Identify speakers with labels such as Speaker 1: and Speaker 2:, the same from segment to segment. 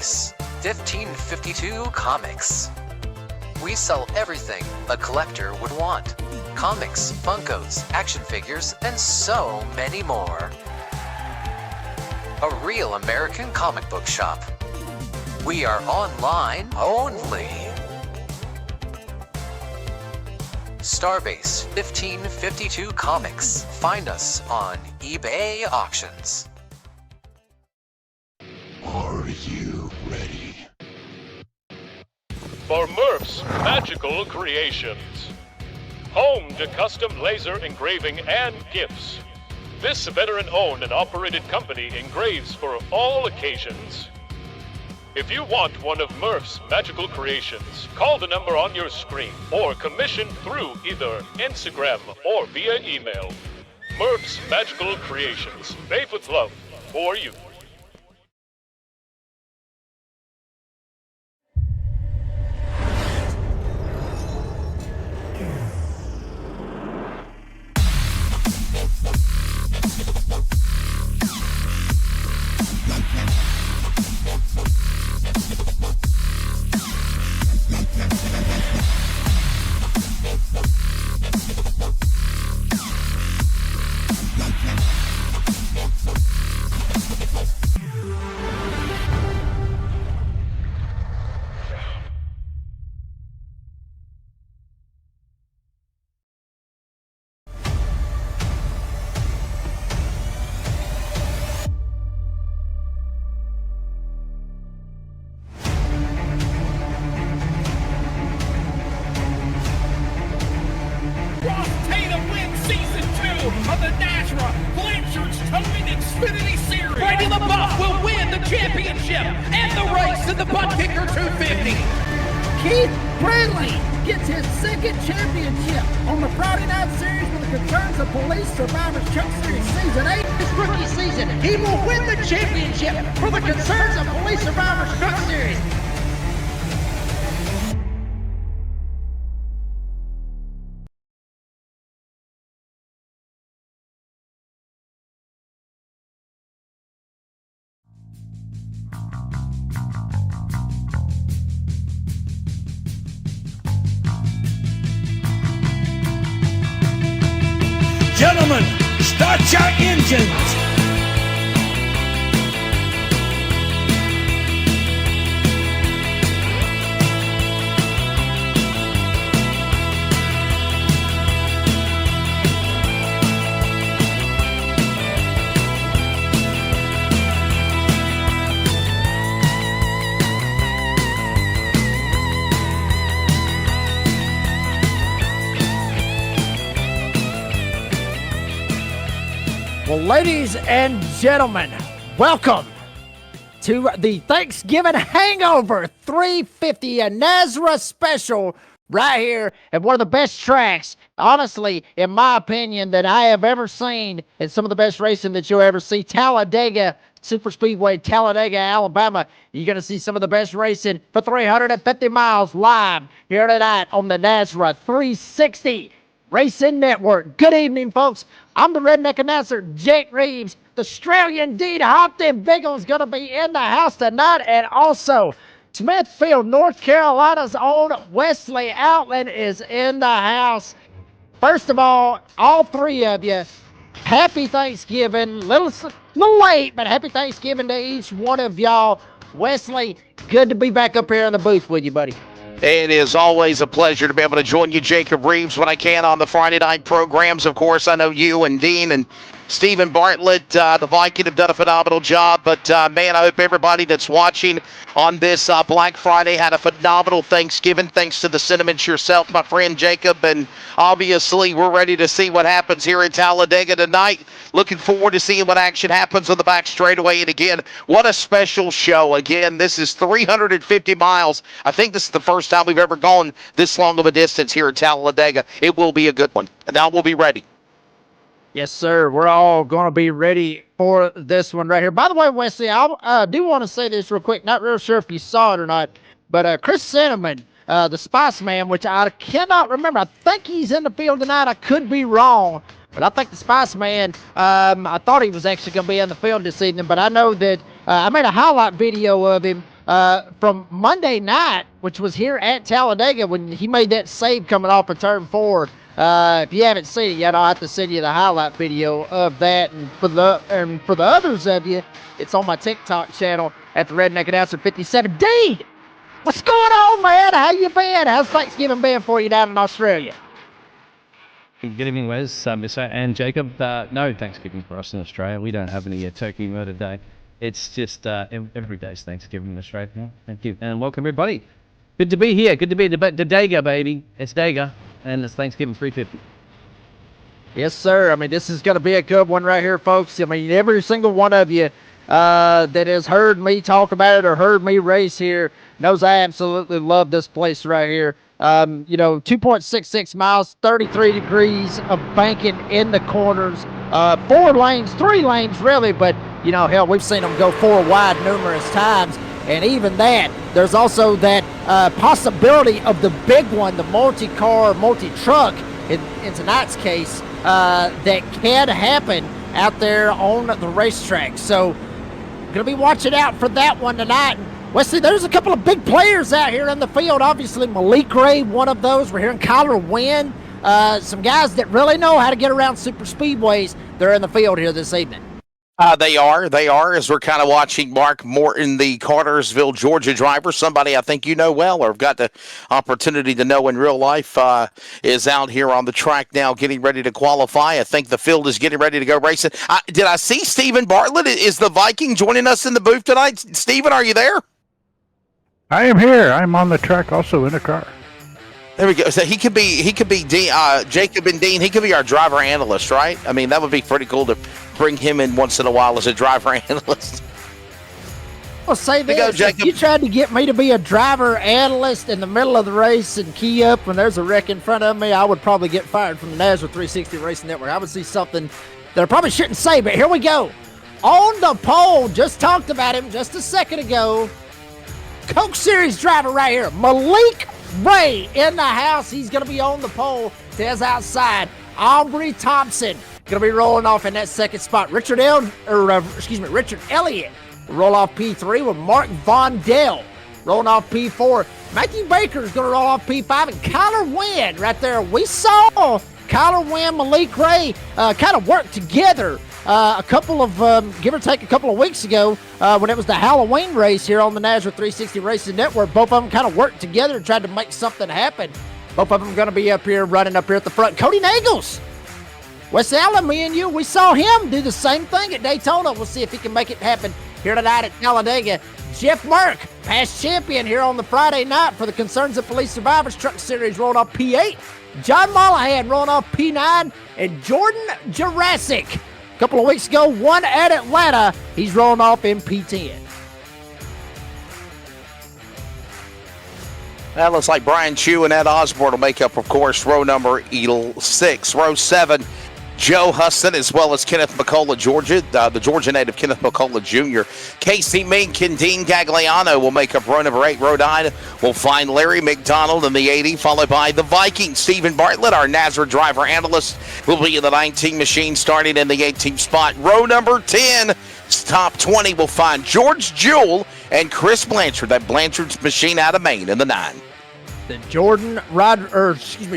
Speaker 1: Starbase 1552 Comics. We sell everything a collector would want. Comics, Funkos, action figures, and so many more. A real American comic book shop. We are online only. Starbase 1552 Comics. Find us on eBay Auctions.
Speaker 2: Are you ready?
Speaker 3: For Murph's Magical Creations. Home to custom laser engraving and gifts. This veteran-owned and operated company engraves for all occasions. If you want one of Murph's Magical Creations, call the number on your screen or commission through either Instagram or via email. Murph's Magical Creations, made with love for you.
Speaker 4: Of the NASRA Blanchard's towing Xfinity Series. Brady LaBeouf will win the championship and the race in the Butt Kicker 250.
Speaker 5: Keith Bradley gets his second championship on the Friday Night Series with the Concerns of Police Survivors Truck Series Season 8. His rookie season, he will win the championship for the Concerns of Police Survivors Truck Series.
Speaker 2: Gentlemen, start your engines!
Speaker 5: Well, ladies and gentlemen, welcome to the Thanksgiving Hangover 350, a NASRA special right here at one of the best tracks, honestly, in my opinion, that I have ever seen, and some of the best racing that you'll ever see. Talladega, Superspeedway, Talladega, Alabama. You're going to see some of the best racing for 350 miles live here tonight on the NASRA 360 Racing Network. Good evening, folks. I'm the redneck announcer, Jake Reeves. The Australian Deed Hopton Biggle's going to be in the house tonight. And also, Smithfield, North Carolina's own Wesley Outland is in the house. First of all three of you, happy Thanksgiving. Little late, but happy Thanksgiving to each one of y'all. Wesley, good to be back up here in the booth with you, buddy.
Speaker 6: It is always a pleasure to be able to join you, Jacob Reeves, when I can on the Friday night programs. Of course, I know you and Dean and Stephen Bartlett, the Viking, have done a phenomenal job. But, man, I hope everybody that's watching on this Black Friday had a phenomenal Thanksgiving. Thanks to the sentiments yourself, my friend Jacob. And obviously, we're ready to see what happens here in Talladega tonight. Looking forward to seeing what action happens on the back straightaway. And again, what a special show. Again, this is 350 miles. I think this is the first time we've ever gone this long of a distance here at Talladega. It will be a good one. And now we'll be ready.
Speaker 5: Yes, sir. We're all going to be ready for this one right here. By the way, Wesley, I do want to say this real quick. Not real sure if you saw it or not, but Chris Cinnamon, the Spice Man, which I cannot remember. I think he's in the field tonight. I could be wrong. But I think the Spice Man, I thought he was actually going to be in the field this evening. But I know that I made a highlight video of him from Monday night, which was here at Talladega when he made that save coming off of turn 4. If you haven't seen it yet, I'll have to send you the highlight video of that. And for the others of you, it's on my TikTok channel at the Redneck Announcer 57. Dean, what's going on, man? How you been? How's Thanksgiving been for you down in Australia?
Speaker 7: Good evening, Wes, and Jacob. No Thanksgiving for us in Australia. We don't have any turkey murder day. It's just every day's Thanksgiving in Australia. Yeah, thank you. And welcome, everybody. Good to be here. Good to be at the Dega, baby. It's Dega, and it's Thanksgiving 350.
Speaker 5: Yes, sir. I mean, this is going to be a good one right here, folks. I mean, every single one of you that has heard me talk about it or heard me race here knows I absolutely love this place right here. 2.66 miles, 33 degrees of banking in the corners, 4 lanes, 3 lanes really, but hell, we've seen them go 4 wide numerous times. And even that, there's also that possibility of the big one, the multi-car, multi-truck in tonight's case, that can happen out there on the racetrack. So, going to be watching out for that one tonight. Wesley, there's a couple of big players out here in the field. Obviously, Malik Ray, one of those. We're hearing Kyler Wynn. Some guys that really know how to get around super speedways. They're in the field here this evening.
Speaker 6: They are, as we're kind of watching Mark Morton, the Cartersville, Georgia driver, somebody I think you know well or have got the opportunity to know in real life, is out here on the track now getting ready to qualify. I think the field is getting ready to go racing. Did I see Stephen Bartlett? Is the Viking joining us in the booth tonight? Stephen, are you there?
Speaker 8: I am here. I'm on the track also in a car.
Speaker 6: There we go. So he could be Dean, Jacob and Dean. He could be our driver analyst, right? I mean, that would be pretty cool to bring him in once in a while as a driver analyst.
Speaker 5: Well, say this,
Speaker 6: go, Jacob.
Speaker 5: If you tried to get me to be a driver analyst in the middle of the race and key up when there's a wreck in front of me, I would probably get fired from the NASRA 360 Racing Network. I would see something that I probably shouldn't say, but here we go. On the pole, just talked about him just a second ago. Coke Series driver right here, Malik Ray in the house. He's going to be on the pole to his outside. Aubrey Thompson going to be rolling off in that second spot. Richard Elliott will roll off P3 with Mark Vondell rolling off P4. Matthew Baker is going to roll off P5, and Kyler Wynn right there. We saw Kyler Wynn, Malik Ray kind of work together a couple of, give or take a couple of weeks ago when it was the Halloween race here on the NASRA 360 Racing Network. Both of them kind of worked together and tried to make something happen. Both of them going to be up here, running up here at the front. Cody Nagels, Wes Allen, me and you, we saw him do the same thing at Daytona. We'll see if he can make it happen here tonight at Talladega. Jeff Merck, past champion here on the Friday night for the Concerns of Police Survivors Truck Series, rolled off P8. John Mollahan rolling off P9. And Jordan Jurassic, a couple of weeks ago, won at Atlanta. He's rolling off in P10.
Speaker 6: That looks like Brian Chu and Ed Osborne will make up, of course, row number 6. Row 7, Joe Huston, as well as Kenneth McCullough, Georgia. The Georgia native Kenneth McCullough Jr. Casey Mink and Dean Gagliano will make up row number 8. Row 9 will find Larry McDonald in the 80, followed by the Viking. Stephen Bartlett, our NASRA driver analyst, will be in the 19 machine starting in the 18th spot. Row number 10, top 20 will find George Jewell and Chris Blanchard, that Blanchard's machine out of Maine in the 9.
Speaker 5: The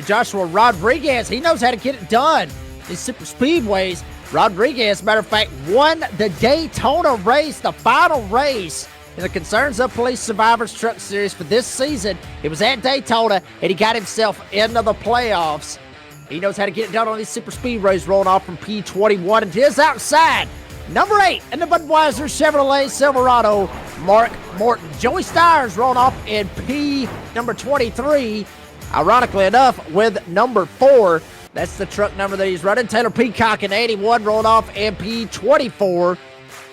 Speaker 5: Joshua Rodriguez, he knows how to get it done. These super speedways. Rodriguez, matter of fact, won the Daytona race, the final race in the Concerns of Police Survivors Truck Series for this season. It was at Daytona, and he got himself into the playoffs. He knows how to get it done on these super speedways, rolling off from P21 and his outside. Number 8 in the Budweiser Chevrolet Silverado, Mark Morton. Joey Stires rolling off in P number 23. Ironically enough, with number 4. That's the truck number that he's running. Taylor Peacock in 81 rolled off MP 24.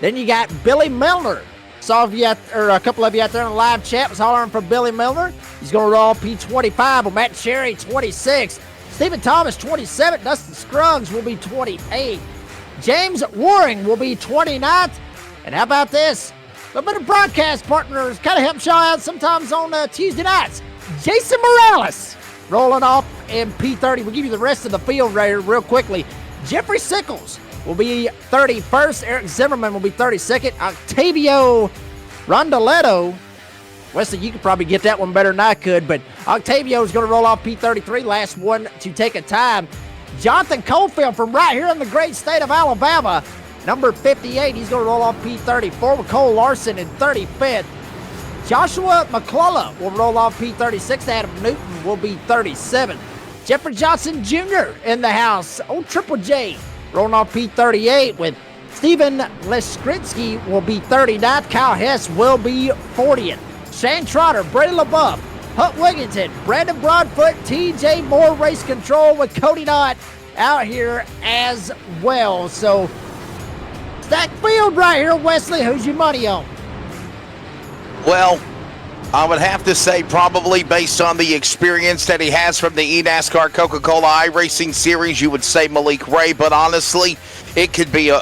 Speaker 5: Then you got Billy Milner. Saw you a couple of you out there in the live chat was hollering for Billy Milner. He's going to roll P25 with Matt Cherry 26. Stephen Thomas 27. Dustin Scruggs will be 28. James Waring will be 29th. And how about this? A little bit of broadcast partners kind of help Shaw out sometimes on Tuesday nights. Jason Morales rolling off in P30. We'll give you the rest of the field right here real quickly. Jeffrey Sickles will be 31st. Eric Zimmerman will be 32nd. Octavio Rondoletto Wesley, you could probably get that one better than I could, but Octavio is going to roll off P33, last one to take a time. Jonathan Cofield from right here in the great state of Alabama, number 58, he's going to roll off P34 with Cole Larson in 35th. Joshua McCullough will roll off P36. Adam Newton will be 37th. Jeffrey Johnson Jr. in the house, old Triple J, rolling off P38 with Steven Leskrinsky will be 39th. Kyle Hess will be 40th. Shane Trotter, Brady LaBeouf, Hutt Wigginton, Brandon Broadfoot, TJ Moore Race Control with Cody Knott out here as well. So, stacked field right here, Wesley. Who's your money on?
Speaker 6: Well, I would have to say probably based on the experience that he has from the eNASCAR Coca-Cola iRacing Series, you would say Malik Ray, but honestly, it could be a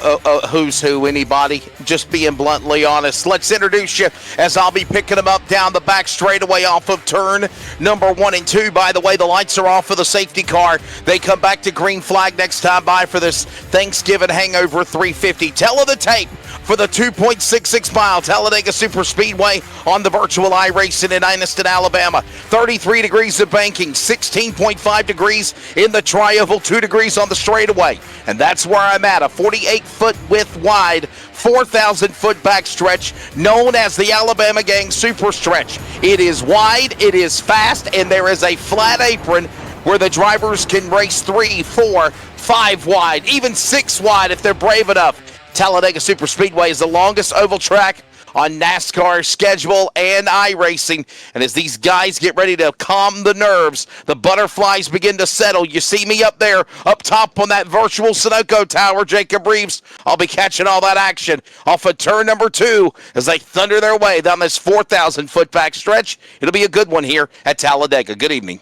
Speaker 6: who's who, anybody, just being bluntly honest. Let's introduce you as I'll be picking him up down the back straightaway off of turn number 1 and 2. By the way, the lights are off for the safety car. They come back to green flag next time by for this Thanksgiving Hangover 350. Tell of the tape for the 2.66 mile Talladega Superspeedway on the virtual iRacing in Anniston, Alabama. 33 degrees of banking, 16.5 degrees in the tri-oval, 2 degrees on the straightaway. And that's where I'm at, a 48-foot width wide, 4,000-foot backstretch known as the Alabama Gang Super Stretch. It is wide, it is fast, and there is a flat apron where the drivers can race 3, 4, 5 wide, even 6 wide if they're brave enough. Talladega Superspeedway is the longest oval track on NASCAR's schedule and iRacing. And as these guys get ready to calm the nerves, the butterflies begin to settle. You see me up there, up top on that virtual Sunoco tower, Jacob Reeves. I'll be catching all that action off of turn number 2 as they thunder their way down this 4,000-foot backstretch. It'll be a good one here at Talladega. Good evening.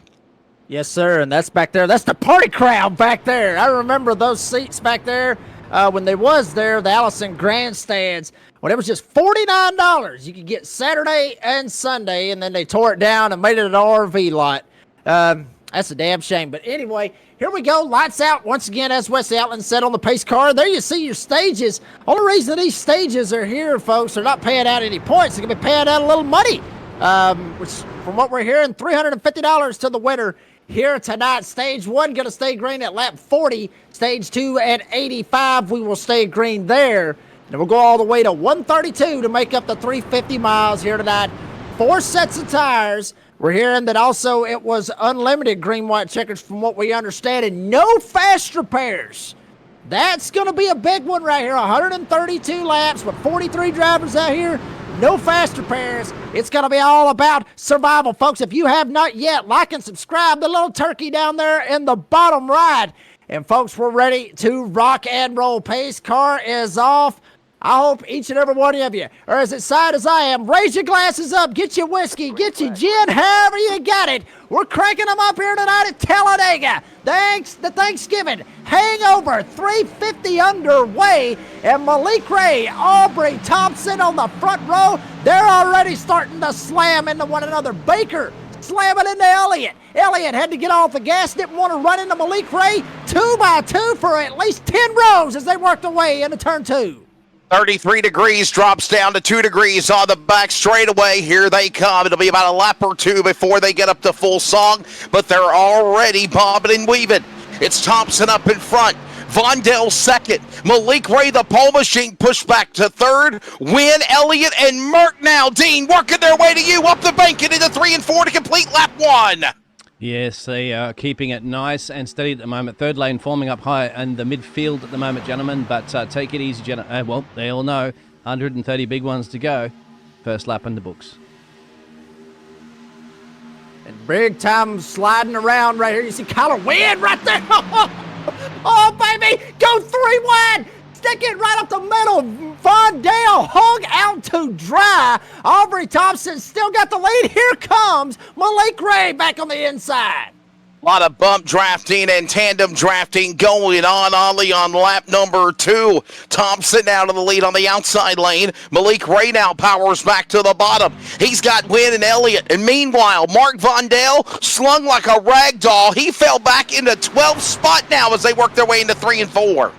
Speaker 5: Yes, sir, and that's back there. That's the party crowd back there. I remember those seats back there when they was there, the Allison grandstands, when it was just $49. You could get Saturday and Sunday, and then they tore it down and made it an RV lot. That's a damn shame. But anyway, here we go. Lights out once again, as Wesley Outland said on the pace car. There you see your stages. Only reason these stages are here, folks, they're not paying out any points. They're going to be paying out a little money, which, from what we're hearing, $350 to the winner here tonight. Stage 1 going to stay green at lap 40. Stage 2 at 85. We will stay green there. And we'll go all the way to 132 to make up the 350 miles here tonight. 4 sets of tires. We're hearing that also it was unlimited green, white checkers from what we understand, and no fast repairs. That's going to be a big one right here. 132 laps with 43 drivers out here. No fast repairs. It's going to be all about survival, folks. If you have not yet, like and subscribe. The little turkey down there in the bottom right. And, folks, we're ready to rock and roll. Pace car is off. I hope each and every one of you are as excited as I am. Raise your glasses up. Get your whiskey. Get your gin. However you got it. We're cranking them up here tonight at Talladega. Thanks to Thanksgiving Hangover 350 underway. And Malik Ray, Aubrey Thompson on the front row. They're already starting to slam into one another. Baker slamming into Elliott. Elliott had to get off the gas. Didn't want to run into Malik Ray. 2 by 2 for at least 10 rows as they worked away into turn 2.
Speaker 6: 33 degrees, drops down to 2 degrees on the back straightaway. Here they come. It'll be about a lap or 2 before they get up to full song, but they're already bobbing and weaving. It's Thompson up in front. Vondell second. Malik Ray, the pole machine, pushed back to third. Wynn, Elliott, and Mert now. Dean working their way to you up the bank and into 3 and 4 to complete lap 1.
Speaker 7: Yes, they are keeping it nice and steady at the moment. Third lane forming up high in the midfield at the moment, gentlemen. But take it easy, well, they all know 130 big ones to go. First lap in the books.
Speaker 5: And big time sliding around right here. You see Kyler Wynn right there. Oh, baby. Go 3 wide. Stick it right up the middle. Vondell hung out to dry. Aubrey Thompson still got the lead. Here comes Malik Ray back on the inside.
Speaker 6: A lot of bump drafting and tandem drafting going on, Ollie, on lap number 2. Thompson out of the lead on the outside lane. Malik Ray now powers back to the bottom. He's got Wynn and Elliott. And meanwhile, Mark Vondell slung like a rag doll. He fell back into 12th spot now as they work their way into 3 and 4.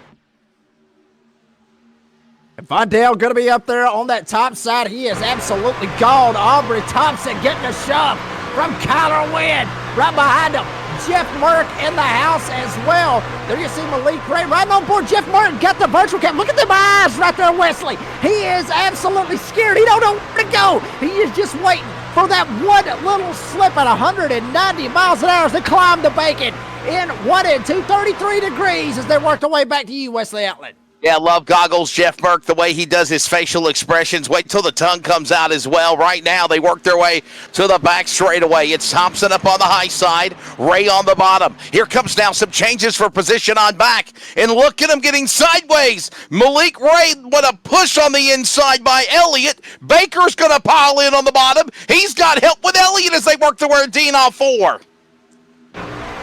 Speaker 5: Vondale going to be up there on that top side. He is absolutely gone. Aubrey Thompson getting a shove from Kyler Wynn right behind him. Jeff Merck in the house as well. There you see Malik Ray right on board. Jeff Merck got the virtual cap. Look at them eyes right there, Wesley. He is absolutely scared. He don't know where to go. He is just waiting for that one little slip at 190 miles an hour as they climb the bacon in 1 and 2, 33 degrees as they work their way back to you, Wesley Outlet.
Speaker 6: Yeah, love goggles, Jeff Merck, the way he does his facial expressions. Wait till the tongue comes out as well. Right now, they work their way to the back straightaway. It's Thompson up on the high side, Ray on the bottom. Here comes now some changes for position on back. And look at him getting sideways. Malik Ray, what a push on the inside by Elliott. Baker's going to pile in on the bottom. He's got help with Elliott as they work their way to Dean off 4.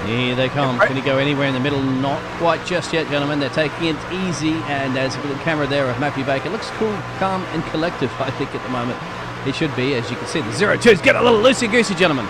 Speaker 7: Here they come. Can he go anywhere in the middle? Not quite just yet, gentlemen. They're taking it easy, and there's a little camera there of Matthew Baker. Looks cool, calm, and collective, I think, at the moment. It should be, as you can see. The 0-2's get a little loosey-goosey, gentlemen.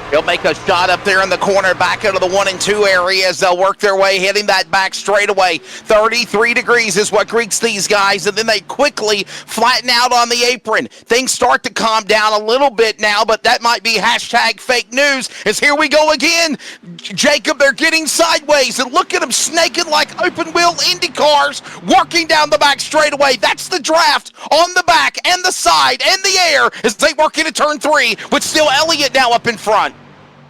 Speaker 6: He'll make a shot up there in the corner, back into the 1 and 2 area as they'll work their way, hitting that back straightaway. 33 degrees is what greets these guys, and then they quickly flatten out on the apron. Things start to calm down a little bit now, but that might be hashtag fake news, as here we go again. Jacob, they're getting sideways, and look at them snaking like open-wheel Indy cars, working down the back straightaway. That's the draft on the back and the side and the air as they work into turn 3, with still Elliott now up in front.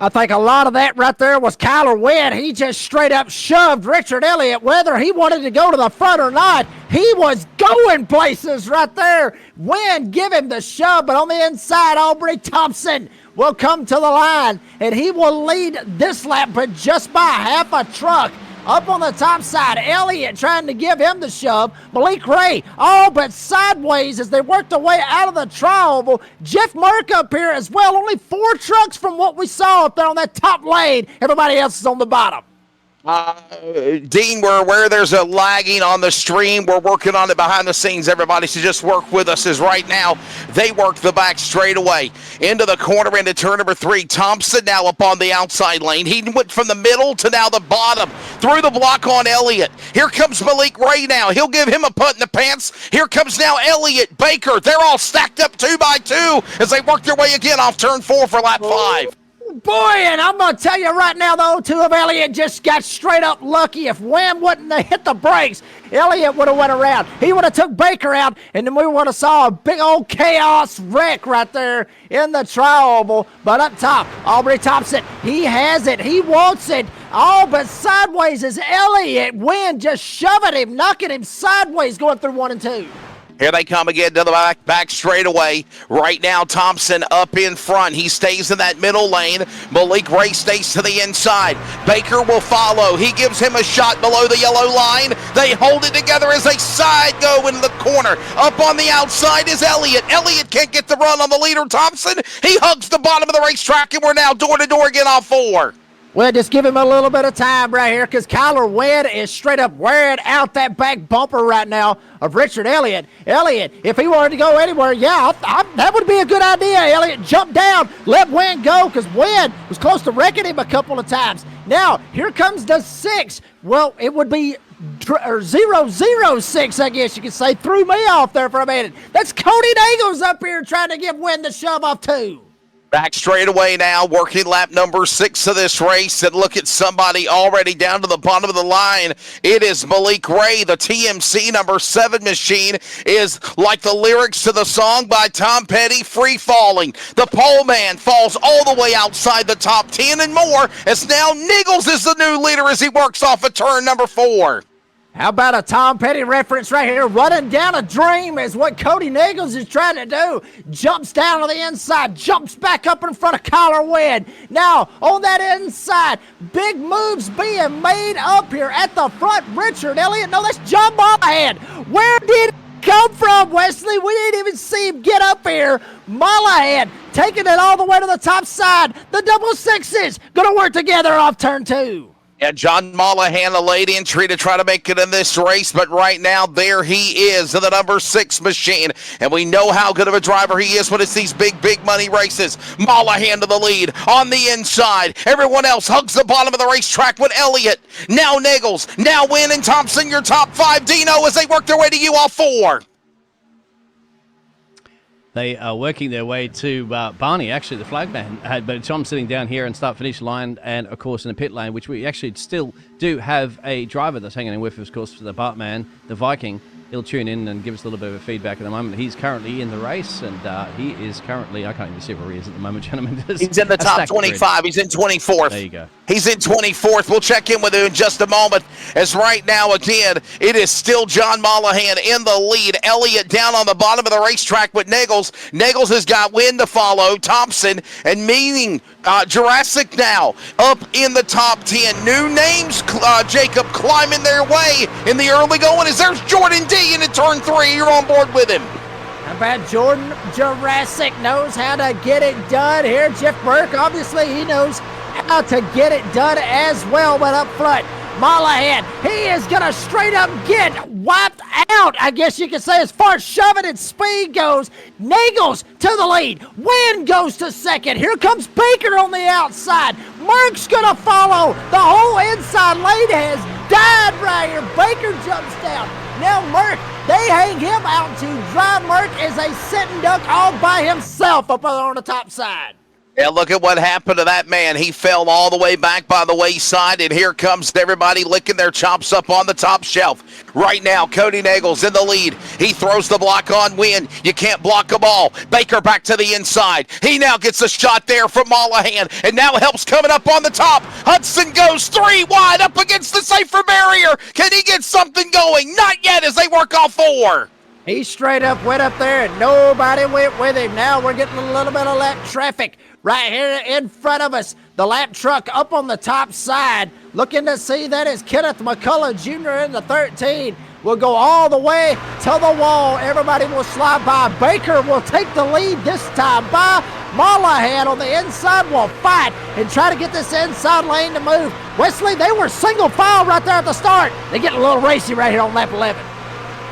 Speaker 5: I think a lot of that right there was Kyler Wynn. He just straight up shoved Richard Elliott. Whether he wanted to go to the front or not, he was going places right there. Wynn give him the shove, but on the inside, Aubrey Thompson will come to the line, and he will lead this lap, but just by half a truck. Up on the top side, Elliott trying to give him the shove. Malik Ray all but sideways as they work their way out of the tri-oval. Jeff Merck up here as well. Only 4 trucks from what we saw up there on that top lane. Everybody else is on the bottom.
Speaker 6: Dean, we're aware there's a lagging on the stream. We're working on it behind the scenes, everybody, so just work with us as right now they work the back straightaway into the corner into turn number 3. Thompson now up on the outside lane. He went from the middle to now the bottom through the block on Elliott. Here comes Malik Ray now. He'll give him a putt in the pants. Here comes now Elliott, Baker. They're all stacked up 2 by 2 as they work their way again off turn 4 for lap 5.
Speaker 5: Boy, and I'm going to tell you right now, the 0-2 of Elliott just got straight up lucky. If Wham wouldn't have hit the brakes, Elliott would have went around. He would have took Baker out, and then we would have saw a big old chaos wreck right there in the tri-oval. But up top, Aubrey Thompson, he has it. He wants it. All but sideways is Elliott. Wynn just shoving him, knocking him sideways going through 1 and 2.
Speaker 6: Here they come again to the back straightaway. Right now, Thompson up in front. He stays in that middle lane. Malik Ray stays to the inside. Baker will follow. He gives him a shot below the yellow line. They hold it together as they side go into the corner. Up on the outside is Elliott. Elliott can't get the run on the leader, Thompson. He hugs the bottom of the racetrack, and we're now door-to-door again off 4.
Speaker 5: Well, just give him a little bit of time right here because Kyler Wynn is straight up wearing out that back bumper right now of Richard Elliott. Elliott, if he wanted to go anywhere, yeah, that would be a good idea. Elliott, jump down, let Wynn go because Wynn was close to wrecking him a couple of times. Now, here comes the 6. Well, it would be 006, I guess you could say. Threw me off there for a minute. That's Cody Nagels up here trying to give Wynn the shove off 2.
Speaker 6: Back straightaway now, working lap number 6 of this race, and look at somebody already down to the bottom of the line. It is Malik Ray. The TMC number 7 machine is like the lyrics to the song by Tom Petty, Free Falling. The pole man falls all the way outside the top 10 and more, as now Niggles is the new leader as he works off of turn number 4.
Speaker 5: How about a Tom Petty reference right here? Running down a dream is what Cody Nagels is trying to do. Jumps down on the inside, jumps back up in front of Kyler Wynn. Now, on that inside, big moves being made up here at the front. Richard Elliott, no, that's John Mollahan. Where did it come from, Wesley? We didn't even see him get up here. Mollahan taking it all the way to the top side. The double sixes going to work together off turn 2.
Speaker 6: Yeah, John Mollahan, a late entry to try to make it in this race, but right now there he is in the number 6 machine, and we know how good of a driver he is when it's these big money races. Mollahan to the lead on the inside. Everyone else hugs the bottom of the racetrack with Elliott. Now Nichols, now Wynn and Thompson, your top 5. Dino, as they work their way to you all 4.
Speaker 7: They are working their way to Barney, actually, the flagman. But Tom sitting down here in start-finish line and, of course, in the pit lane, which we actually still do have a driver that's hanging in with us, of course, for the Bartman, the Viking. He'll tune in and give us a little bit of feedback at the moment. He's currently in the race, and he is currently, I can't even see where he is at the moment, gentlemen.
Speaker 6: He's in the top 25. He's in 24th.
Speaker 7: There you go.
Speaker 6: He's in 24th. We'll check in with him in just a moment, as right now, again, it is still John Mollahan in the lead. Elliott down on the bottom of the racetrack with Nichols. Nichols has got Wynn to follow, Thompson, and meaning Jurassic now up in the top 10. New names, Jacob, climbing their way in the early going as there's Jordan D into turn 3. You're on board with him.
Speaker 5: How about Jordan Jurassic knows how to get it done here. Jeff Burke, obviously, he knows how to get it done as well. But up front, Mollahan, he is going to straight up get wiped out, I guess you could say, as far as shoving and speed goes. Nichols to the lead. Wynn goes to second. Here comes Baker on the outside. Merck's going to follow. The whole inside lane has died right here. Baker jumps down. Now Merck, they hang him out to dry. Merck is a sitting duck all by himself up on the top side.
Speaker 6: Yeah, look at what happened to that man. He fell all the way back by the wayside, and here comes everybody licking their chops up on the top shelf. Right now, Cody Nichols in the lead. He throws the block on Wynn. You can't block them all. Baker back to the inside. He now gets a shot there from Mollahan, and now helps coming up on the top. Hudson goes 3 wide up against the safer barrier. Can he get something going? Not yet as they work off 4.
Speaker 5: He straight up went up there, and nobody went with him. Now we're getting a little bit of lap traffic right here in front of us. The lap truck up on the top side, looking to see that is Kenneth McCullough Jr. in the 13. Will go all the way to the wall. Everybody will slide by. Baker will take the lead this time by Mollahan on the inside. Will fight and try to get this inside lane to move. Wesley, they were single file right there at the start. They get a little racy right here on lap 11.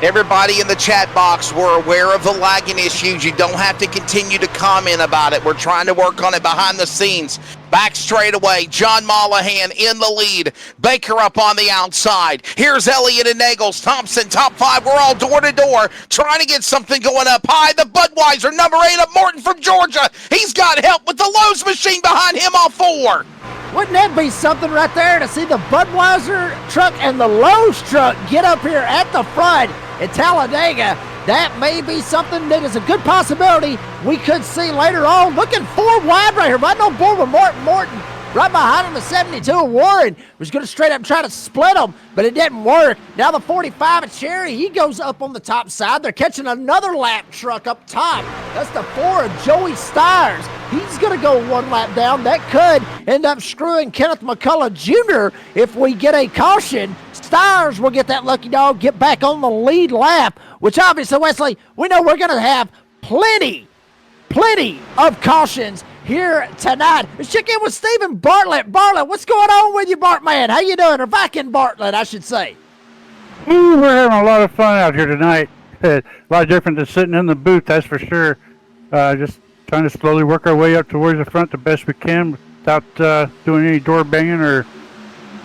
Speaker 6: Everybody in the chat box, we're aware of the lagging issues. You don't have to continue to comment about it. We're trying to work on it behind the scenes. Back straight away, John Mollahan in the lead. Baker up on the outside. Here's Elliott and Nichols. Thompson, top 5. We're all door to door, trying to get something going up high. The Budweiser, number 8 up Morton from Georgia. He's got help with the Lowe's machine behind him, all 4.
Speaker 5: Wouldn't that be something right there to see the Budweiser truck and the Lowe's truck get up here at the front at Talladega? That may be something that is a good possibility we could see later on. Looking 4 wide right here, right on board with Morton. Right behind him, the 72. Warren was going to straight up try to split them, but it didn't work. Now the 45 of Cherry, he goes up on the top side. They're catching another lap truck up top. That's the 4 of Joey Stires. He's going to go 1 lap down. That could end up screwing Kenneth McCullough Jr. if we get a caution. Stires will get that lucky dog, get back on the lead lap, which obviously, Wesley, we know we're going to have plenty of cautions here tonight. Let's check in with Stephen Bartlett. Bartlett, what's going on with you, Bartman? How you doing? Or Viking Bartlett, I should say.
Speaker 8: Ooh, we're having a lot of fun out here tonight. A lot different than sitting in the booth, that's for sure. Just trying to slowly work our way up towards the front the best we can without doing any door banging or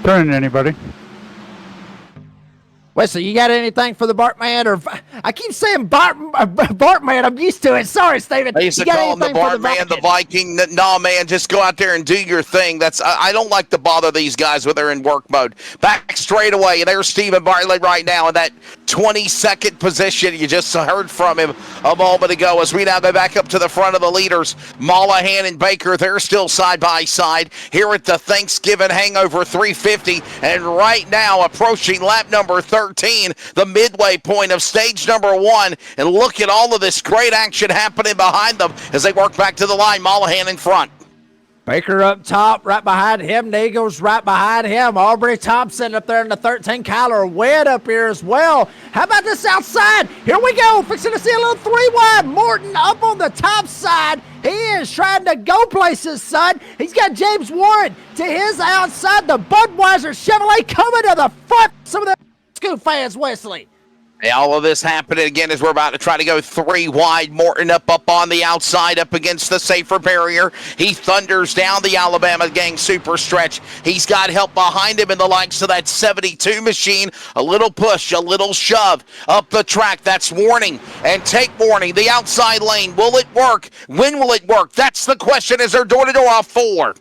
Speaker 8: turning anybody.
Speaker 5: Wesley, you got anything for the Bartman? Or I keep saying Bartman. I'm used to it. Sorry, Steven.
Speaker 6: I used to call him the Bartman, the Viking. No, man, just go out there and do your thing. I don't like to bother these guys when they're in work mode. Back straight away, and there's Stephen Bartlett right now in that 22nd position. You just heard from him a moment ago as we now go back up to the front of the leaders. Mollahan and Baker, they're still side by side here at the Thanksgiving Hangover 350, and right now approaching lap number 13, the midway point of stage number 1, and look at all of this great action happening behind them as they work back to the line. Mollahan in front.
Speaker 5: Baker up top, right behind him. Nagels right behind him. Aubrey Thompson up there in the 13. Kyler Wedd up here as well. How about this outside? Here we go. Fixing to see a little 3 wide. Morton up on the top side. He is trying to go places, son. He's got James Warren to his outside. The Budweiser Chevrolet coming to the front. Some of the Scoop fans, Wesley.
Speaker 6: All of this happening again as we're about to try to go 3 wide. Morton up on the outside, up against the safer barrier. He thunders down the Alabama gang super stretch. He's got help behind him in the likes of that 72 machine. A little push, a little shove up the track. That's warning and take warning. The outside lane, will it work? When will it work? That's the question as they're door-to-door off 4.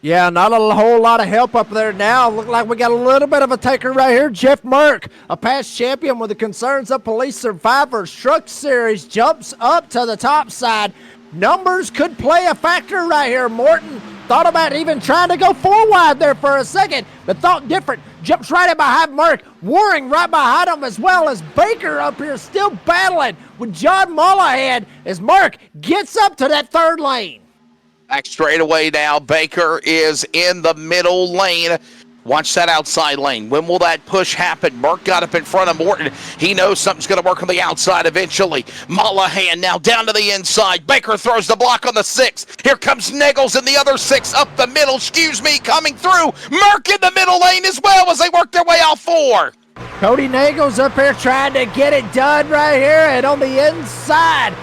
Speaker 5: Yeah, not a whole lot of help up there now. Look like we got a little bit of a taker right here. Jeff Merck, a past champion with the Concerns of Police Survivors Truck Series, jumps up to the top side. Numbers could play a factor right here. Morton thought about even trying to go 4 wide there for a second, but thought different. Jumps right in behind Merck. Waring right behind him, as well as Baker up here still battling with John Mullahan as Merck gets up to that 3rd lane.
Speaker 6: Back straightaway now. Baker is in the middle lane. Watch that outside lane. When will that push happen? Merck got up in front of Morton. He knows something's going to work on the outside eventually. Mullahan now down to the inside. Baker throws the block on the 6. Here comes Niggles in the other 6 up the middle. Coming through. Merck in the middle lane as well as they work their way off 4.
Speaker 5: Cody Nagels up here trying to get it done right here, and on the inside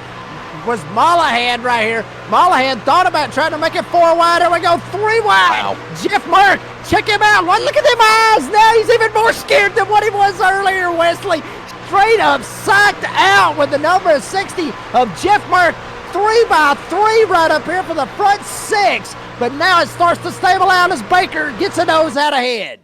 Speaker 5: was Mullahan right here. Mullahan thought about trying to make it 4 wide. Here we go, 3 wide.
Speaker 6: Wow.
Speaker 5: Jeff Merck, check him out. Look at them eyes. Now he's even more scared than what he was earlier, Wesley. Straight up psyched out with the number 60 of Jeff Merck. 3 by 3 right up here for the front 6. But now it starts to stable out as Baker gets a nose out ahead.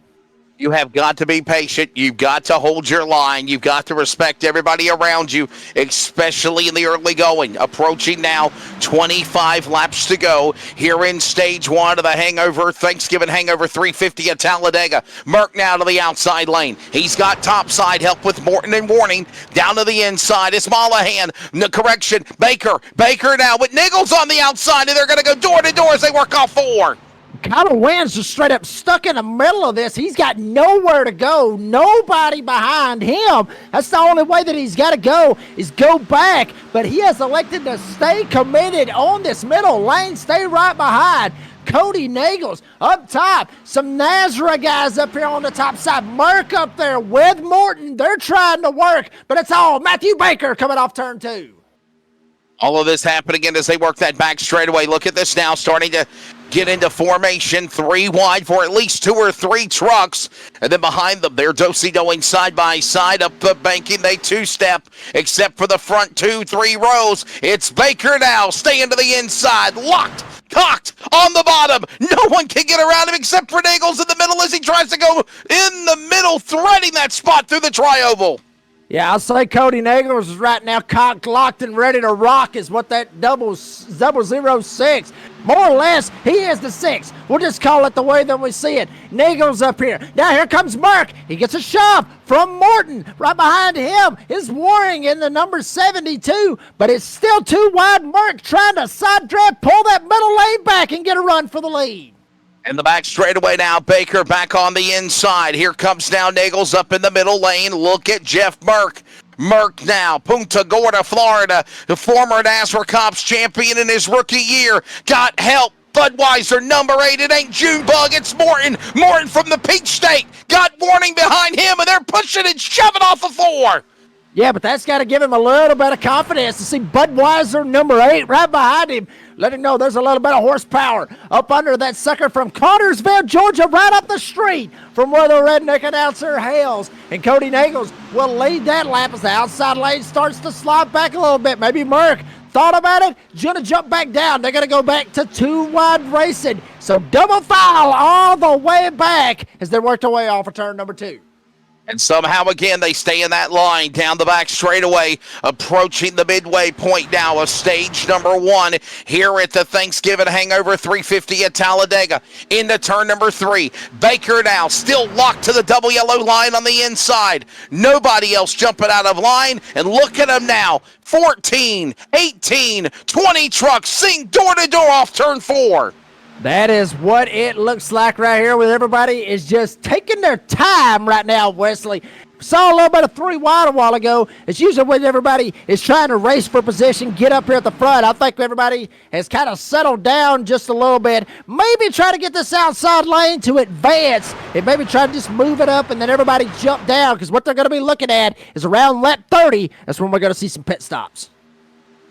Speaker 6: You have got to be patient. You've got to hold your line. You've got to respect everybody around you, especially in the early going. Approaching now 25 laps to go here in stage 1 of the Hangover, Thanksgiving Hangover 350 at Talladega. Merck now to the outside lane. He's got topside help with Morton and Warning. Down to the inside is Mullahan. No, correction, Baker. Baker now with Niggles on the outside, and they're going to go door to door as they work off 4.
Speaker 5: Kyler Wann's just straight up stuck in the middle of this. He's got nowhere to go, nobody behind him. That's the only way that he's got to go is go back, but he has elected to stay committed on this middle lane, stay right behind Cody Nagels up top. Some NASRA guys up here on the top side. Merck up there with Morton. They're trying to work, but it's all Matthew Baker coming off turn 2.
Speaker 6: All of this happening again as they work that back straightaway. Look at this now, starting to get into formation. 3 wide for at least 2 or 3 trucks. And then behind them, they're do-si-doing side by side up the banking. They 2-step, except for the front 2-3 rows. It's Baker now, staying to the inside, locked, cocked on the bottom. No one can get around him except for Niggles in the middle as he tries to go in the middle, threading that spot through the tri-oval.
Speaker 5: Yeah, I'll say Cody Nagels is right now cocked, locked, and ready to rock is what that 006. More or less, he is the 6. We'll just call it the way that we see it. Nagels up here. Now here comes Merck. He gets a shove from Morton. Right behind him is Waring in the number 72, but it's still 2 wide. Merck trying to side draft, pull that middle lane back, and get a run for the lead.
Speaker 6: In the back straightaway now, Baker back on the inside. Here comes now Niggles up in the middle lane. Look at Jeff Merck. Merck now, Punta Gorda, Florida, the former NASRA C.O.P.S champion in his rookie year. Got help. Budweiser, number 8. It ain't Junebug, it's Morton. Morton from the Peach State. Got Warning behind him, and they're pushing and shoving off of 4.
Speaker 5: Yeah, but that's got to give him a little bit of confidence to see Budweiser, number 8, right behind him. Let him know there's a little bit of horsepower up under that sucker from Connersville, Georgia, right up the street from where the redneck announcer hails. And Cody Nagels will lead that lap as the outside lane starts to slide back a little bit. Maybe Merck thought about it, going to jump back down. They're going to go back to 2 wide racing. So double file all the way back as they work their way off of turn number 2.
Speaker 6: And somehow, again, they stay in that line down the back straightaway, approaching the midway point now of stage number 1 here at the Thanksgiving Hangover 350 at Talladega. Into turn number 3. Baker now still locked to the double yellow line on the inside. Nobody else jumping out of line. And look at them now. 14, 18, 20 trucks sing door to door off turn 4.
Speaker 5: That is what it looks like right here, with everybody is just taking their time right now, Wesley. Saw a little bit of 3 wide a while ago. It's usually when everybody is trying to race for position, get up here at the front. I think everybody has kind of settled down just a little bit. Maybe try to get this outside lane to advance, and maybe try to just move it up and then everybody jump down, because what they're going to be looking at is around lap 30. That's when we're going to see some pit stops.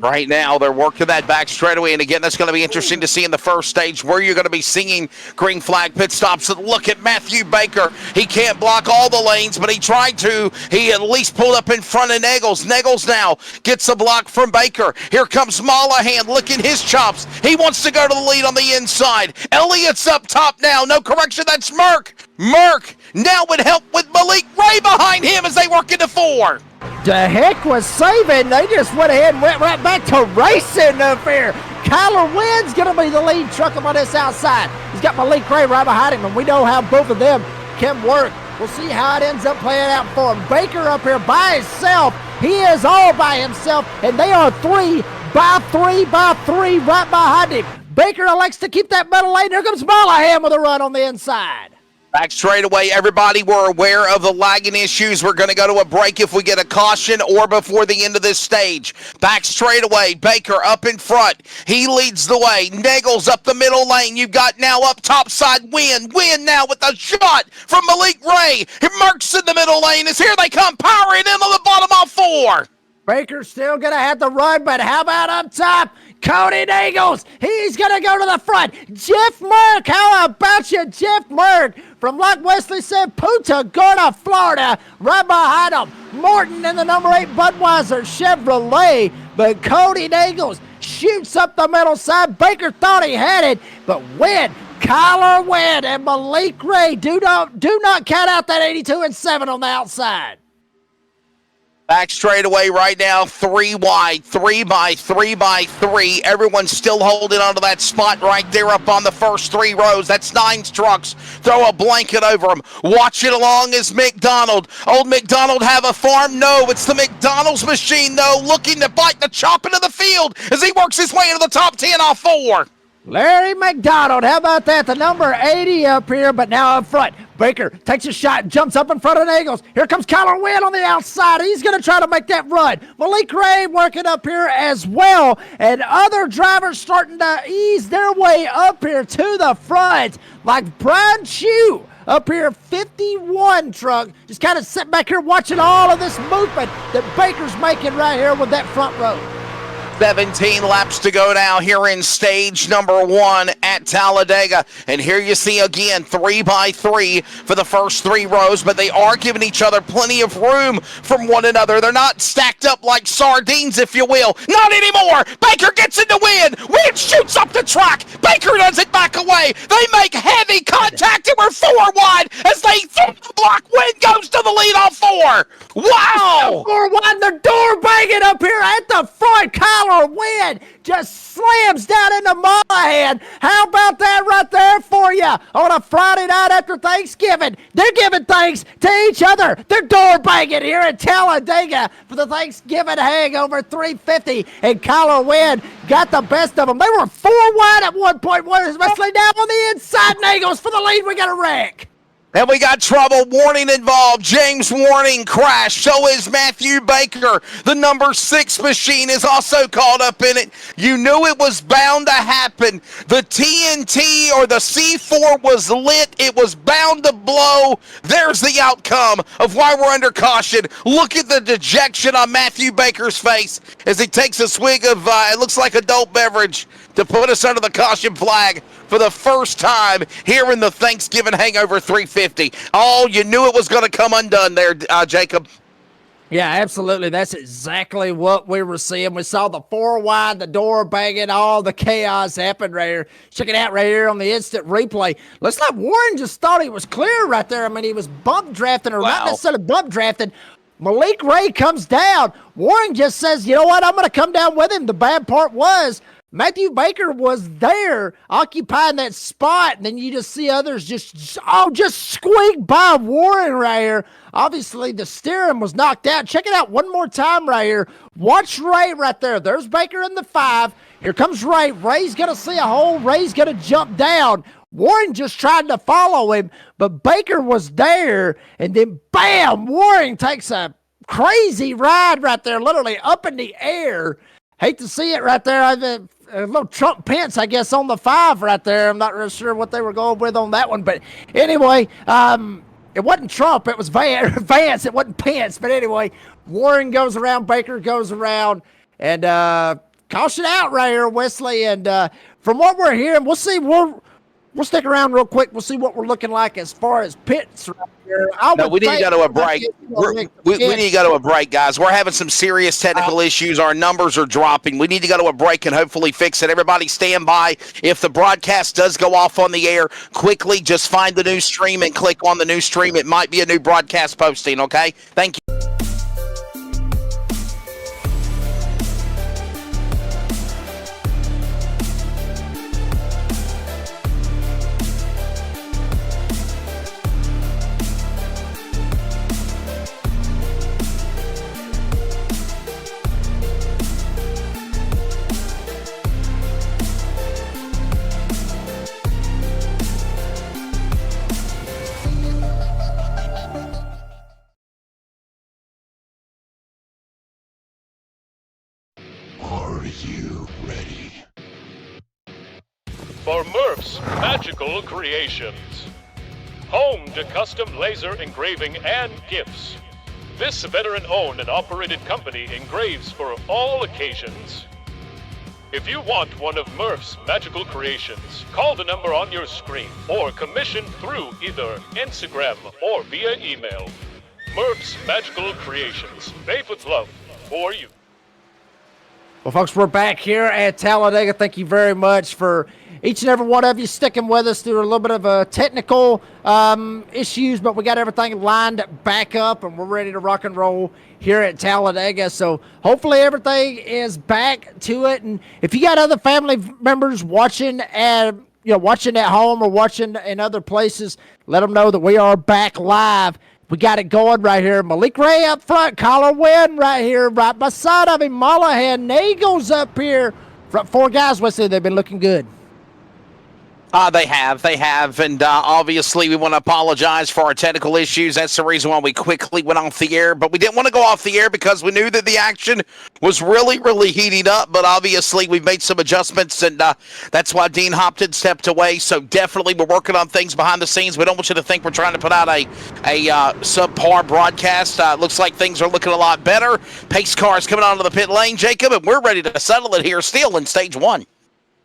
Speaker 6: Right now, they're working that back straightaway, and again, that's going to be interesting to see in the first stage where you're going to be seeing green flag pit stops. And look at Matthew Baker. He can't block all the lanes, but he tried to. He at least pulled up in front of Naggles. Naggles now gets a block from Baker. Here comes Mollahan licking his chops. He wants to go to the lead on the inside. Elliott's up top now. No correction, that's Merck. Merck now would help with Malik Ray behind him as they work into 4.
Speaker 5: The heck was saving. They just went ahead and went right back to racing up here. Kyler Wynn's going to be the lead truck on this outside. He's got Malik Ray right behind him, and we know how both of them can work. We'll see how it ends up playing out for him. Baker up here by himself. He is all by himself, and they are 3 by 3 by 3 right behind him. Baker elects to keep that middle lane. Here comes Mollahan with a run on the inside.
Speaker 6: Back straightaway, everybody, we're aware of the lagging issues. We're going to go to a break if we get a caution or before the end of this stage. Back straightaway, Baker up in front. He leads the way. Naggles up the middle lane. You've got now up top side Wynn. Wynn now with a shot from Malik Ray. Merck's in the middle lane. As here they come, powering in on the bottom of 4.
Speaker 5: Baker's still going to have to run, but how about up top? Cody Naggles, he's going to go to the front. Jeff Merck, how about you, Jeff Merck? From, like Wesley said, Punta Gorda, Florida, right behind him. Morton in the number 8 Budweiser Chevrolet, but Cody Naggles shoots up the middle side. Baker thought he had it, but Kyler Wynn and Malik Ray do not count out that 82-7 on the outside.
Speaker 6: Back straightaway right now, 3 wide, 3 by 3 by 3. Everyone's still holding onto that spot right there up on the first 3 rows. That's 9 trucks. Throw a blanket over them. Watch it along is McDonald. Old McDonald have a farm? No, it's the McDonald's machine, though, looking to bite the chop into the field as he works his way into the top 10 off 4.
Speaker 5: Larry McDonald, how about that? The number 80 up here, but now up front. Baker takes a shot, jumps up in front of Naggles. Here comes Kyler Wynn on the outside. He's going to try to make that run. Malik Ray working up here as well, and other drivers starting to ease their way up here to the front, like Brian Chew up here, 51 truck, just kind of sitting back here watching all of this movement that Baker's making right here with that front row.
Speaker 6: 17 laps to go now here in stage number 1 at Talladega. And here you see again 3 by 3 for the first 3 rows, but they are giving each other plenty of room from one another. They're not stacked up like sardines, if you will. Not anymore. Baker gets in the Wynn. Wynn shoots up the track. Baker does it back away. They make heavy contact and we're 4 wide as they throw the block. Wynn goes to the lead on 4. Wow.
Speaker 5: 4 wide, the door banging up here at the front. Kyler Wynn just slams down into Mollahan. How about that right there for you on a Friday night after Thanksgiving? They're giving thanks to each other. They're door banging here at Talladega for the Thanksgiving Hangover 350, and Kyler Wynn got the best of them. They were 4 wide at one point, especially now on the inside. Naggles for the lead. We got a wreck.
Speaker 6: And we got trouble. Warning involved. James Warning crashed. So is Matthew Baker. The number 6 machine is also caught up in it. You knew it was bound to happen. The TNT or the C4 was lit. It was bound to blow. There's the outcome of why we're under caution. Look at the dejection on Matthew Baker's face as he takes a swig of, it looks like adult beverage, to put us under the caution flag for the first time here in the Thanksgiving Hangover 350. Oh, you knew it was going to come undone there, Jacob.
Speaker 5: Yeah, absolutely. That's exactly what we were seeing. We saw the 4 wide, the door banging, all the chaos happen right here. Check it out right here on the instant replay. Looks like Warren just thought he was clear right there. I mean, he was bump drafting, or not necessarily bump drafting. Malik Ray comes down. Warren just says, you know what, I'm going to come down with him. The bad part was Matthew Baker was there occupying that spot, and then you just see others just squeak by Warren right here. Obviously, the steering was knocked out. Check it out one more time right here. Watch Ray right there. There's Baker in the 5. Here comes Ray. Ray's going to see a hole. Ray's going to jump down. Warren just tried to follow him, but Baker was there, and then bam, Warren takes a crazy ride right there, literally up in the air. Hate to see it right there. A little Trump Pence, I guess, on the 5 right there. I'm not really sure what they were going with on that one, but anyway, it wasn't Trump. It was Vance. It wasn't Pence, but anyway, Warren goes around, Baker goes around, and caution out right here, Wesley. And from what we're hearing, we'll see. We'll stick around real quick. We'll see what we're looking like as far as pits right here.
Speaker 6: No, we need to go to a break. We need to go to a break, guys. We're having some serious technical issues. Our numbers are dropping. We need to go to a break and hopefully fix it. Everybody stand by. If the broadcast does go off on the air, quickly just find the new stream and click on the new stream. It might be a new broadcast posting, okay? Thank you.
Speaker 2: Are you ready?
Speaker 3: For Murph's Magical Creations. Home to custom laser engraving and gifts. This veteran-owned and operated company engraves for all occasions. If you want one of Murph's Magical Creations, call the number on your screen or commission through either Instagram or via email. Murph's Magical Creations, made with love for you.
Speaker 5: Well, folks, we're back here at Talladega. Thank you very much for each and every one of you sticking with us through a little bit of a technical issues, but we got everything lined back up, and we're ready to rock and roll here at Talladega. So hopefully everything is back to it. And if you got other family members watching at home or watching in other places, let them know that we are back live. We got it going right here. Malik Ray up front. Collar Wynn right here. Right beside of him. Mullahan. Nagels up here. Front 4 guys, Wesley, they've been looking good.
Speaker 6: They have, and obviously we want to apologize for our technical issues. That's the reason why we quickly went off the air, but we didn't want to go off the air because we knew that the action was really, really heating up, but obviously we've made some adjustments, and that's why Dean Hopton stepped away, so definitely we're working on things behind the scenes. We don't want you to think we're trying to put out a subpar broadcast. Looks like things are looking a lot better. Pace cars coming onto the pit lane, Jacob, and we're ready to settle it here still in stage 1.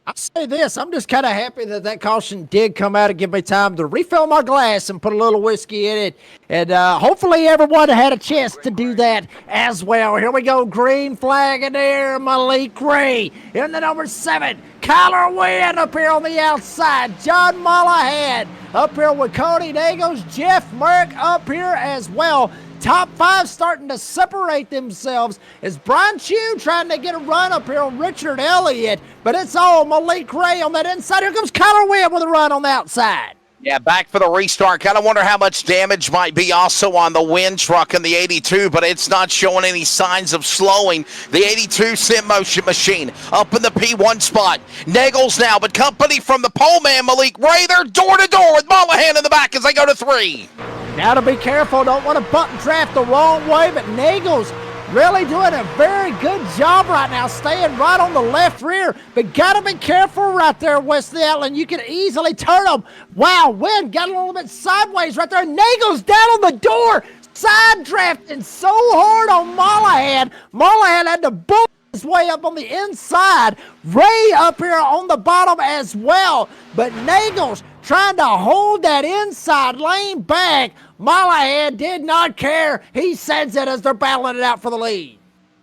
Speaker 5: I'll say this, I'm just kind of happy that caution did come out and give me time to refill my glass and put a little whiskey in it. And hopefully everyone had a chance to do that as well. Here we go, green flag in there, Malik Ray. In the number 7, Kyler Wynn up here on the outside. John Mullahan up here with Cody Nagels. Jeff Merck up here as well. Top 5 starting to separate themselves as Brian Chew trying to get a run up here on Richard Elliott, but it's all Malik Ray on that inside. Here comes Kyler Wynn with a run on the outside.
Speaker 6: Yeah, back for the restart. Kind of wonder how much damage might be also on the Wynn truck in the 82, but it's not showing any signs of slowing. The 82 Sim Motion machine up in the P1 spot. Nagels now, but company from the pole man, Malik Ray. They're door-to-door with Mullahan in the back as they go to 3.
Speaker 5: Now to be careful, don't want to button draft the wrong way, but Nagels really doing a very good job right now, staying right on the left rear, but got to be careful right there, Wesley Allen. You can easily turn them. Wow, Wynn got a little bit sideways right there. Nagels down on the door, side drafting so hard on Mullahan. Mullahan had to boom his way up on the inside. Ray up here on the bottom as well, but Nagels trying to hold that inside lane back. Mullahan did not care. He sends it as they're battling it out for the lead.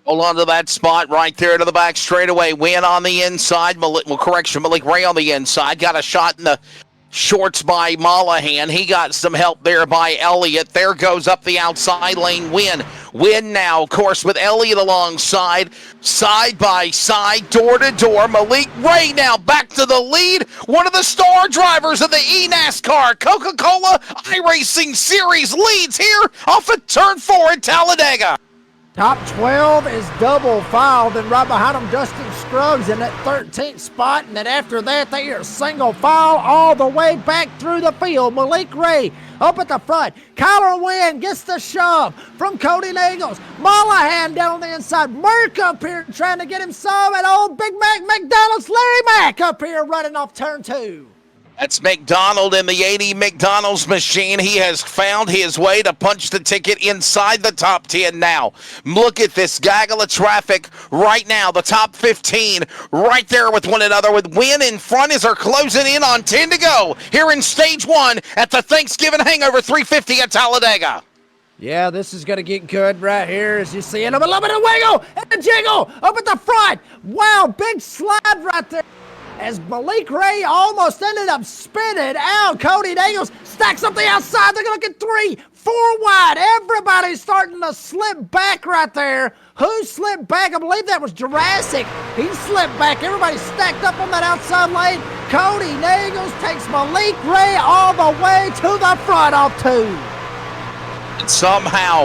Speaker 6: Hold on to that spot right there to the back straightaway. Wynn on the inside. Malik Ray on the inside. Got a shot in the shorts by Mullahan. He got some help there by Elliott. There goes up the outside lane. Wynn now, of course, with Elliott alongside. Side by side, door to door. Malik Ray now back to the lead. One of the star drivers of the NASCAR Coca-Cola iRacing Series leads here off of turn 4 at Talladega.
Speaker 5: Top 12 is double file. Then right behind them, Dustin Scruggs in that 13th spot. And then after that, they are single file all the way back through the field. Malik Ray up at the front. Kyler Wynn gets the shove from Cody Nagels. Mollahan down on the inside. Merck up here trying to get him some. And old Big Mac McDonald's Larry Mack up here running off turn 2.
Speaker 6: That's McDonald in the 80 McDonald's machine. He has found his way to punch the ticket inside the top 10 now. Look at this gaggle of traffic right now. The top 15 right there with one another, with Wynn in front as they're closing in on 10 to go here in stage 1 at the Thanksgiving Hangover 350 at Talladega.
Speaker 5: Yeah, this is going to get good right here as you see it. A little bit of wiggle and a jiggle up at the front. Wow, big slide right there. As Malik Ray almost ended up spinning out. Cody Nagels stacks up the outside. They're going to get 3, 4 wide. Everybody's starting to slip back right there. Who slipped back? I believe that was Jurassic. He slipped back. Everybody stacked up on that outside lane. Cody Nagels takes Malik Ray all the way to the front off 2.
Speaker 6: Somehow,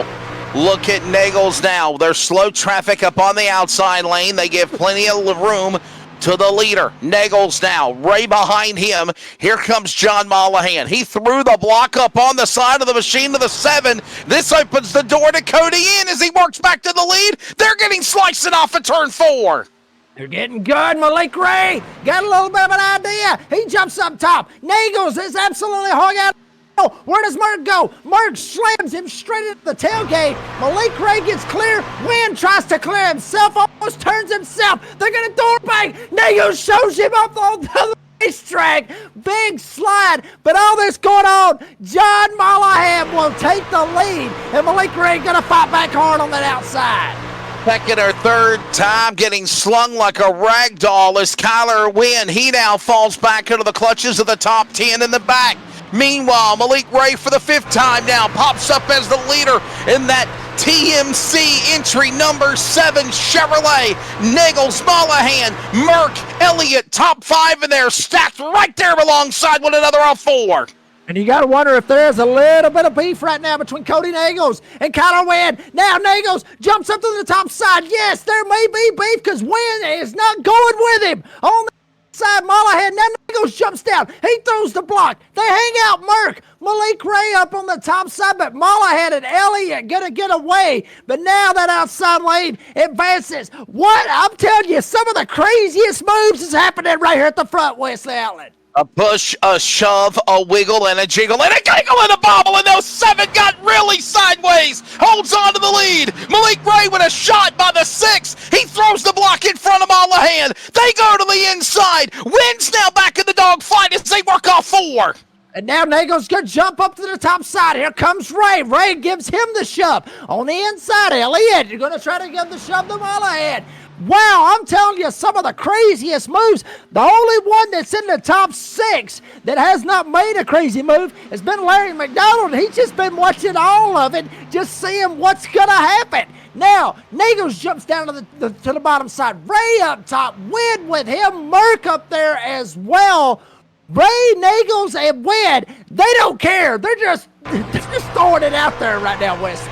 Speaker 6: look at Nagels now. There's slow traffic up on the outside lane. They give plenty of room to the leader. Nagels now, Ray behind him. Here comes John Mollahan. He threw the block up on the side of the machine to the 7. This opens the door to Cody in as he works back to the lead. They're getting slicing off at turn 4.
Speaker 5: They're getting good. Malik Ray got a little bit of an idea. He jumps up top. Nagels is absolutely hung out. Where does Merck go? Merck slams him straight into the tailgate. Malik Ray gets clear. Wynn tries to clear himself, almost turns himself. They're going to door bang. Nagels shows him up on the racetrack. Big slide. But all this going on, John Mollahan will take the lead. And Malik Ray going to fight back hard on that outside.
Speaker 6: Second or third time getting slung like a rag doll is Kyler Wynn. He now falls back into the clutches of the top 10 in the back. Meanwhile, Malik Ray for the 5th time now pops up as the leader in that TMC entry number 7 Chevrolet. Nagels, Mollahan, Merck, Elliott, top 5 in there, stacked right there alongside one another on 4.
Speaker 5: And you got to wonder if there's a little bit of beef right now between Cody Nagels and Kyler Wynn. Now Nagels jumps up to the top side. Yes, there may be beef because Wynn is not going with him. On the side, Mollahan, now Nagels jumps down. He throws the block. They hang out Merck. Malik Ray up on the top side, but Mollahan and Elliott gonna get away. But now that outside lane advances. What? I'm telling you, some of the craziest moves is happening right here at the front, Wesley Outlet.
Speaker 6: A push, a shove, a wiggle, and a jiggle, and a giggle, and a bobble, and those 7 got really sideways. Holds on to the lead. Malik Ray with a shot by the 6. He throws the block in front of Mollahan. They go to the inside. Wynn's now back in the dogfight as they work off 4.
Speaker 5: And now Nagels gonna jump up to the top side. Here comes Ray. Ray gives him the shove. On the inside, Elliott, you're gonna try to give the shove to Mollahan. Wow, I'm telling you, some of the craziest moves. The only one that's in the top 6 that has not made a crazy move has been Larry McDonald. He's just been watching all of it, just seeing what's going to happen. Now, Nagels jumps down to the bottom side. Ray up top, Wynn with him, Merck up there as well. Ray, Nagels, and Wynn, they don't care. They're just throwing it out there right now, Wes.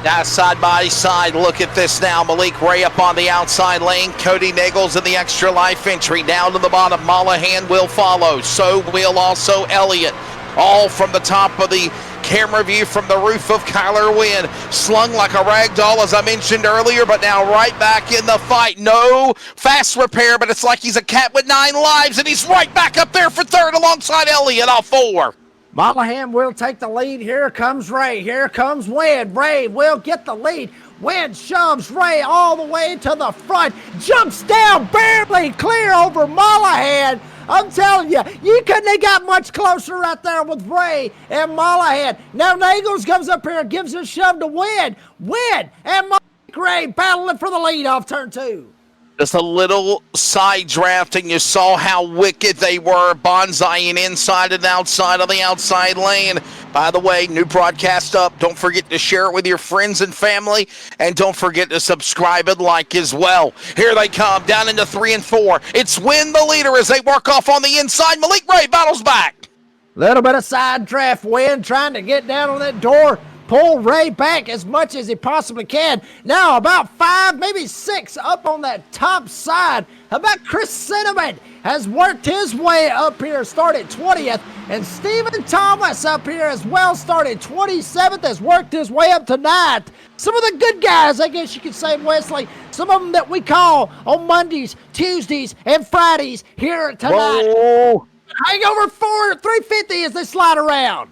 Speaker 6: Now side by side, look at this now. Malik Ray up on the outside lane. Cody Nagels in the extra life entry. Down to the bottom, Mollahan will follow. So will also Elliott. All from the top of the camera view from the roof of Kyler Wynn. Slung like a rag doll, as I mentioned earlier, but now right back in the fight. No fast repair, but it's like he's a cat with 9 lives, and he's right back up there for 3rd alongside Elliott off 4.
Speaker 5: Mollahan will take the lead. Here comes Ray. Here comes Wynn. Ray will get the lead. Wynn shoves Ray all the way to the front. Jumps down, barely clear over Mollahan. I'm telling you, you couldn't have got much closer right there with Ray and Mollahan. Now Nagels comes up here and gives a shove to Wynn. Wynn and Malik Ray battling for the lead off turn 2.
Speaker 6: Just a little side draft, and you saw how wicked they were, bonsaiing inside and outside on the outside lane. By the way, new broadcast up. Don't forget to share it with your friends and family, and don't forget to subscribe and like as well. Here they come, down into 3 and 4. It's Wynn the leader as they work off on the inside. Malik Ray battles back.
Speaker 5: Little bit of side draft. Wynn trying to get down on that door. pull Ray back as much as he possibly can. Now about 5, maybe 6 up on that top side. How about Chris Cinnamon has worked his way up here, started 20th, and Stephen Thomas up here as well, started 27th, has worked his way up to 9th. Some of the good guys, I guess you could say, Wesley, some of them that we call on Mondays, Tuesdays, and Fridays here tonight.
Speaker 6: Whoa.
Speaker 5: Hangover 350 as they slide around.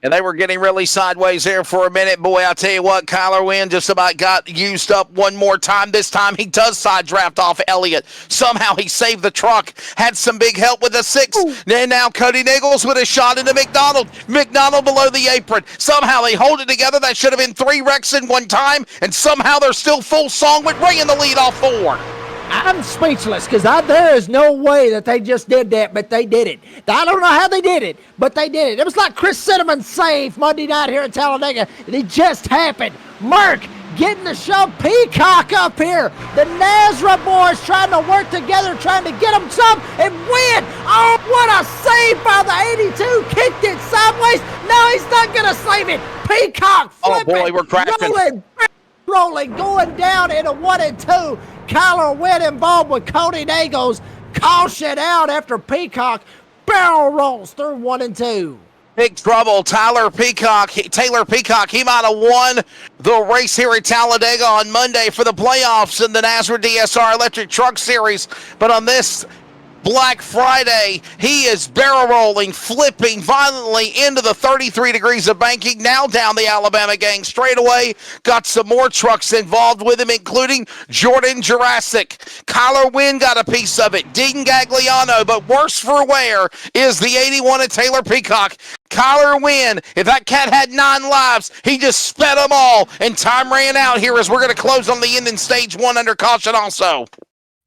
Speaker 6: And they were getting really sideways there for a minute. Boy, I'll tell you what, Kyler Wynn just about got used up one more time. This time he does side draft off Elliott. Somehow he saved the truck. Had some big help with a 6. And now Cody Nichols with a shot into McDonald. McDonald below the apron. Somehow they hold it together. That should have been 3 wrecks in one time. And somehow they're still full song with Ray in the lead off 4.
Speaker 5: I'm speechless because there is no way that they just did that, but they did it. I don't know how they did it, but they did it. It was like Chris Cinnamon's save Monday night here in Talladega. It just happened. Merck getting the show. Peacock up here. The NASRA boys trying to work together, trying to get them some and win. Oh, what a save by the 82. Kicked it sideways. No, he's not going to save it. Peacock flipping.
Speaker 6: Oh, boy, we're crashing.
Speaker 5: Rolling, going down into 1 and 2. Kyler Wynn involved with Cody Nagels. Caution out after Peacock barrel rolls through 1 and 2.
Speaker 6: Big trouble. Taylor Peacock, he might have won the race here at Talladega on Monday for the playoffs in the NASRA DSR Electric Truck Series. But on this Black Friday, he is barrel rolling, flipping violently into the 33 degrees of banking, now down the Alabama gang straightaway. Got some more trucks involved with him, including Jordan Jurassic. Kyler Wynn got a piece of it, Dean Gagliano, but worse for wear is the 81 of Taylor Peacock. Kyler Wynn, if that cat had 9 lives, he just sped them all, and time ran out here as we're going to close on the end in stage 1 under caution also.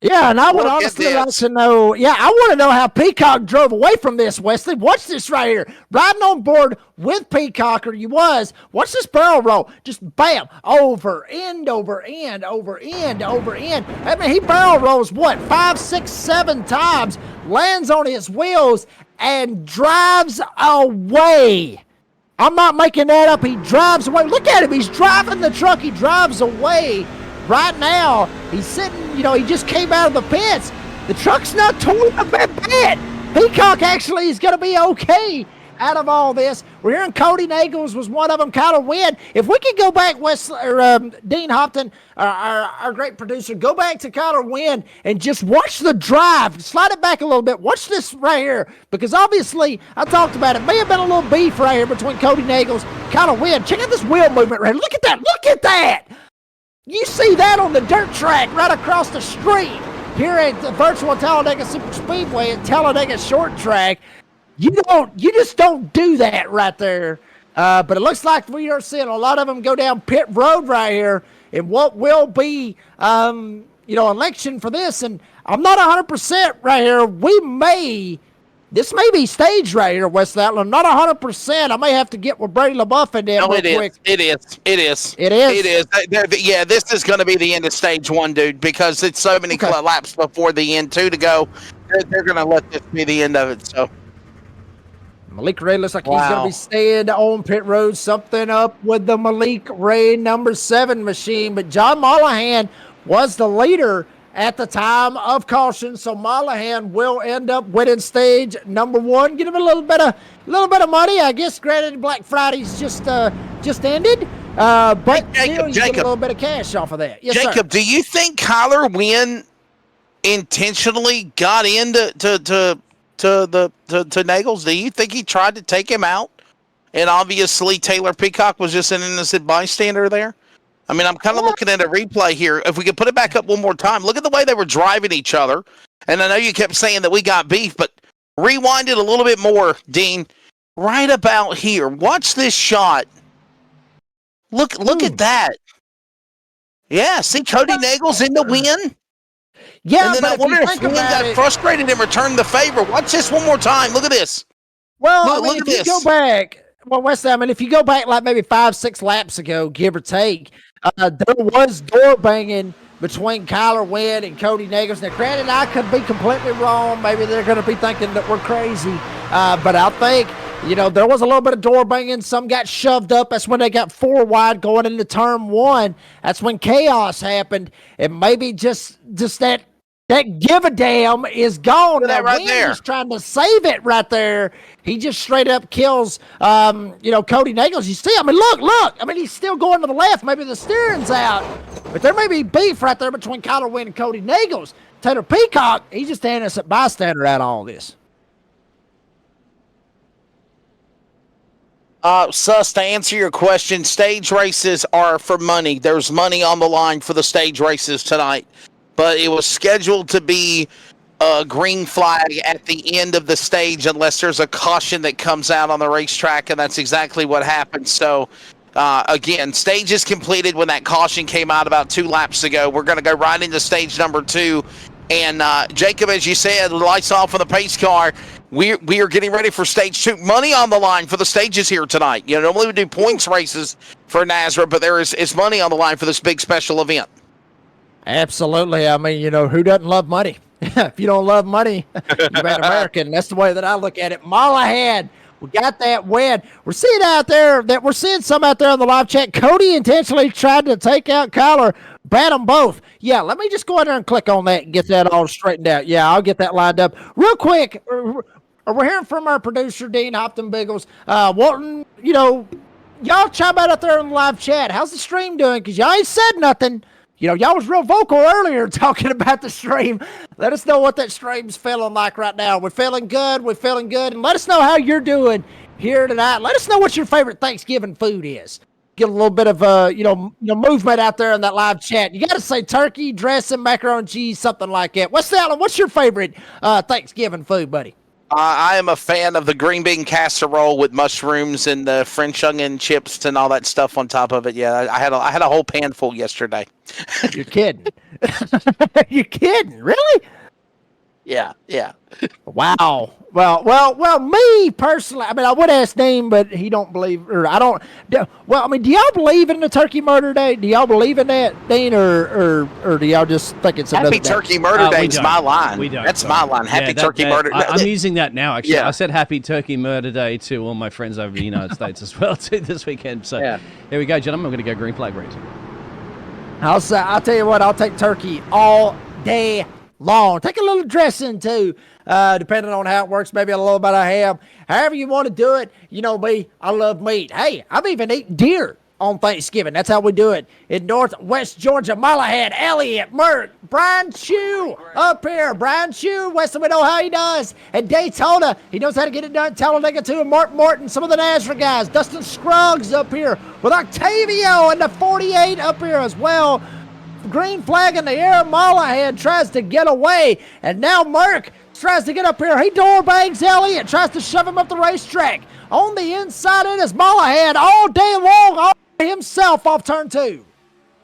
Speaker 5: Yeah, and I would honestly like to know, I want to know how Peacock drove away from this, Wesley. Watch this right here. Riding on board with Peacock, or you was. Watch this barrel roll. Just bam, over, end, over, end, over, end, over, end. I mean, he barrel rolls, 5, 6, 7 times, lands on his wheels, and drives away. I'm not making that up. He drives away. Look at him. He's driving the truck. He drives away. Right now, he's sitting, he just came out of the pits. The truck's not torn a bit bad. Peacock actually is going to be okay out of all this. We're hearing Cody Nagels was one of them, Kyler Wynn. If we could go back, Dean Hopton, our great producer, go back to Kyler Wynn and just watch the drive. Slide it back a little bit. Watch this right here, because obviously, I talked about it. May have been a little beef right here between Cody Nagels and Kyler Wynn. Check out this wheel movement right here. Look at that. Look at that. You see that on the dirt track right across the street here at the virtual Talladega Superspeedway and Talladega Short Track. You just don't do that right there. But it looks like we are seeing a lot of them go down pit road right here in what will be, election for this. And I'm not 100% right here. This may be staged right here, West Outland. Not 100%. I may have to get with Brady LaBeouf in there real quick.
Speaker 6: It is. Yeah, this is going to be the end of stage 1, dude, because it's so many laps before the end, 2 to go. They're going to let this be the end of it. So
Speaker 5: Malik Ray looks like he's going to be staying on pit road. Something up with the Malik Ray number 7 machine. But John Mollahan was the leader at the time of caution, so Mollahan will end up winning stage number 1. Get him a little bit of money, I guess. Granted, Black Friday's just ended, but still you get a little bit of cash off of that. Yes,
Speaker 6: Jacob,
Speaker 5: sir.
Speaker 6: do you think Kyler Wynn intentionally got into to Nagels? Do you think he tried to take him out, and obviously Taylor Peacock was just an innocent bystander there? I mean, I'm kind of looking at a replay here. If we could put it back up one more time, look at the way they were driving each other. And I know you kept saying that we got beef, but rewind it a little bit more, Dean. Right about here. Watch this shot. Look at that. Yeah, see Cody Nagels in the win?
Speaker 5: Yeah,
Speaker 6: and then
Speaker 5: but
Speaker 6: I wonder if Wynn got frustrated and returned the favor. Watch this one more time. Look at this.
Speaker 5: Well, look at this. If you go back, West Ham, if you go back like maybe 5-6 laps ago, give or take, there was door banging between Kyler Wynn and Cody Nagels. Now, granted, I could be completely wrong. Maybe they're going to be thinking that we're crazy. But I think You know, there was a little bit of door banging. Some got shoved up. That's when they got 4 wide going into turn 1. That's when chaos happened. And maybe just that give a damn is gone.
Speaker 6: That right there.
Speaker 5: He's trying to save it right there. He just straight up kills, Cody Nagels. You see, I mean, look. I mean, he's still going to the left. Maybe the steering's out. But there may be beef right there between Kyler Wynn and Cody Nagels. Taylor Peacock, he's just an innocent bystander out of all this.
Speaker 6: Sus, to answer your question, stage races are for money. There's money on the line for the stage races tonight. But it was scheduled to be a green flag at the end of the stage unless there's a caution that comes out on the racetrack, and that's exactly what happened. So, again, stage is completed when that caution came out about 2 laps ago. We're going to go right into stage number 2. And, Jacob, as you said, lights off on the pace car. We are getting ready for stage 2. Money on the line for the stages here tonight. You know, normally we do points races for NASRA, but it's money on the line for this big special event.
Speaker 5: Absolutely. I mean, you know, who doesn't love money? If you don't love money, you're an American. That's the way that I look at it. Malahan, we got that win. We're seeing some out there on the live chat. Cody intentionally tried to take out Kyler. Bat them both. Yeah, let me just go in there and click on that and get that all straightened out. Yeah, I'll get that lined up. Real quick, we're hearing from our producer, Dean Hopton-Biggles. Walton, you know, y'all chime out there in the live chat. How's the stream doing? Because y'all ain't said nothing. You know, y'all was real vocal earlier talking about the stream. Let us know what that stream's feeling like right now. We're feeling good. And let us know how you're doing here tonight. Let us know what your favorite Thanksgiving food is. Get a little bit of, movement out there in that live chat. You got to say turkey, dressing, macaroni and cheese, something like that. What's your favorite Thanksgiving food, buddy?
Speaker 6: I am a fan of the green bean casserole with mushrooms and the French onion chips and all that stuff on top of it. Yeah, I had a whole pan full yesterday.
Speaker 5: You're kidding. You're kidding. Really?
Speaker 6: Yeah.
Speaker 5: Wow. Well, me personally, I mean, I would ask Dean, but he don't believe, or I don't. Well, I mean, do y'all believe in the Turkey Murder Day? Do y'all believe in that, Dean, or do y'all just think it's another
Speaker 6: Happy
Speaker 5: day?
Speaker 6: Turkey Murder Day is my line.
Speaker 7: We don't.
Speaker 6: That's my line. Happy Turkey Murder Day.
Speaker 7: I'm using that now, actually.
Speaker 6: Yeah.
Speaker 7: I said Happy Turkey Murder Day to all my friends over the United States as well, too, this weekend. So Here we go, gentlemen. I'm going to go green flag race.
Speaker 5: I'll tell you what, I'll take turkey all day long. Take a little dressing too, depending on how it works. Maybe a little bit of ham. However you want to do it. You know me, I love meat. Hey, I've even eaten deer on Thanksgiving. That's how we do it in Northwest Georgia. Malahan, Elliott, Merck, Brian Chew up here. Brian Chew, Weston, we know how he does. At Daytona, he knows how to get it done. Talladega too, and Mark Morton, some of the NASRA guys. Dustin Scruggs up here with Octavio and the 48 up here as well. Green flag in the air. Malahan tries to get away, and now Merck tries to get up here. He door bangs Elliott, tries to shove him up the racetrack. On the inside, it is Malahan all day long, all by himself off turn 2.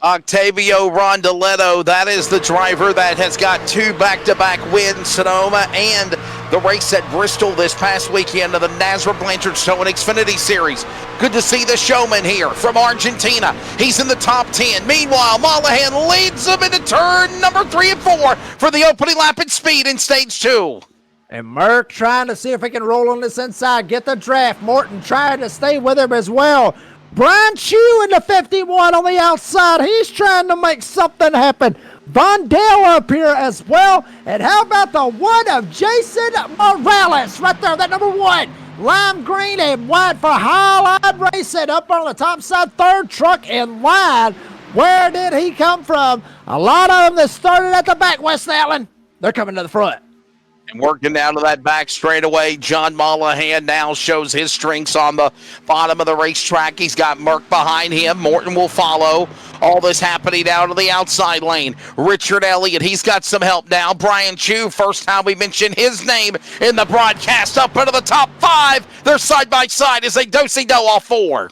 Speaker 6: Octavio Rondoletto, that is the driver that has got 2 back-to-back wins, Sonoma, and the race at Bristol this past weekend of the NASRA Blanchard Show and Xfinity Series. Good to see the showman here from Argentina. He's in the top 10. Meanwhile, Malahan leads him into turn number 3 and 4 for the opening lap at speed in stage 2.
Speaker 5: And Merck trying to see if he can roll on this inside, get the draft. Morton trying to stay with him as well. Brian Chew in the 51 on the outside. He's trying to make something happen. Von Dale up here as well. And how about the one of Jason Morales right there, that number 1. Lime green and white for Highline Racing up on the top side. 3rd truck in line. Where did he come from? A lot of them that started at the back, West Allen. They're coming to the front.
Speaker 6: And working down to that back straightaway, John Malahan now shows his strengths on the bottom of the racetrack. He's got Merck behind him. Morton will follow. All this happening down to the outside lane. Richard Elliott, he's got some help now. Brian Chew, first time we mentioned his name in the broadcast, up into the top 5. They're side by side as they do-si-do all 4.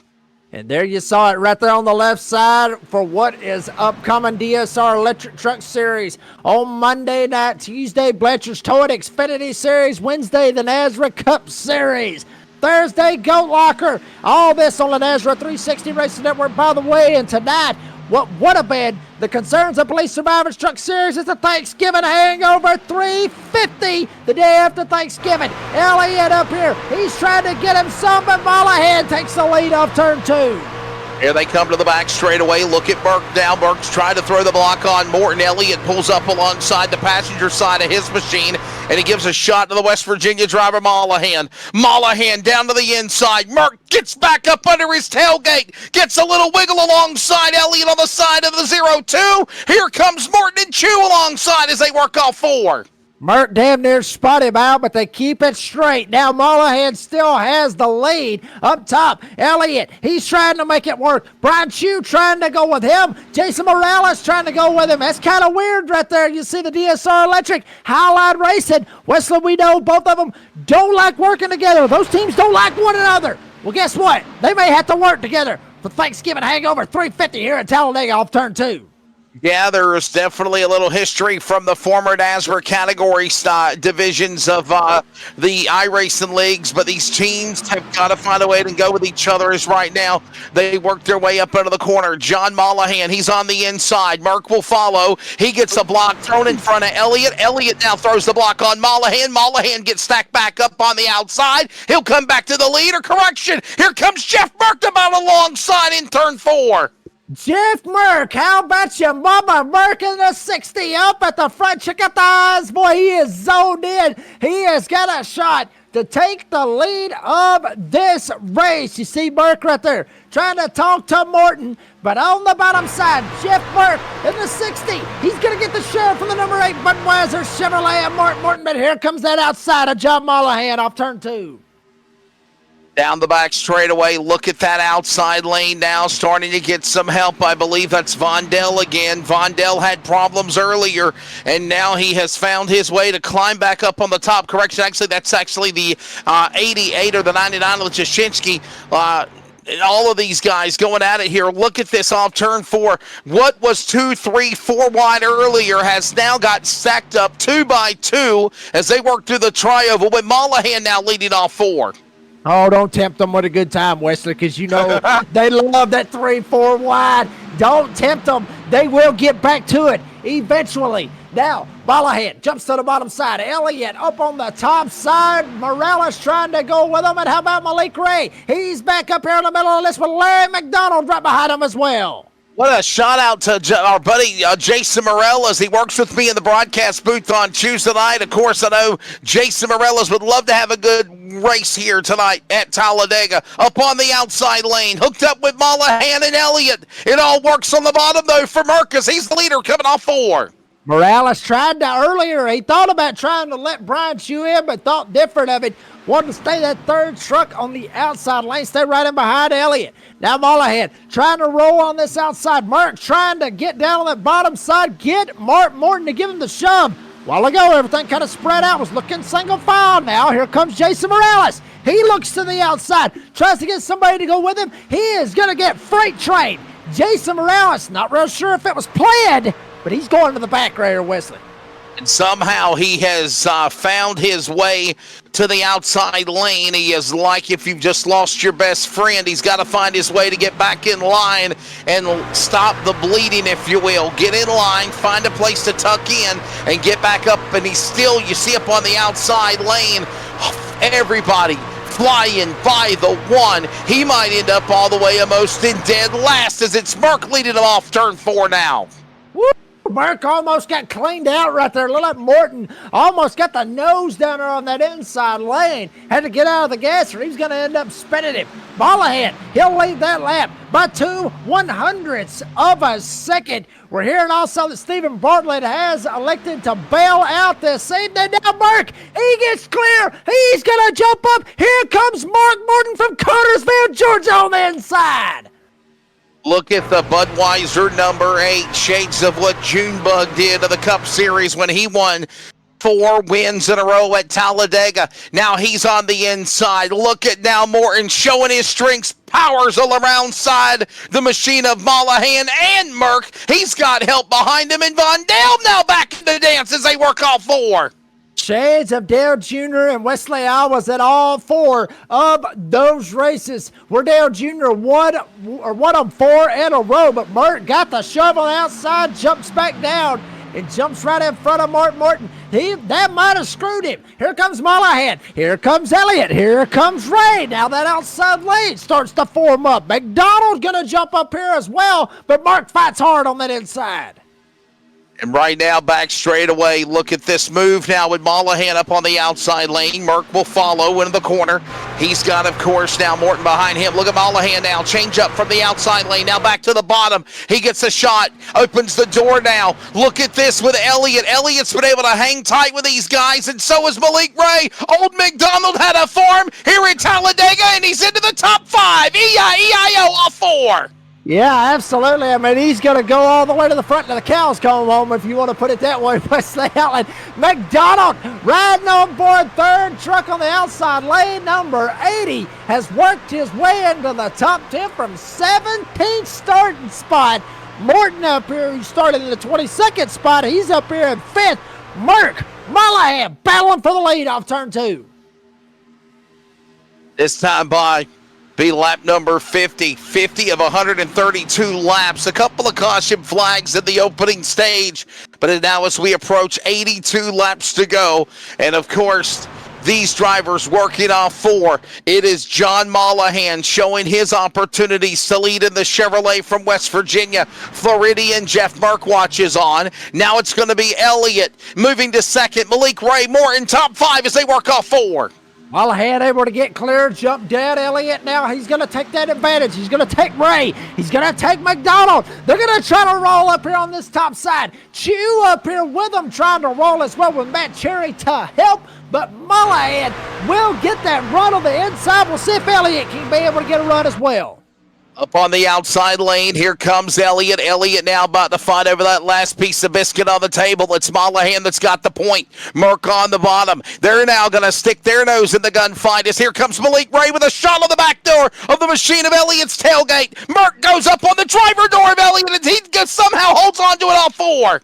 Speaker 5: And there you saw it right there on the left side for what is upcoming DSR Electric Truck Series. On Monday night, Tuesday, Blanchard's Toyota Xfinity Series. Wednesday, the NASRA Cup Series. Thursday, Goat Locker. All this on the NASRA 360 Racing Network, by the way. And tonight, what would have been the Concerns of Police Survivors Truck Series. It's the Thanksgiving Hangover 350, the day after Thanksgiving. Elliott up here, he's trying to get him some, but Mollahan takes the lead off turn 2.
Speaker 6: Here they come to the back straightaway. Look at Burke now. Burke's trying to throw the block on Morton. Elliott pulls up alongside the passenger side of his machine, and he gives a shot to the West Virginia driver, Mollahan. Mollahan down to the inside. Merck gets back up under his tailgate, gets a little wiggle alongside Elliott on the side of the 0-2. Here comes Morton and Chew alongside as they work off 4.
Speaker 5: Mert damn near spot him out, but they keep it straight. Now Mollahan still has the lead up top. Elliott, he's trying to make it work. Brian Chew trying to go with him. Jason Morales trying to go with him. That's kind of weird right there. You see the DSR Electric, Highline Racing. Wesley, we know both of them don't like working together. Those teams don't like one another. Well, guess what? They may have to work together for Thanksgiving Hangover 350 here at Talladega off turn 2.
Speaker 6: Yeah, there's definitely a little history from the former NASRA category divisions of the iRacing leagues, but these teams have got to find a way to go with each other as right now they work their way up into the corner. John Mollahan, he's on the inside. Merck will follow. He gets a block thrown in front of Elliott. Elliott now throws the block on Mollahan. Mollahan gets stacked back up on the outside. He'll come back to the leader. Correction. Here comes Jeff Merck about alongside in turn 4.
Speaker 5: Jeff Merck, how about you, Mama Merck in the 60 up at the front. Check out the eyes, boy, he is zoned in. He has got a shot to take the lead of this race. You see Merck right there trying to talk to Morton, but on the bottom side, Jeff Merck in the 60. He's going to get the share from the number 8 Budweiser Chevrolet Mark Morton, but here comes that outside of John Mollahan off turn 2.
Speaker 6: Down the back straightaway, look at that outside lane now, starting to get some help. I believe that's Vondell again. Vondell had problems earlier, and now he has found his way to climb back up on the top. Correction, actually, that's actually the 88 or the 99 of Jashinsky. All of these guys going at it here. Look at this off turn 4. What was 2, 3, 4 wide earlier has now got stacked up 2 by 2 as they work through the trioval, with Mollahan now leading off 4.
Speaker 5: Oh, don't tempt them with a good time, Wesley, because you know they love that 3-4 wide. Don't tempt them. They will get back to it eventually. Now, Mollahan jumps to the bottom side. Elliott up on the top side. Morales trying to go with him. And how about Malik Ray? He's back up here in the middle of the list with Larry McDonald right behind him as well.
Speaker 6: What a shout out to our buddy Jason Morales. He works with me in the broadcast booth on Tuesday night. Of course, I know Jason Morales would love to have a good race here tonight at Talladega. Up on the outside lane, hooked up with Mollahan and Elliott. It all works on the bottom, though, for Mercus. He's the leader coming off 4.
Speaker 5: Morales tried to earlier. He thought about trying to let Brian Chew in, but thought different of it. Wanted to stay that third truck on the outside lane, stay right in behind Elliott. Now Mollahan trying to roll on this outside. Mark trying to get down on that bottom side, get Mark Morton to give him the shove. While ago, everything kind of spread out, was looking single file. Now here comes Jason Morales. He looks to the outside, tries to get somebody to go with him. He is going to get freight trained. Jason Morales, not real sure if it was planned, but he's going to the back right here, Wesley.
Speaker 6: And somehow he has found his way to the outside lane. He is like if you've just lost your best friend. He's got to find his way to get back in line and stop the bleeding, if you will. Get in line, find a place to tuck in, and get back up. And he's still, you see up on the outside lane, everybody flying by the 1. He might end up all the way almost in dead last as it's Merck leading him off turn 4 now.
Speaker 5: Woo! Merck almost got cleaned out right there. Look like Morton almost got the nose down there on that inside lane. Had to get out of the gas or he's going to end up spinning him. Mollahan, he'll lead that lap by 2/100ths of a second. We're hearing also that Stephen Bartlett has elected to bail out this evening. Now Merck, he gets clear. He's going to jump up. Here comes Mark Morton from Cartersville, Georgia on the inside.
Speaker 6: Look at the Budweiser number 8, shades of what Junebug did to the Cup Series when he won 4 wins in a row at Talladega. Now he's on the inside. Look at now Morton showing his strengths, powers all around side the machine of Mollahan and Merck. He's got help behind him, and Vondell now back in the dance as they work all 4.
Speaker 5: shades of Dale Jr. and Wesley. I was at all 4 of those races where Dale Jr. won them 4 in a row, but Mert got the shove on the outside, jumps back down, and jumps right in front of Morton. That might have screwed him. Here comes Mullahan. Here comes Elliott. Here comes Ray. Now that outside lane starts to form up. McDonald's going to jump up here as well, but Mark fights hard on that inside.
Speaker 6: And right now, back straight away. Look at this move now with Mullahan up on the outside lane. Merck will follow into the corner. He's got, of course, now Morton behind him. Look at Mullahan now. Change up from the outside lane. Now back to the bottom. He gets a shot. Opens the door now. Look at this with Elliott. Elliott's been able to hang tight with these guys, and so is Malik Ray. Old McDonald had a farm here in Talladega, and he's into the top 5. E-I-E-I-O, all 4.
Speaker 5: Yeah, absolutely. I mean, he's going to go all the way to the front of the cows come home, if you want to put it that way, Wesley Allen. McDonald riding on board, 3rd truck on the outside lane. Number 80 has worked his way into the top 10 from 17th starting spot. Morton up here, who started in the 22nd spot. He's up here in 5th. Mullahan battling for the lead off turn 2.
Speaker 6: This time by be lap number 50 of 132 laps. A couple of caution flags in the opening stage, but now as we approach 82 laps to go, and of course these drivers working off 4. It is John Mullahan showing his opportunities to lead in the Chevrolet from West Virginia. Floridian Jeff Merkwatch is on. Now it's going to be Elliott moving to 2nd. Malik Ray Morton top 5 as they work off 4.
Speaker 5: Mullahan able to get clear, jump dead. Elliott now, he's going to take that advantage. He's going to take Ray. He's going to take McDonald. They're going to try to roll up here on this top side. Chew up here with them, trying to roll as well with Matt Cherry to help. But Mullahan will get that run on the inside. We'll see if Elliott can be able to get a run as well.
Speaker 6: Up on the outside lane, here comes Elliott. Elliott now about to fight over that last piece of biscuit on the table. It's Mullahan that's got the point. Merck on the bottom. They're now going to stick their nose in the gunfight as here comes Malik Ray with a shot on the back door of the machine of Elliott's tailgate. Merck goes up on the driver door of Elliott, and he somehow holds on to it all 4.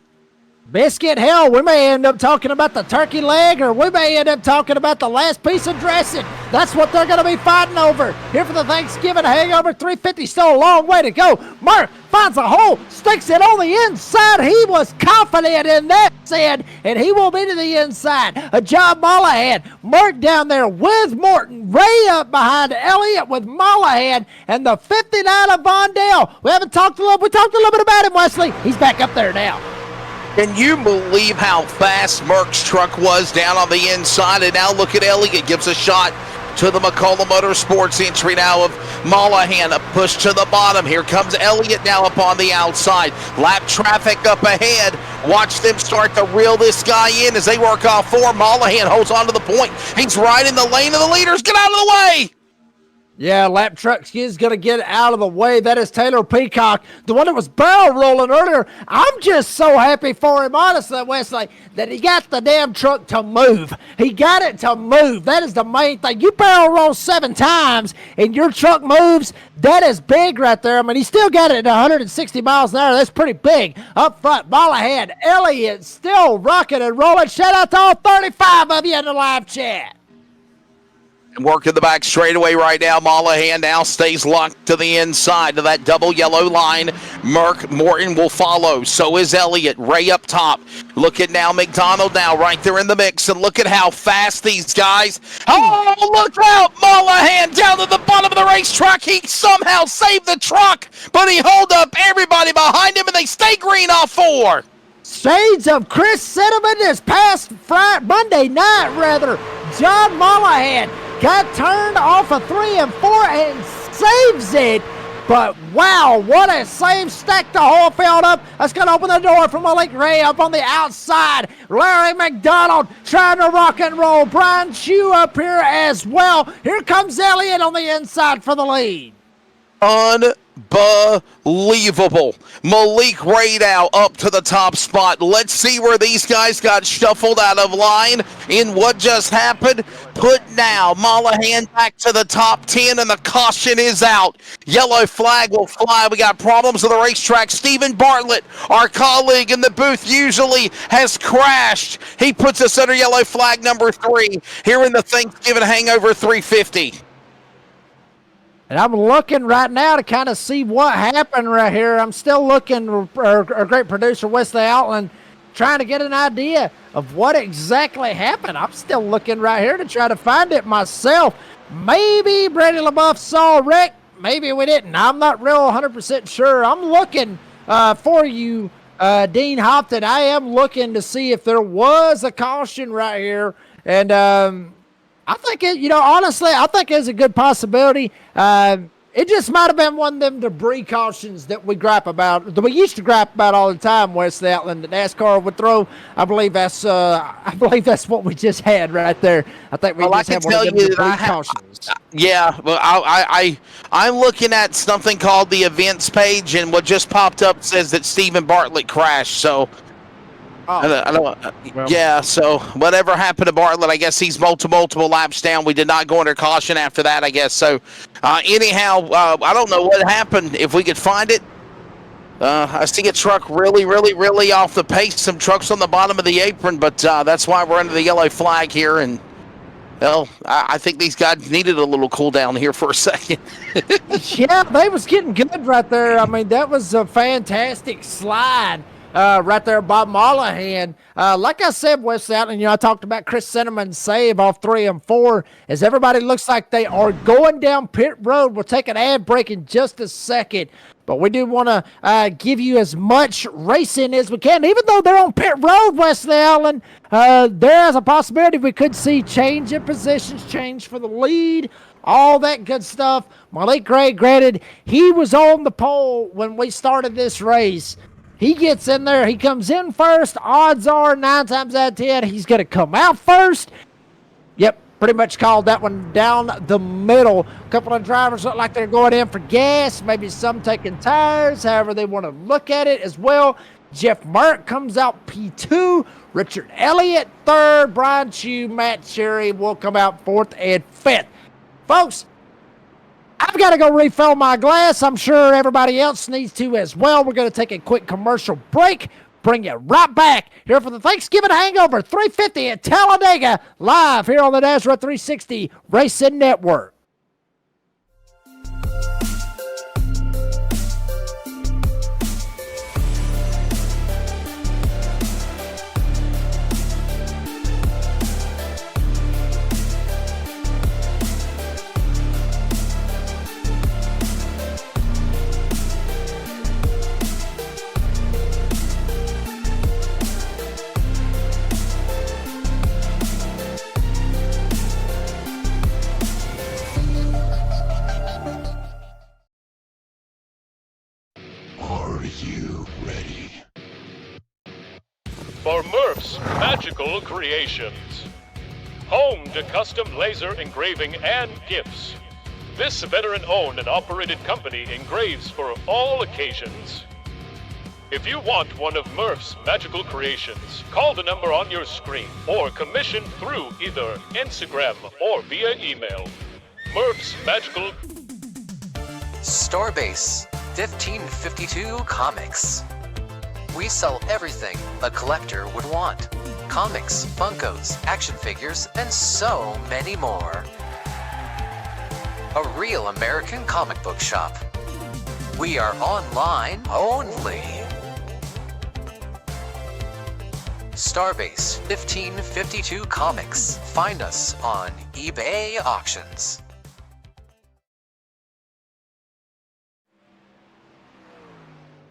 Speaker 5: Biscuit, hell, we may end up talking about the turkey leg, or we may end up talking about the last piece of dressing. That's what they're going to be fighting over. Here for the Thanksgiving Hangover 350, still a long way to go. Mark finds a hole, sticks it on the inside. He was confident in that, said, and he will be to the inside. A John Mullahan, Mark down there with Morton, Ray up behind Elliott with Mullahan, and the 59 of Vondale. We talked a little bit about him, Wesley. He's back up there now.
Speaker 6: Can you believe how fast Merck's truck was down on the inside? And now look at Elliott, gives a shot to the McCullough Motorsports entry now of Mullahan, a push to the bottom. Here comes Elliott now up on the outside. Lap traffic up ahead. Watch them start to reel this guy in as they work off 4. Mullahan holds on to the point. He's right in the lane of the leaders. Get out of the way!
Speaker 5: Yeah, lap truck is going to get out of the way. That is Taylor Peacock, the one that was barrel rolling earlier. I'm just so happy for him, honestly, Wesley, that he got the damn truck to move. He got it to move. That is the main thing. You barrel roll 7 times and your truck moves. That is big right there. I mean, he still got it at 160 miles an hour. That's pretty big. Up front, Mullahan, Elliott still rocking and rolling. Shout out to all 35 of you in the live chat.
Speaker 6: And working the back straightaway right now. Mullahan now stays locked to the inside of that double yellow line. Morton will follow. So is Elliott. Ray up top. Look at now McDonald now right there in the mix. And look at how fast these guys. Oh, look out. Mullahan down to the bottom of the racetrack. He somehow saved the truck, but he held up everybody behind him, and they stay green off 4.
Speaker 5: Shades of Chris Cinnamon this past Monday night, John Mullahan got turned off of 3 and 4 and saves it. But wow, what a save. Stack the whole field up. That's going to open the door for Malik Ray up on the outside. Larry McDonald trying to rock and roll. Brian Chew up here as well. Here comes Elliott on the inside for the lead.
Speaker 6: Unbelievable. Malik Radow up to the top spot. Let's see where these guys got shuffled out of line in what just happened. Put now Mollahan back to the top 10, and the caution is out. Yellow flag will fly. We got problems with the racetrack. Stephen Bartlett, our colleague in the booth, usually has crashed. He puts us under yellow flag number 3 here in the Thanksgiving Hangover 350.
Speaker 5: And I'm looking right now to kind of see what happened right here. I'm still looking, our great producer, Wesley Outland, trying to get an idea of what exactly happened. I'm still looking right here to try to find it myself. Maybe Brady LaBeouf saw a wreck. Maybe we didn't. I'm not real 100% sure. I'm looking for you, Dean Hopton. I am looking to see if there was a caution right here. And I think honestly, I think it's a good possibility. It just might have been one of them debris cautions that we gripe about, that we used to gripe about all the time, Wesley Outland, that NASCAR would throw. I believe that's what we just had right there. I think we just had one of them debris cautions.
Speaker 6: Yeah, well, I'm looking at something called the events page, and what just popped up says that Stephen Bartlett crashed, so... Yeah, so whatever happened to Bartlett, I guess he's multiple laps down. We did not go under caution after that, I guess. So anyhow, I don't know what happened. If we could find it, I see a truck really off the pace. Some trucks on the bottom of the apron, but that's why we're under the yellow flag here. And, well, I think these guys needed a little cool down here for a second.
Speaker 5: Yeah, they was getting good right there. I mean, that was a fantastic slide. Right there, Bob Mollahan. Like I said, Wesley Outland, I talked about Chris Cinnamon save off 3 and 4. As everybody looks like they are going down pit road. We'll take an ad break in just a second. But we do want to give you as much racing as we can. Even though they're on pit road, Wesley Outland, there is a possibility we could see change in positions, change for the lead, all that good stuff. Malik Gray, granted, he was on the pole when we started this race. He gets in there. He comes in first. Odds are 9 times out of 10, he's going to come out first. Yep, pretty much called that one down the middle. A couple of drivers look like they're going in for gas. Maybe some taking tires, however they want to look at it as well. Jeff Merck comes out P2. Richard Elliott, 3rd. Brian Chew, Matt Cherry will come out 4th and 5th. Folks, I've got to go refill my glass. I'm sure everybody else needs to as well. We're going to take a quick commercial break. Bring you right back here for the Thanksgiving Hangover 350 at Talladega, live here on the NASRA 360 Racing Network.
Speaker 2: Are you ready?
Speaker 3: For Murph's Magical Creations. Home to custom laser engraving and gifts. This veteran-owned and operated company engraves for all occasions. If you want one of Murph's Magical Creations, call the number on your screen or commission through either Instagram or via email. Murph's Magical...
Speaker 1: Starbase 1552 Comics. We sell everything a collector would want. Comics, Funkos, action figures, and so many more. A real American comic book shop. We are online only. Starbase 1552 Comics. Find us on eBay Auctions.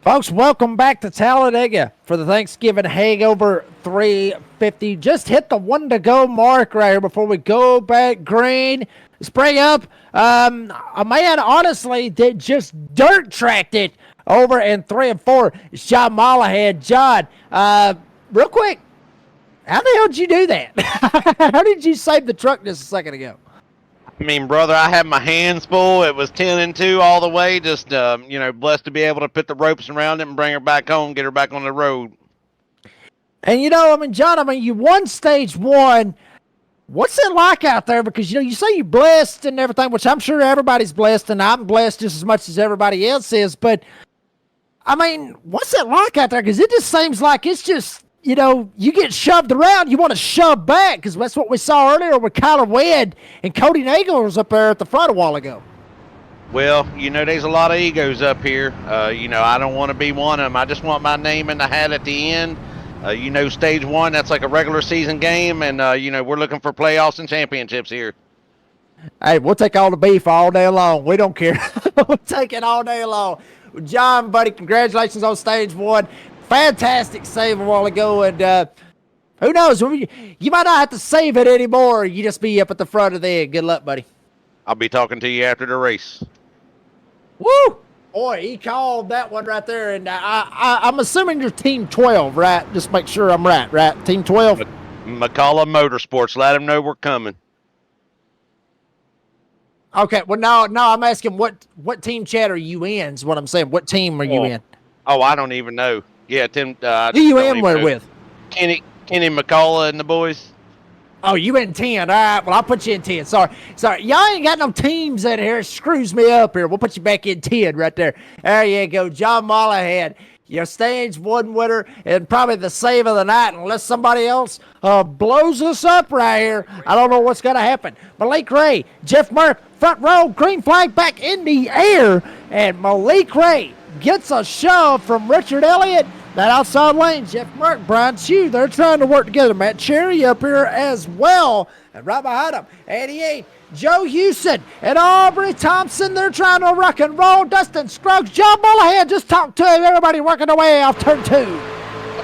Speaker 5: Folks, welcome back to Talladega for the Thanksgiving Hangover 350. Just hit the 1 to go mark right here before we go back green. Spray up. A man, honestly, that just dirt tracked it over in 3 and 4. It's John Mollahan. John, real quick, how the hell did you do that? How did you save the truck just a second ago?
Speaker 9: I mean, brother, I had my hands full. It was 10-2 all the way. Just, blessed to be able to put the ropes around it and bring her back home, get her back on the road.
Speaker 5: And, John, you won stage 1. What's it like out there? Because, you say you're blessed and everything, which I'm sure everybody's blessed, and I'm blessed just as much as everybody else is. But, what's it like out there? Because it just seems like it's just, you get shoved around, you want to shove back, because that's what we saw earlier with Kyler Wedd and Cody Nagel was up there at the front a while ago.
Speaker 9: Well, there's a lot of egos up here. I don't want to be one of them. I just want my name in the hat at the end. Stage 1, that's like a regular season game, and, we're looking for playoffs and championships here.
Speaker 5: Hey, we'll take all the beef all day long. We don't care. We'll take it all day long. John, buddy, congratulations on stage 1. Fantastic save a while ago, and who knows? You might not have to save it anymore. You just be up at the front of the end. Good luck, buddy.
Speaker 9: I'll be talking to you after the race.
Speaker 5: Woo! Boy, he called that one right there, and I'm assuming you're Team 12, right? Just make sure I'm right? Team 12?
Speaker 9: McCullough Motorsports. Let them know we're coming.
Speaker 5: Okay, well, no, I'm asking what team chat are you in is what I'm saying. What team are you in?
Speaker 9: Oh, I don't even know. Yeah, Tim.
Speaker 5: Who you in with?
Speaker 9: Kenny McCullough and the boys.
Speaker 5: Oh, you in 10. All right, well, I'll put you in 10. Sorry. Y'all ain't got no teams in here. It screws me up here. We'll put you back in 10 right there. There you go. John Mollahan, your stage 1 winner and probably the save of the night unless somebody else blows us up right here. I don't know what's going to happen. Malik Ray, Jeff Murk, front row, green flag back in the air, and Malik Ray gets a shove from Richard Elliott. That outside lane, Jeff Murk, Brian Chew, they're trying to work together. Matt Cherry up here as well. And right behind him, 88, Joe Houston and Aubrey Thompson. They're trying to rock and roll. Dustin Scruggs, John Mollahan, just talk to him. Everybody working their way off turn 2.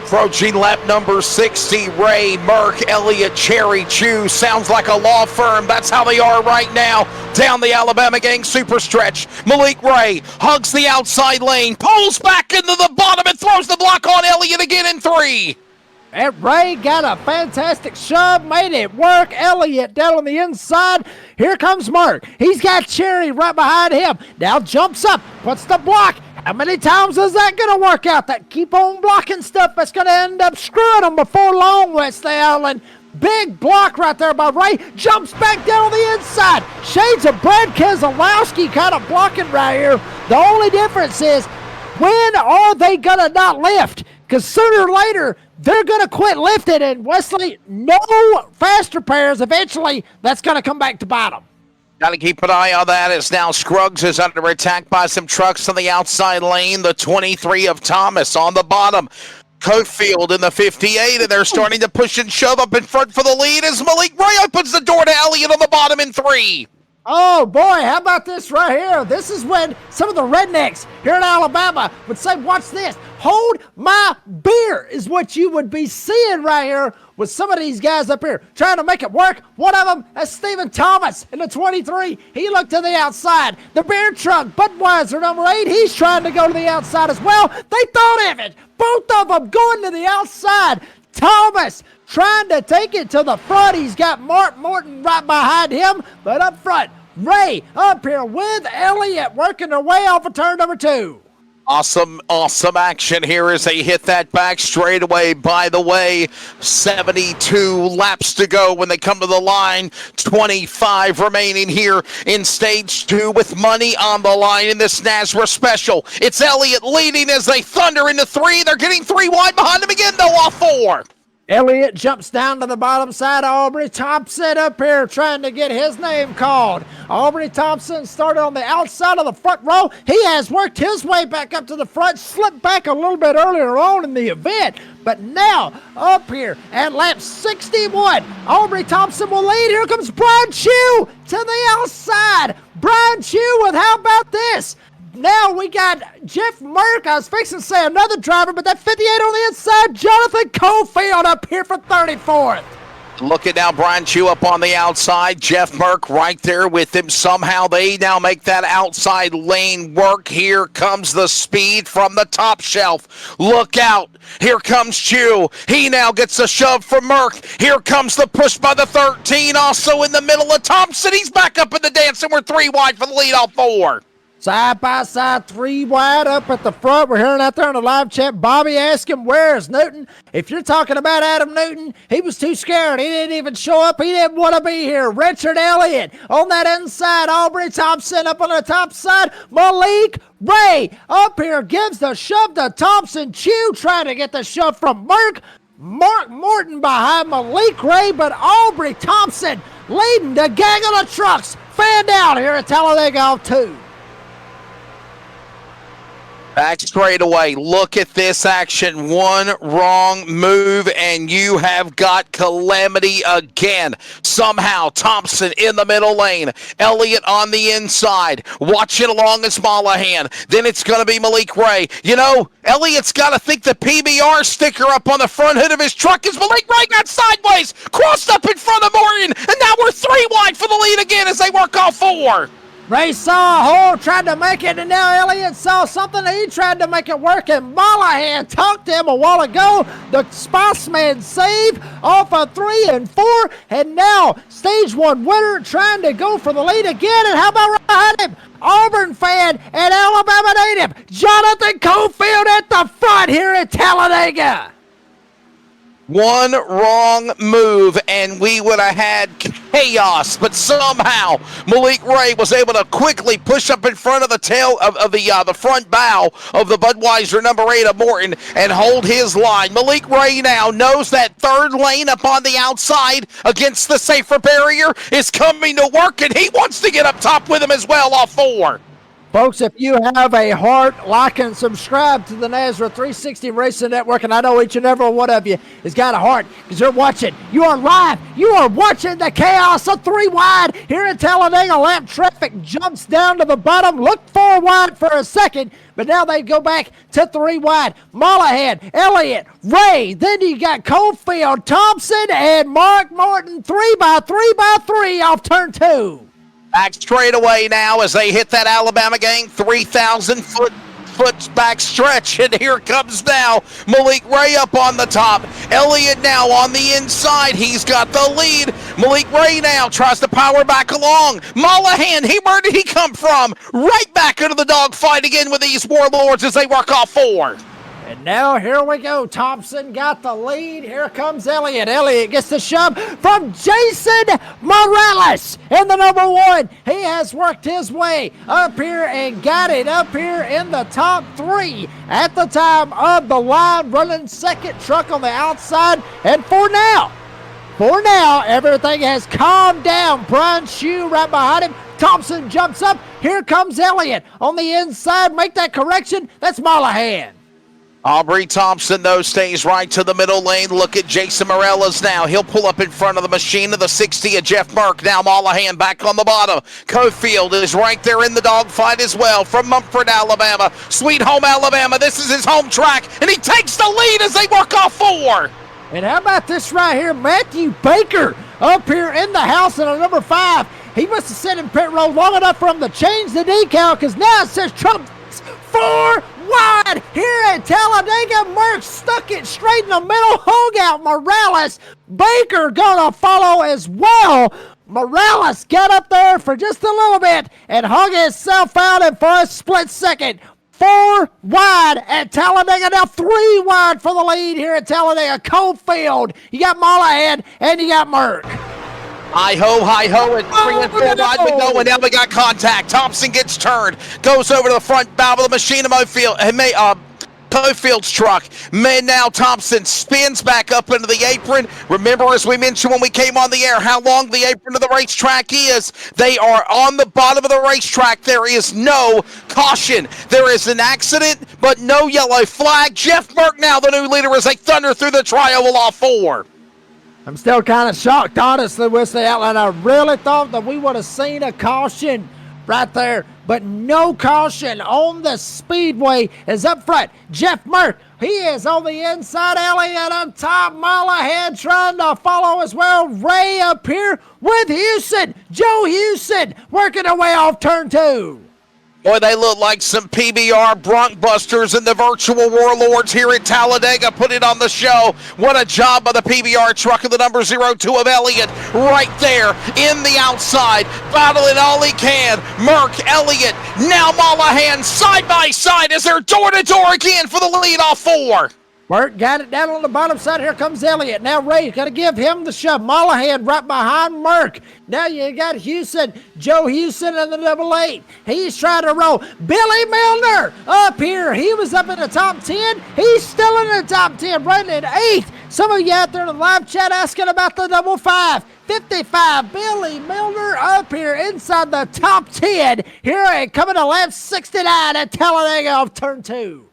Speaker 6: Approaching lap number 60, Ray, Merck, Elliott, Cherry, Chew. Sounds like a law firm. That's how they are right now. Down the Alabama gang super stretch. Malik Ray hugs the outside lane, pulls back into the bottom and throws the block on Elliott again in 3.
Speaker 5: And Ray got a fantastic shove, made it work. Elliott down on the inside. Here comes Mark. He's got Cherry right behind him. Now jumps up, puts the block. How many times is that going to work out? That keep on blocking stuff that's going to end up screwing them before long, Wesley Allen. Big block right there by Ray. Jumps back down on the inside. Shades of Brad Keselowski kind of blocking right here. The only difference is when are they going to not lift? Because sooner or later, they're going to quit lifting. And Wesley, no faster pairs. Eventually, that's going to come back to bite them.
Speaker 6: Got to keep an eye on that as now Scruggs is under attack by some trucks on the outside lane. The 23 of Thomas on the bottom. Cofield in the 58, and they're starting to push and shove up in front for the lead as Malik Ray opens the door to Elliott on the bottom in 3.
Speaker 5: Oh, boy, how about this right here? This is when some of the rednecks here in Alabama would say, watch this. Hold my beer is what you would be seeing right here with some of these guys up here trying to make it work. One of them is Stephen Thomas in the 23. He looked to the outside. The beer truck, Budweiser, number 8, he's trying to go to the outside as well. They thought of it. Both of them going to the outside. Thomas trying to take it to the front. He's got Mark Morton right behind him, but up front, Ray up here with Elliott working their way off of turn number 2.
Speaker 6: Awesome action here as they hit that back straightaway. By the way, 72 laps to go when they come to the line. 25 remaining here in stage 2 with money on the line in this NASRA special. It's Elliott leading as they thunder into 3. They're getting 3 wide behind them again, though, off 4.
Speaker 5: Elliott jumps down to the bottom side. Aubrey Thompson up here trying to get his name called. Aubrey Thompson started on the outside of the front row. He has worked his way back up to the front, slipped back a little bit earlier on in the event. But now up here at lap 61, Aubrey Thompson will lead. Here comes Brian Chew to the outside. Brian Chew with how about this? Now we got Jeff Merck. I was fixing to say another driver, but that 58 on the inside, Jonathan Cofield up here for 34th.
Speaker 6: Look at now, Brian Chew up on the outside. Jeff Merck right there with him. Somehow they now make that outside lane work. Here comes the speed from the top shelf. Look out. Here comes Chew. He now gets a shove from Merck. Here comes the push by the 13. Also in the middle of Thompson. He's back up in the dance, and we're 3 wide for the lead off 4.
Speaker 5: Side by side, 3 wide up at the front. We're hearing out there on the live chat, Bobby asked him, where's Newton? If you're talking about Adam Newton, he was too scared. He didn't even show up. He didn't want to be here. Richard Elliott on that inside. Aubrey Thompson up on the top side. Malik Ray up here gives the shove to Thompson. Chew trying to get the shove from Merck. Mark Morton behind Malik Ray, but Aubrey Thompson leading the gang of the trucks. Fanned out here at Talladega off 2.
Speaker 6: Back straight away. Look at this action. One wrong move, and you have got calamity again. Somehow, Thompson in the middle lane. Elliott on the inside. Watch it along as Mollahan. Then it's going to be Malik Ray. You know, Elliott's got to think the PBR sticker up on the front hood of his truck is Malik Ray got sideways, crossed up in front of Morton, and now we're 3 wide for the lead again as they work off 4.
Speaker 5: Ray saw a hole, tried to make it, and now Elliott saw something. He tried to make it work, and Mollahan talked to him a while ago. The Spiceman save off of 3 and 4, and now Stage 1 winner trying to go for the lead again. And how about right behind him? Auburn fan and Alabama native Jonathan Cofield at the front here at Talladega.
Speaker 6: One wrong move, and we would have had chaos. But somehow, Malik Ray was able to quickly push up in front of the tail of the front bow of the Budweiser number 8 of Morton and hold his line. Malik Ray now knows that third lane up on the outside against the safer barrier is coming to work, and he wants to get up top with him as well off 4.
Speaker 5: Folks, if you have a heart, like and subscribe to the NASRA 360 Racing Network, and I know each and every one of you has got a heart because you're watching. You are live. You are watching the chaos of 3 wide here at Talladega. Lap traffic jumps down to the bottom. Looked 4 wide for a second, but now they go back to 3 wide. Mollahan, Elliott, Ray. Then you got Cofield, Thompson, and Mark Morton 3 by 3 off turn 2.
Speaker 6: Back straight away now as they hit that Alabama gang, 3,000 foot back stretch, and here comes now Malik Ray up on the top. Elliott now on the inside. He's got the lead. Malik Ray now tries to power back along. Mollahan, where did he come from? Right back into the dogfight again with these Warlords as they work off 4.
Speaker 5: And now here we go. Thompson got the lead. Here comes Elliott. Elliott gets the shove from Jason Morales in the number 1. He has worked his way up here and got it up here in the top 3 at the time of the line, running second truck on the outside. And for now, everything has calmed down. Brian Chew right behind him. Thompson jumps up. Here comes Elliott on the inside. Make that correction. That's Mollahan.
Speaker 6: Aubrey Thompson, though, stays right to the middle lane. Look at Jason Morales now. He'll pull up in front of the machine of the 60 of Jeff Merck. Now Mollahan back on the bottom. Cofield is right there in the dogfight as well from Mumford, Alabama. Sweet home Alabama. This is his home track, and he takes the lead as they work off 4.
Speaker 5: And how about this right here? Matthew Baker up here in the house in a number 5. He must have sat in pit road long enough for him to change the decal because now it says Trump 4 wide here at Talladega. Merck stuck it straight in the middle, hung out Morales. Baker gonna follow as well. Morales got up there for just a little bit and hung himself out, and for a split second, 4 wide at Talladega. Now 3 wide for the lead here at Talladega. Cofield, you got Mollahan, and you got Merck.
Speaker 6: Hi-ho, and 3 and 4 wide we go, and now we got contact. Thompson gets turned, goes over to the front bow of the machine of Cofield's truck. Now Thompson spins back up into the apron. Remember, as we mentioned when we came on the air, how long the apron of the racetrack is. They are on the bottom of the racetrack. There is no caution. There is an accident, but no yellow flag. Jeff Merck now the new leader as they thunder through the tri-oval off 4.
Speaker 5: I'm still kind of shocked, honestly, with the outline. I really thought that we would have seen a caution right there. but no caution on the speedway is up front. Jeff Merck, he is on the inside. Elliott on top. Mile ahead trying to follow as well. Ray up here with Houston. Joe Houston working away off turn 2.
Speaker 6: Boy, they look like some PBR Bronc Busters and the Virtual Warlords here at Talladega. Put it on the show. What a job by the PBR truck of the number 02 of Elliott right there in the outside, battling all he can. Merck, Elliott, now Mollahan side by side as they're door to door again for the lead off 4.
Speaker 5: Merck got it down on the bottom side. Here comes Elliott. Now Ray's got to give him the shove. Mollahan right behind Merck. Now you got Houston, Joe Houston in the 88. He's trying to roll. Billy Milner up here. He was up in the top 10. He's still in the top 10, running in 8th. Some of you out there in the live chat asking about the 55. 55, Billy Milner up here inside the top 10. Here coming to lap 69 at Talladega off turn 2.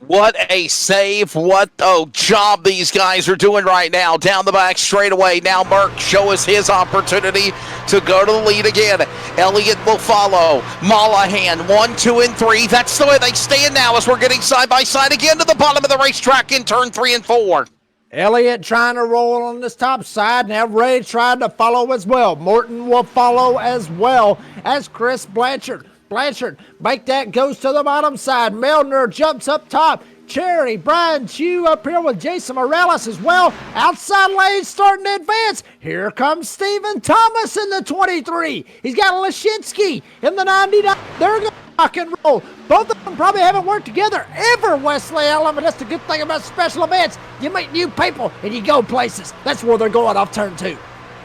Speaker 6: What a save. What a job these guys are doing right now. Down the back straightaway. Now Merck show us his opportunity to go to the lead again. Elliott will follow. Mollahan 1, 2, and 3. That's the way they stand now as we're getting side by side again to the bottom of the racetrack in turn 3 and 4.
Speaker 5: Elliott trying to roll on this top side. Now Ray trying to follow as well. Morton will follow as well as Chris Blanchard. Blanchard, make that, goes to the bottom side. Milner jumps up top. Cherry, Brian Chew up here with Jason Morales as well. Outside lane starting to advance. Here comes Stephen Thomas in the 23. He's got Lashinsky in the 99. They're going to rock and roll. Both of them probably haven't worked together ever, Wesley Allen, but that's the good thing about special events. You meet new people and you go places. That's where they're going off turn 2.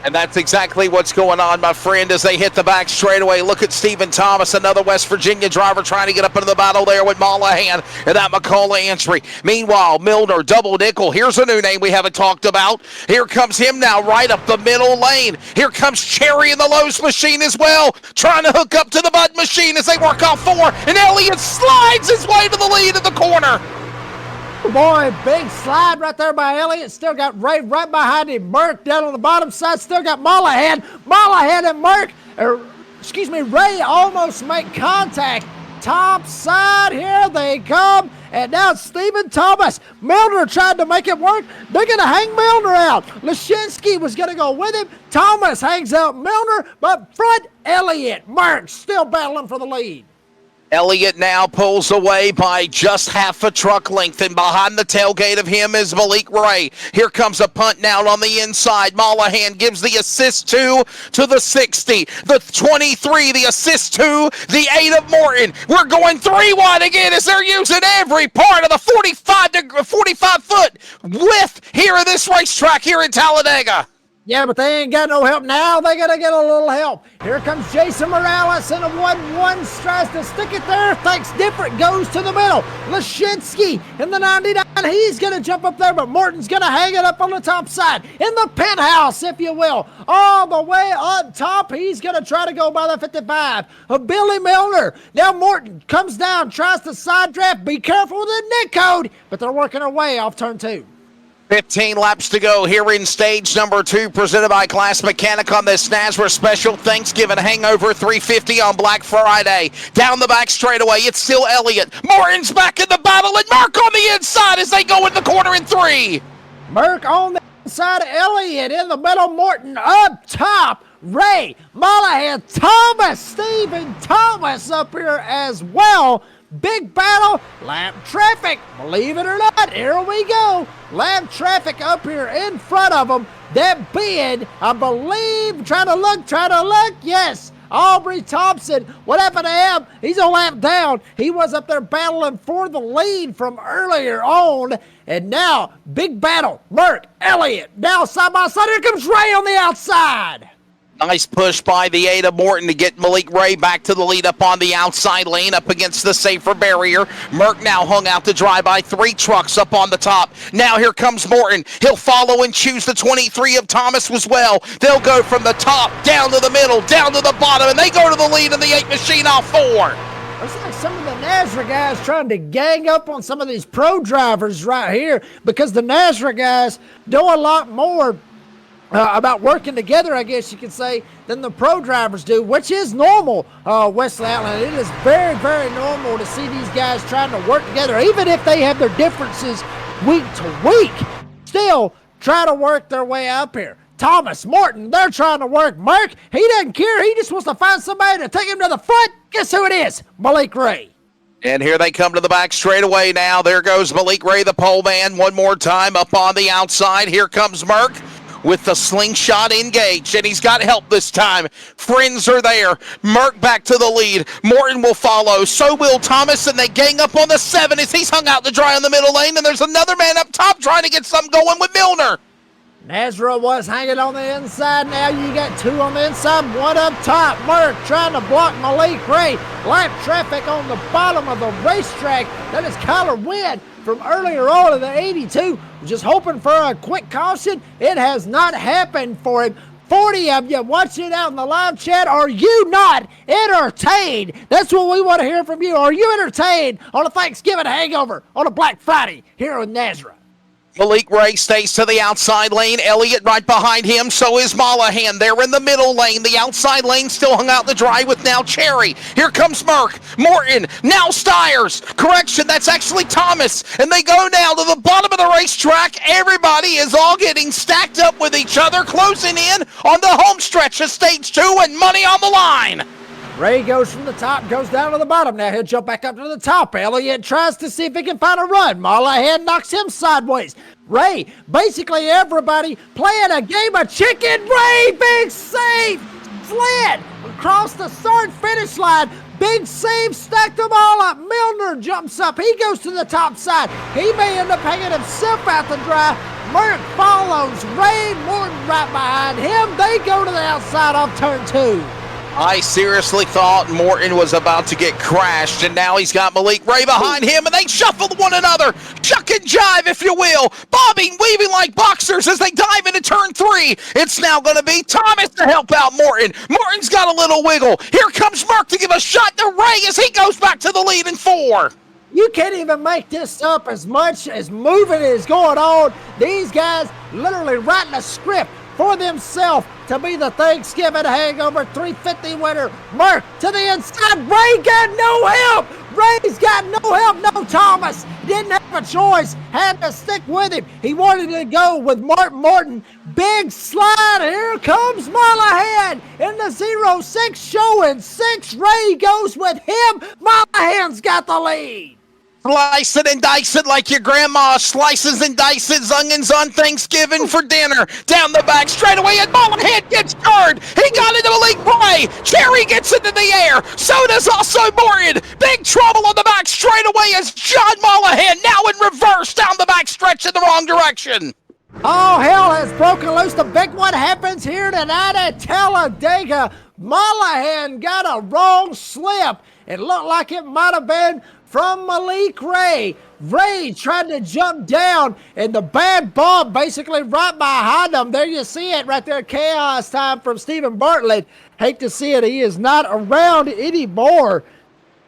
Speaker 6: And that's exactly what's going on, my friend, as they hit the back straightaway. Look at Stephen Thomas, another West Virginia driver trying to get up into the battle there with Mollahan and that McCullough entry. Meanwhile, Milner, double nickel. Here's a new name we haven't talked about. Here comes him now right up the middle lane. Here comes Cherry in the Lowe's machine as well, trying to hook up to the Bud machine as they work off 4. And Elliott slides his way to the lead at the corner.
Speaker 5: Boy, big slide right there by Elliott. Still got Ray right behind him. Merck down on the bottom side. Still got Mollahan. Mollahan and Merck, Ray almost make contact. Top side, here they come. And now Stephen Thomas. Milner tried to make it work. They're going to hang Milner out. Lashinsky was going to go with him. Thomas hangs out Milner, but front Elliott. Merck still battling for the lead.
Speaker 6: Elliott now pulls away by just half a truck length, and behind the tailgate of him is Malik Ray. Here comes a punt now on the inside. Mollahan gives the assist to the 60, the 23, the assist to the 8 of Morton. We're going 3 wide again as they're using every part of the 45-foot width here at this racetrack here in Talladega.
Speaker 5: Yeah, but they ain't got no help now. They got to get a little help. Here comes Jason Morales in a 1-1. Tries to stick it there. Thinks different. Goes to the middle. Lashinsky in the 99. He's going to jump up there, but Morton's going to hang it up on the top side. In the penthouse, if you will. All the way up top. He's going to try to go by the 55 of Billy Milner. Now Morton comes down, tries to side draft. Be careful with the Nick code, but they're working their way off turn 2.
Speaker 6: 15 laps to go here in stage number 2, presented by Class Mechanic on this NASRA special Thanksgiving Hangover 350 on Black Friday. Down the back straightaway, it's still Elliott. Morton's back in the battle, and Merck on the inside as they go in the corner in 3.
Speaker 5: Merck on the inside, Elliott in the middle, Morton up top. Ray, Mollahan, Thomas, Stephen Thomas up here as well. Big battle, lap traffic, believe it or not, here we go. Lap traffic up here in front of them. That being, I believe, trying to look, yes. Aubrey Thompson, what happened to him? He's a lap down. He was up there battling for the lead from earlier on. And now, big battle, Merck, Elliott, now side by side. Here comes Ray on the outside.
Speaker 6: Nice push by the 8 of Morton to get Malik Ray back to the lead up on the outside lane up against the safer barrier. Merck now hung out to dry by 3 trucks up on the top. Now here comes Morton. He'll follow and choose the 23 of Thomas as well. They'll go from the top down to the middle, down to the bottom, and they go to the lead in the 8 machine off 4.
Speaker 5: Looks like some of the NASRA guys trying to gang up on some of these pro drivers right here because the NASRA guys do a lot more about working together, I guess you could say, than the pro drivers do, which is normal, Wesley Outland. It is very, very normal to see these guys trying to work together, even if they have their differences week to week. Still try to work their way up here. Thomas, Morton, they're trying to work. Merck, he doesn't care. He just wants to find somebody to take him to the front. Guess who it is? Malik Ray.
Speaker 6: And here they come to the back straightaway now. There goes Malik Ray, the pole man, one more time up on the outside. Here comes Merck with the slingshot engaged, and he's got help this time. Friends are there. Merck back to the lead. Morton will follow. So will Thomas, and they gang up on the 7 as he's hung out to dry on the middle lane, and there's another man up top trying to get something going with Milner.
Speaker 5: NASRA was hanging on the inside. Now you got 2 on the inside, 1 up top. Merck trying to block Malik Ray. Lap traffic on the bottom of the racetrack. That is Kyler Wynn from earlier on in the 82. Just hoping for a quick caution. It has not happened for him. 40 of you watching it out in the live chat. Are you not entertained? That's what we want to hear from you. Are you entertained on a Thanksgiving hangover on a Black Friday here with NASRA?
Speaker 6: Malik Ray stays to the outside lane. Elliott right behind him. So is Mollahan. They're in the middle lane. The outside lane still hung out to dry with now Cherry. Here comes Merck. Morton. Now Stiers. Correction, that's actually Thomas. And they go now to the bottom of the racetrack. Everybody is all getting stacked up with each other, closing in on the home stretch of stage 2 and money on the line.
Speaker 5: Ray goes from the top, goes down to the bottom. Now he'll jump back up to the top. Elliott tries to see if he can find a run. Mollahan knocks him sideways. Ray, basically everybody playing a game of chicken. Ray, big save, slid across the start finish line. Big save, stacked them all up. Milner jumps up. He goes to the top side. He may end up hanging himself out the dry. Merck follows. Ray, Morton right behind him. They go to the outside off turn 2.
Speaker 6: I seriously thought Morton was about to get crashed, and now he's got Malik Ray behind him, and they shuffle one another. Chuck and jive, if you will. Bobbing, weaving like boxers as they dive into turn 3. It's now going to be Thomas to help out Morton. Morton's got a little wiggle. Here comes Merck to give a shot to Ray as he goes back to the lead in 4.
Speaker 5: You can't even make this up as much as moving is going on. These guys literally writing a script for themselves to be the Thanksgiving Hangover 350 winner. Merck to the inside. Ray got no help. Ray's got no help. No Thomas. Didn't have a choice. Had to stick with him. He wanted to go with Mark Morton. Big slide. Here comes Mollahan in the 0-6 showing 6. Ray goes with him. Mollahan's got the lead.
Speaker 6: Slice it and dice it like your grandma slices and dices onions on Thanksgiving for dinner. Down the back straightaway, and Mollahan gets turned. He got into Malik Ray. Cherry gets into the air. So does also Morton. Big trouble on the back straightaway as John Mollahan now in reverse down the back stretch in the wrong direction.
Speaker 5: Oh, hell has broken loose. The big one happens here tonight at Talladega. Mollahan got a wrong slip. It looked like it might have been from Malik Ray. Ray tried to jump down, and the bad bump basically right behind him. There you see it right there. Chaos time from Stephen Bartlett. Hate to see it. He is not around anymore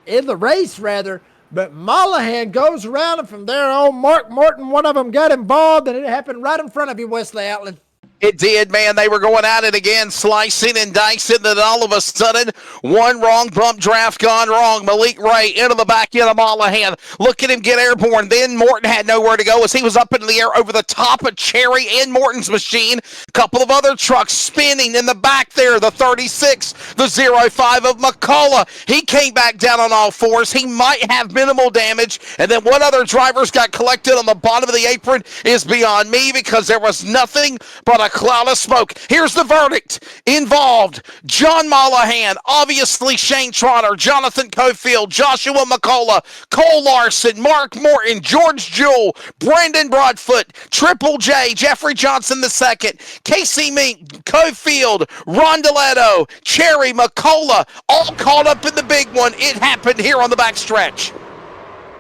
Speaker 5: in the race, rather. But Mollahan goes around, and from there on, Mark Morton, one of them got involved, and it happened right in front of you, Wesley Outland.
Speaker 6: It did, man. They were going at it again, slicing and dicing, then all of a sudden, one wrong bump draft gone wrong. Malik Ray into the back end of Mollahan. Look at him get airborne. Then Morton had nowhere to go as he was up into the air over the top of Cherry and Morton's machine. A couple of other trucks spinning in the back there. The 36, the 05 of McCullough. He came back down on all fours. He might have minimal damage. And then what other drivers got collected on the bottom of the apron is beyond me because there was nothing but a cloud of smoke. Here's the verdict. Involved, John Mollahan, obviously Shane Trotter, Jonathan Cofield, Joshua McCullough, Cole Larson, Mark Morton, George Jewell, Brandon Broadfoot, Triple J, Jeffrey Johnson II, Casey Mink, Cofield, Rondeletto, Cherry, McCullough, all caught up in the big one. It happened here on the backstretch.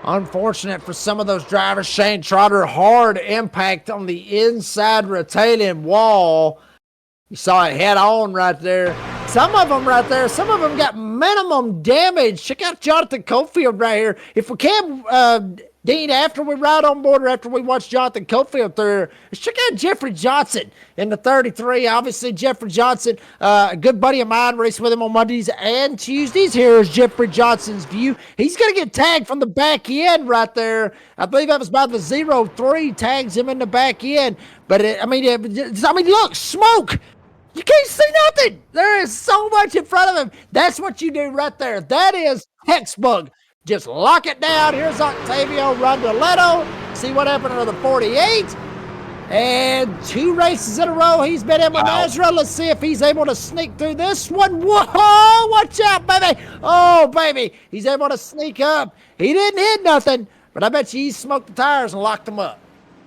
Speaker 5: Unfortunate for some of those drivers. Shane Trotter, hard impact on the inside retaining wall. You saw it head on right there. Some of them got minimum damage. Check out Jonathan Cofield right here. If we can Dean, after we ride on board or after we watch Jonathan Cofield through, let's check out Jeffrey Johnson in the 33. Obviously, Jeffrey Johnson, a good buddy of mine, race with him on Mondays and Tuesdays. Here's Jeffrey Johnson's view. He's going to get tagged from the back end right there. I believe that was by the 0-3, tags him in the back end. But, look, smoke. You can't see nothing. There is so much in front of him. That's what you do right there. That is textbook. Just lock it down. Here's Octavio Rondoletto. See what happened to the 48. And 2 races in a row. He's been in with NASRA. Let's see if he's able to sneak through this one. Whoa, watch out, baby. Oh, baby. He's able to sneak up. He didn't hit nothing, but I bet you he smoked the tires and locked them up.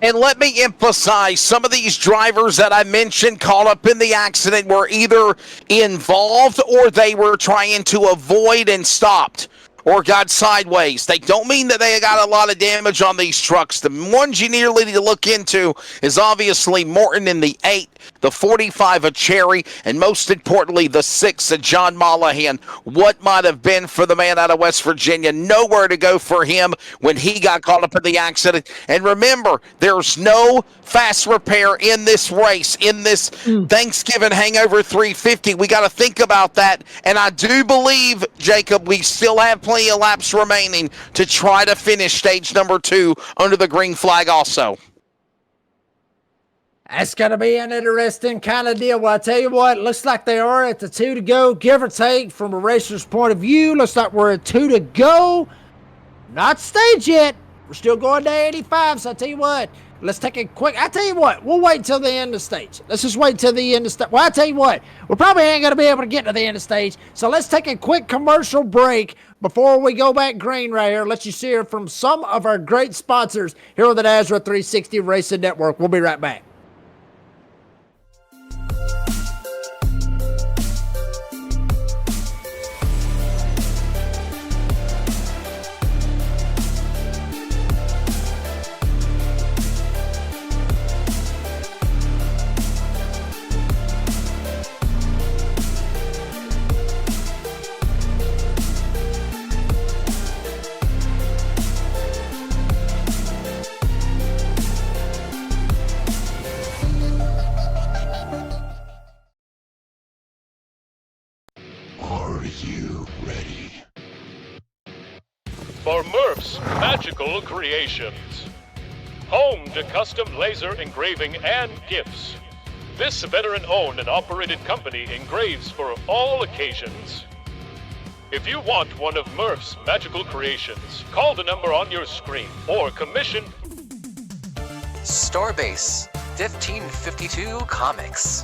Speaker 6: And let me emphasize, some of these drivers that I mentioned caught up in the accident were either involved or they were trying to avoid and stopped or got sideways. They don't mean that they got a lot of damage on these trucks. The ones you need to look into is obviously Morton in the 8, the 45 of Cherry, and most importantly, the 6 of John Mollahan. What might have been for the man out of West Virginia? Nowhere to go for him when he got caught up in the accident. And remember, there's no fast repair in this race, in this Thanksgiving Hangover 350. We got to think about that. And I do believe, Jacob, we still have plenty of laps remaining to try to finish stage number 2 under the green flag also.
Speaker 5: That's going to be an interesting kind of deal. Well, I tell you what, looks like they are at the 2 to go, give or take, from a racer's point of view. Looks like we're at 2 to go. Not stage yet. We're still going to 85, so I tell you what, let's take a quick, I tell you what, we'll wait until the end of stage. Let's just wait until the end of stage. Well, I tell you what, we probably ain't going to be able to get to the end of stage, so let's take a quick commercial break before we go back green right here. Let you hear from some of our great sponsors here on the NASRA 360 Racing Network. We'll be right back.
Speaker 3: For Murph's Magical Creations. Home to custom laser engraving and gifts. This veteran-owned and operated company engraves for all occasions. If you want one of Murph's Magical Creations, call the number on your screen or commission
Speaker 1: Starbase 1552 Comics.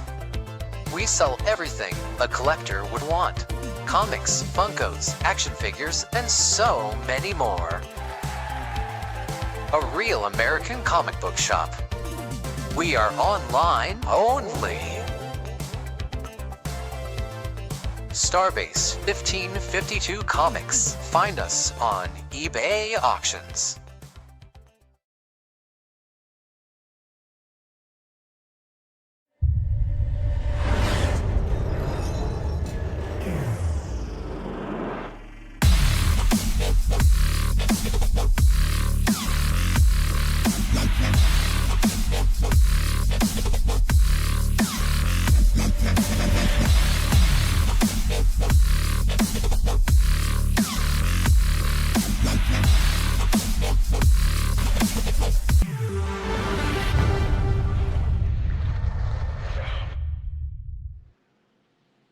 Speaker 1: We sell everything a collector would want. Comics, Funkos, action figures, and so many more. A real American comic book shop. We are online only. Starbase 1552 Comics. Find us on eBay Auctions.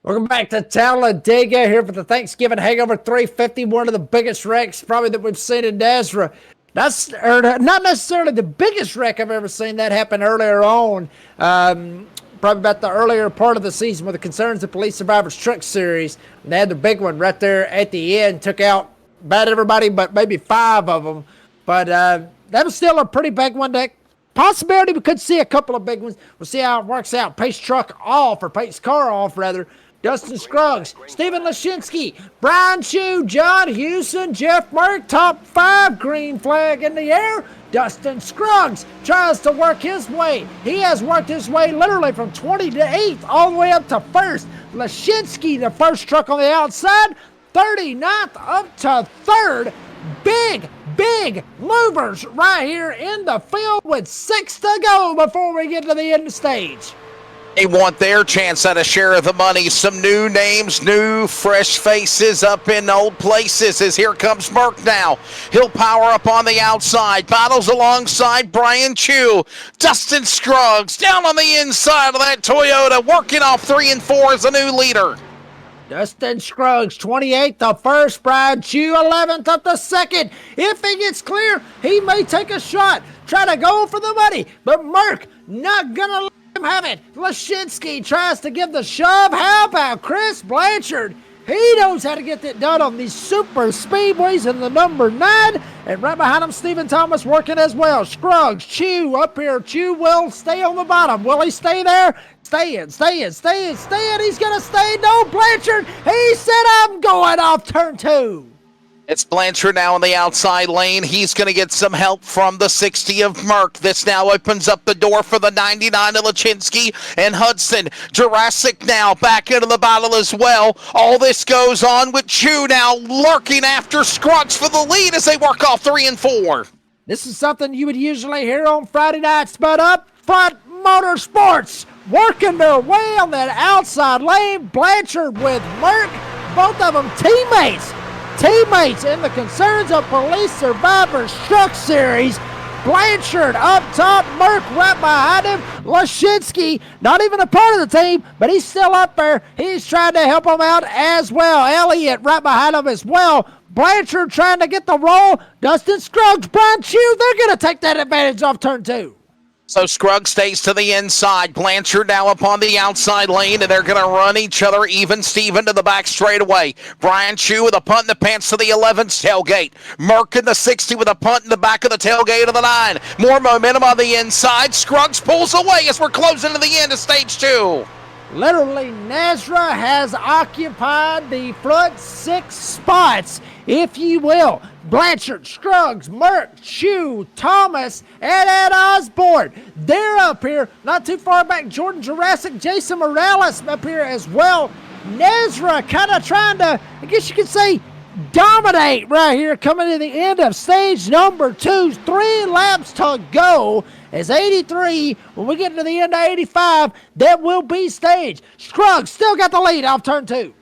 Speaker 5: Welcome back to Talladega here for the Thanksgiving Hangover 350, one of the biggest wrecks probably that we've seen in NASRA. That's not necessarily the biggest wreck I've ever seen. That happened earlier on, probably about the earlier part of the season with the Concerns of Police Survivors Truck Series. And they had the big one right there at the end, took out about everybody but maybe 5 of them. But that was still a pretty big one. Possibility we could see a couple of big ones. We'll see how it works out. Pace truck off, or Pace car off rather. Dustin Scruggs, Stephen Lashinsky, Brian Shue, John Hewson, Jeff Merck, top 5, green flag in the air. Dustin Scruggs tries to work his way. He has worked his way literally from 20 to 8th all the way up to 1st. Lashinsky, the first truck on the outside, 39th up to 3rd. Big big movers right here in the field with 6 to go before we get to the end of the stage.
Speaker 6: They want their chance at a share of the money. Some new names, new fresh faces up in old places as here comes Merck now. He'll power up on the outside. Battles alongside Brian Chu. Dustin Scruggs down on the inside of that Toyota, working off 3 and 4 as a new leader.
Speaker 5: Dustin Scruggs, 28th the first, Brian Chu 11th up the second. If he gets clear, he may take a shot, try to go for the money, but Merck not gonna let him have it. Lashinsky tries to give the shove. How about Chris Blanchard? He knows how to get that done on these super speedways in the number 9. And right behind him, Stephen Thomas working as well. Scruggs, Chu up here. Chu will stay on the bottom. Will he stay there? Stay in. He's going to stay. No, Blanchard. He said, I'm going off turn 2.
Speaker 6: It's Blanchard now on the outside lane. He's going to get some help from the 60 of Merck. This now opens up the door for the 99 of Lachinsky and Hudson. Jurassic now back into the battle as well. All this goes on with Chu now lurking after Scruggs for the lead as they work off 3 and 4.
Speaker 5: This is something you would usually hear on Friday nights, but up front, Motorsports working their way on that outside lane. Blanchard with Merck, both of them teammates in the Concerns of Police Survivors Truck Series. Blanchard up top, Merck right behind him. Lashinsky, not even a part of the team, but he's still up there. He's trying to help him out as well. Elliott right behind him as well. Blanchard trying to get the roll. Dustin Scruggs, Brian Chu, they're going to take that advantage off turn 2.
Speaker 6: So Scruggs stays to the inside. Blanchard now up on the outside lane, and they're going to run each other even Steven to the back straightaway. Brian Chu with a punt in the pants to the 11's tailgate. Merck in the 60 with a punt in the back of the tailgate of the 9. More momentum on the inside. Scruggs pulls away as we're closing to the end of stage 2.
Speaker 5: Literally, NASRA has occupied the front 6 spots, if you will. Blanchard, Scruggs, Merck, Chu, Thomas, and Ed Osborne. They're up here. Not too far back, Jordan Jurassic, Jason Morales up here as well. NASRA kind of trying to, I guess you could say, dominate right here coming to the end of stage number 2. 3 laps to go. As 83, when we get to the end of 85, that will be stage. Scruggs still got the lead off turn 2.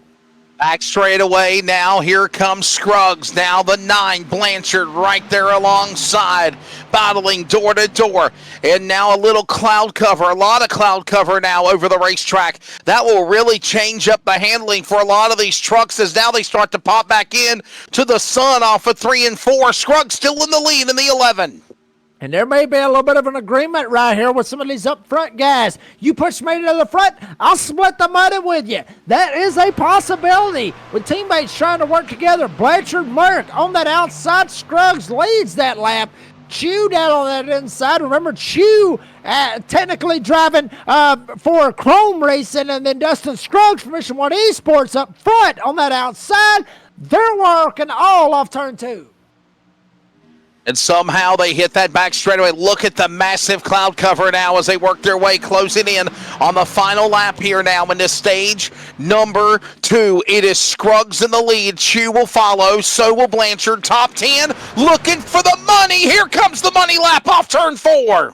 Speaker 6: Back straight away now, here comes Scruggs. Now the 9, Blanchard right there alongside, battling door to door. And now a little cloud cover, a lot of cloud cover now over the racetrack. That will really change up the handling for a lot of these trucks as now they start to pop back in to the sun off of 3 and 4. Scruggs still in the lead in the 11.
Speaker 5: And there may be a little bit of an agreement right here with some of these up front guys. You push me to the front, I'll split the money with you. That is a possibility with teammates trying to work together. Blanchard, Merck on that outside. Scruggs leads that lap. Chu down on that inside. Remember, Chu technically driving for Chrome Racing, and then Dustin Scruggs from Mission 1 Esports up front on that outside. They're working all off turn 2.
Speaker 6: And somehow they hit that back straightaway. Look at the massive cloud cover now as they work their way closing in on the final lap here now in this stage number 2. It is Scruggs in the lead. Chu will follow. So will Blanchard. Top 10 looking for the money. Here comes the money lap off turn 4.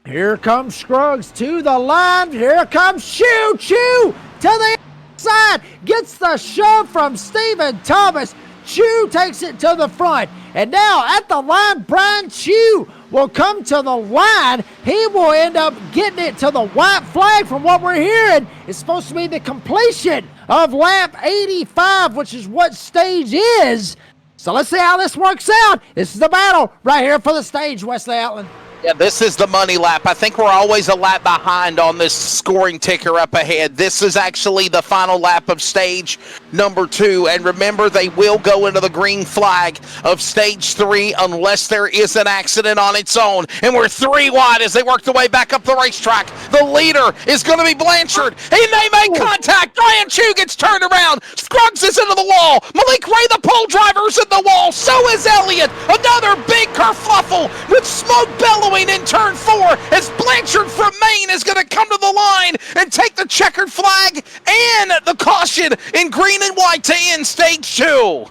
Speaker 5: Here comes Scruggs to the line. Here comes Chu. Chu to the side. Gets the shove from Stephen Thomas. Chu takes it to the front. And now at the line, Brian Chu will come to the line. He will end up getting it to the white flag. From what we're hearing, it's supposed to be the completion of lap 85, which is what stage is. So let's see how this works out. This is the battle right here for the stage, Wesley Outland.
Speaker 6: Yeah, this is the money lap. I think we're always a lap behind on this scoring ticker up ahead. This is actually the final lap of stage number 2. And remember, they will go into the green flag of stage 3 unless there is an accident on its own. And we're 3 wide as they work their way back up the racetrack. The leader is going to be Blanchard. And they make contact. Brian Chu gets turned around. Scruggs is into the wall. Malik Ray, the pole driver, is in the wall. So is Elliott. Another big kerfuffle with smoke bellowing in turn 4 as Blanchard from Maine is going to come to the line and take the checkered flag and the caution in green and white to end stage 2.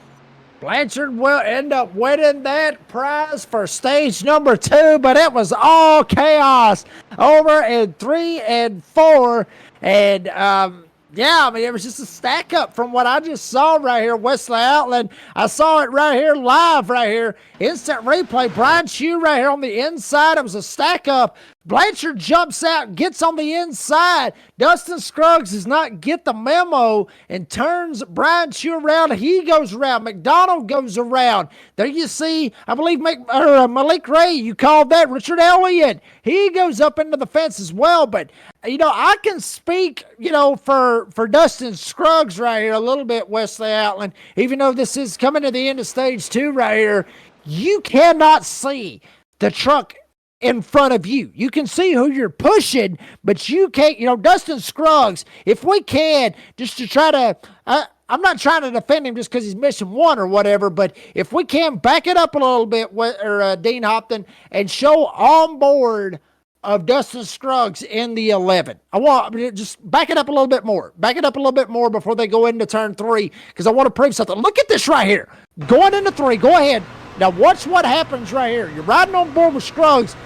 Speaker 5: Blanchard will end up winning that prize for stage number 2, but it was all chaos over in 3 and 4. And, yeah, I mean, it was just a stack up from what I just saw right here, Wesley Outland. I saw it right here live right here. Instant replay. Brian Chew right here on the inside. It was a stack up. Blanchard jumps out, gets on the inside. Dustin Scruggs does not get the memo and turns Brian Chew around. He goes around. McDonald goes around. There you see, I believe Malik Ray, you called that. Richard Elliott, he goes up into the fence as well. But, you know, I can speak, you know, for Dustin Scruggs right here a little bit, Wesley Outland. Even though this is coming to the end of stage 2 right here, you cannot see the truck in front of you. You can see who you're pushing, but you can't, you know, Dustin Scruggs, if we can, just to try to, I'm not trying to defend him just because he's missing one or whatever, but if we can back it up a little bit, or Dean Hopton, and show on board of Dustin Scruggs in the 11. I want just back it up a little bit more. Back it up a little bit more before they go into turn 3, because I want to prove something. Look at this right here. Going into 3, go ahead. Now watch what happens right here. You're riding on board with Scruggs.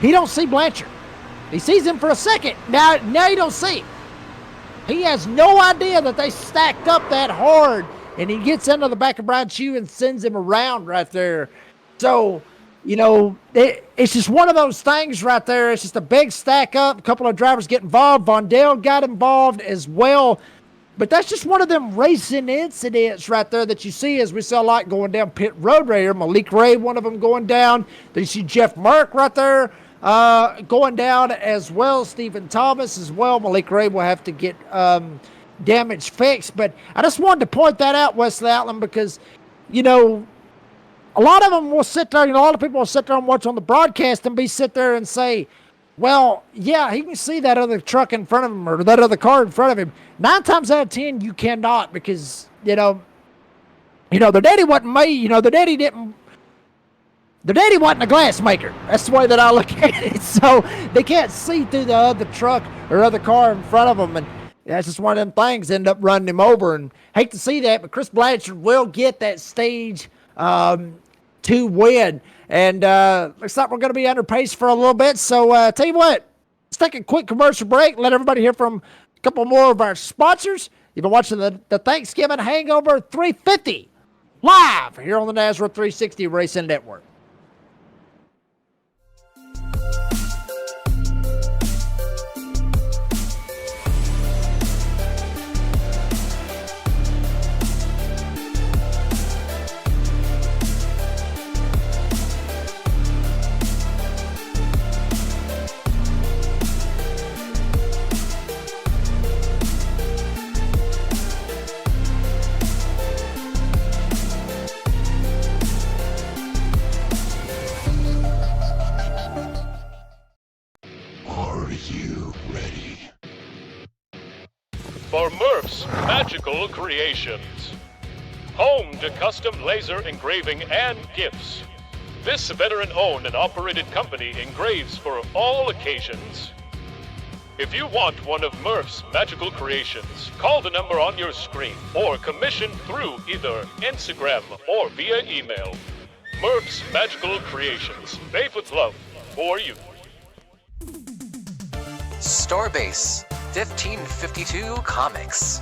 Speaker 5: He don't see Blanchard. He sees him for a second. Now you don't see him. He has no idea that they stacked up that hard, and he gets into the back of Brian Chew and sends him around right there. So, you know, it's just one of those things right there. It's just a big stack up. A couple of drivers get involved. Vondell got involved as well. But that's just one of them racing incidents right there that you see, as we saw a lot going down pit road right here. Malik Ray, one of them going down. Then you see Jeff Merck right there going down as well. Stephen Thomas as well. Malik Ray will have to get damage fixed. But I just wanted to point that out, Wesley Outland, because, you know, a lot of them will sit there, you know, a lot of people will sit there and watch on the broadcast and sit there and say, well, yeah, he can see that other truck in front of him or that other car in front of him. 9 times out of 10, you cannot, because, you know, the daddy wasn't made, you know, the daddy wasn't a glass maker. That's the way that I look at it. So they can't see through the other truck or other car in front of them. And that's just one of them things, end up running him over. And hate to see that, but Chris Blanchard will get that stage 2 win. And looks like we're going to be under pace for a little bit. So tell you what, let's take a quick commercial break. Let everybody hear from a couple more of our sponsors. You've been watching the Thanksgiving Hangover 350 live here on the NASRA 360 Racing Network.
Speaker 3: For Murph's Magical Creations, home to custom laser engraving and gifts. This veteran-owned and operated company engraves for all occasions. If you want one of Murph's Magical Creations, call the number on your screen or commission through either Instagram or via email. Murph's Magical Creations, made with love for you.
Speaker 1: Starbase 1552 Comics.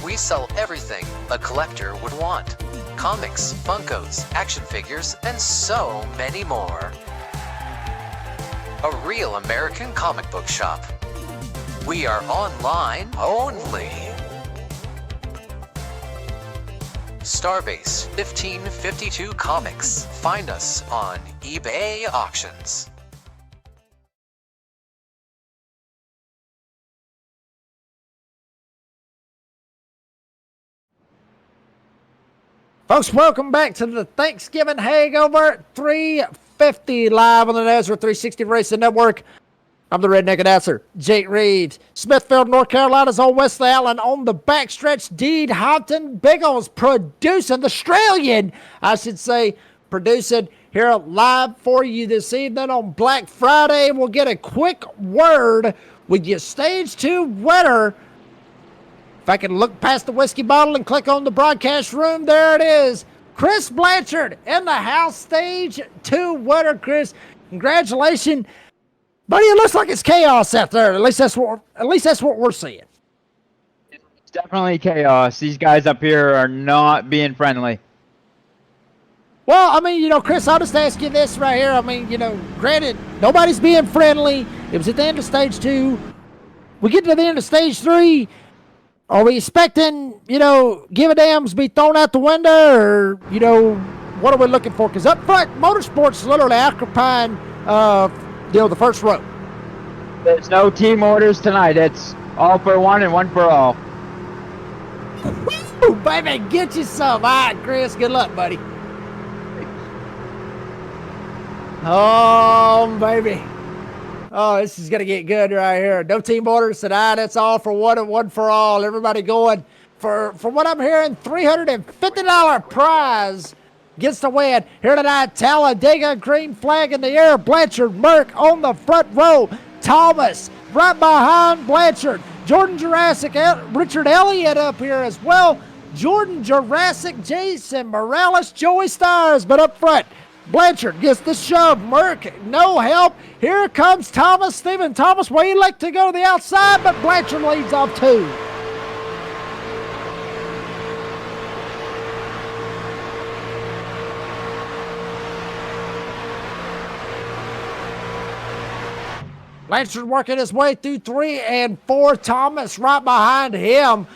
Speaker 1: We sell everything a collector would want. Comics, Funkos, action figures, and so many more. A real American comic book shop. We are online only. Starbase 1552 Comics. Find us on eBay Auctions.
Speaker 5: Folks, welcome back to the Thanksgiving Hangover 350 live on the NASRA 360 Racing Network. I'm the redneck announcer, Jake Reeves. Smithfield, North Carolina's own Wesley Allen on the backstretch. Dean Hopton Biggles producing, the Australian, I should say, producing here live for you this evening on Black Friday. We'll get a quick word with your Stage 2 winner. If I can look past the whiskey bottle and click on the broadcast room, there it is. Chris Blanchard in the house, stage 2 winner. Chris, congratulations. Buddy, it looks like it's chaos out there. At least that's what we're seeing.
Speaker 10: It's definitely chaos. These guys up here are not being friendly.
Speaker 5: Well, I mean, Chris, I'll just ask you this right here. I mean, granted, nobody's being friendly. It was at the end of stage 2. We get to the end of stage 3. Are we expecting, give a dams be thrown out the window, or, what are we looking for? Because up front, Motorsports literally occupying, the first row.
Speaker 10: There's no team orders tonight. It's all for one and one for all.
Speaker 5: Woo, baby, get you some. All right, Chris, good luck, buddy. Oh, baby. Oh, this is going to get good right here. No team orders tonight. It's all for one and one for all. Everybody going for what I'm hearing, $350 prize gets the win. Here tonight, Talladega, green flag in the air. Blanchard, Merck on the front row. Thomas right behind Blanchard. Jordan Jurassic, Richard Elliott up here as well. Jordan Jurassic, Jason Morales, Joey Stars, but up front, Blanchard gets the shove. Merck, no help. Here comes Thomas. Stephen Thomas, where he like to go to the outside, but Blanchard leads off 2. Blanchard working his way through 3 and 4. Thomas right behind him.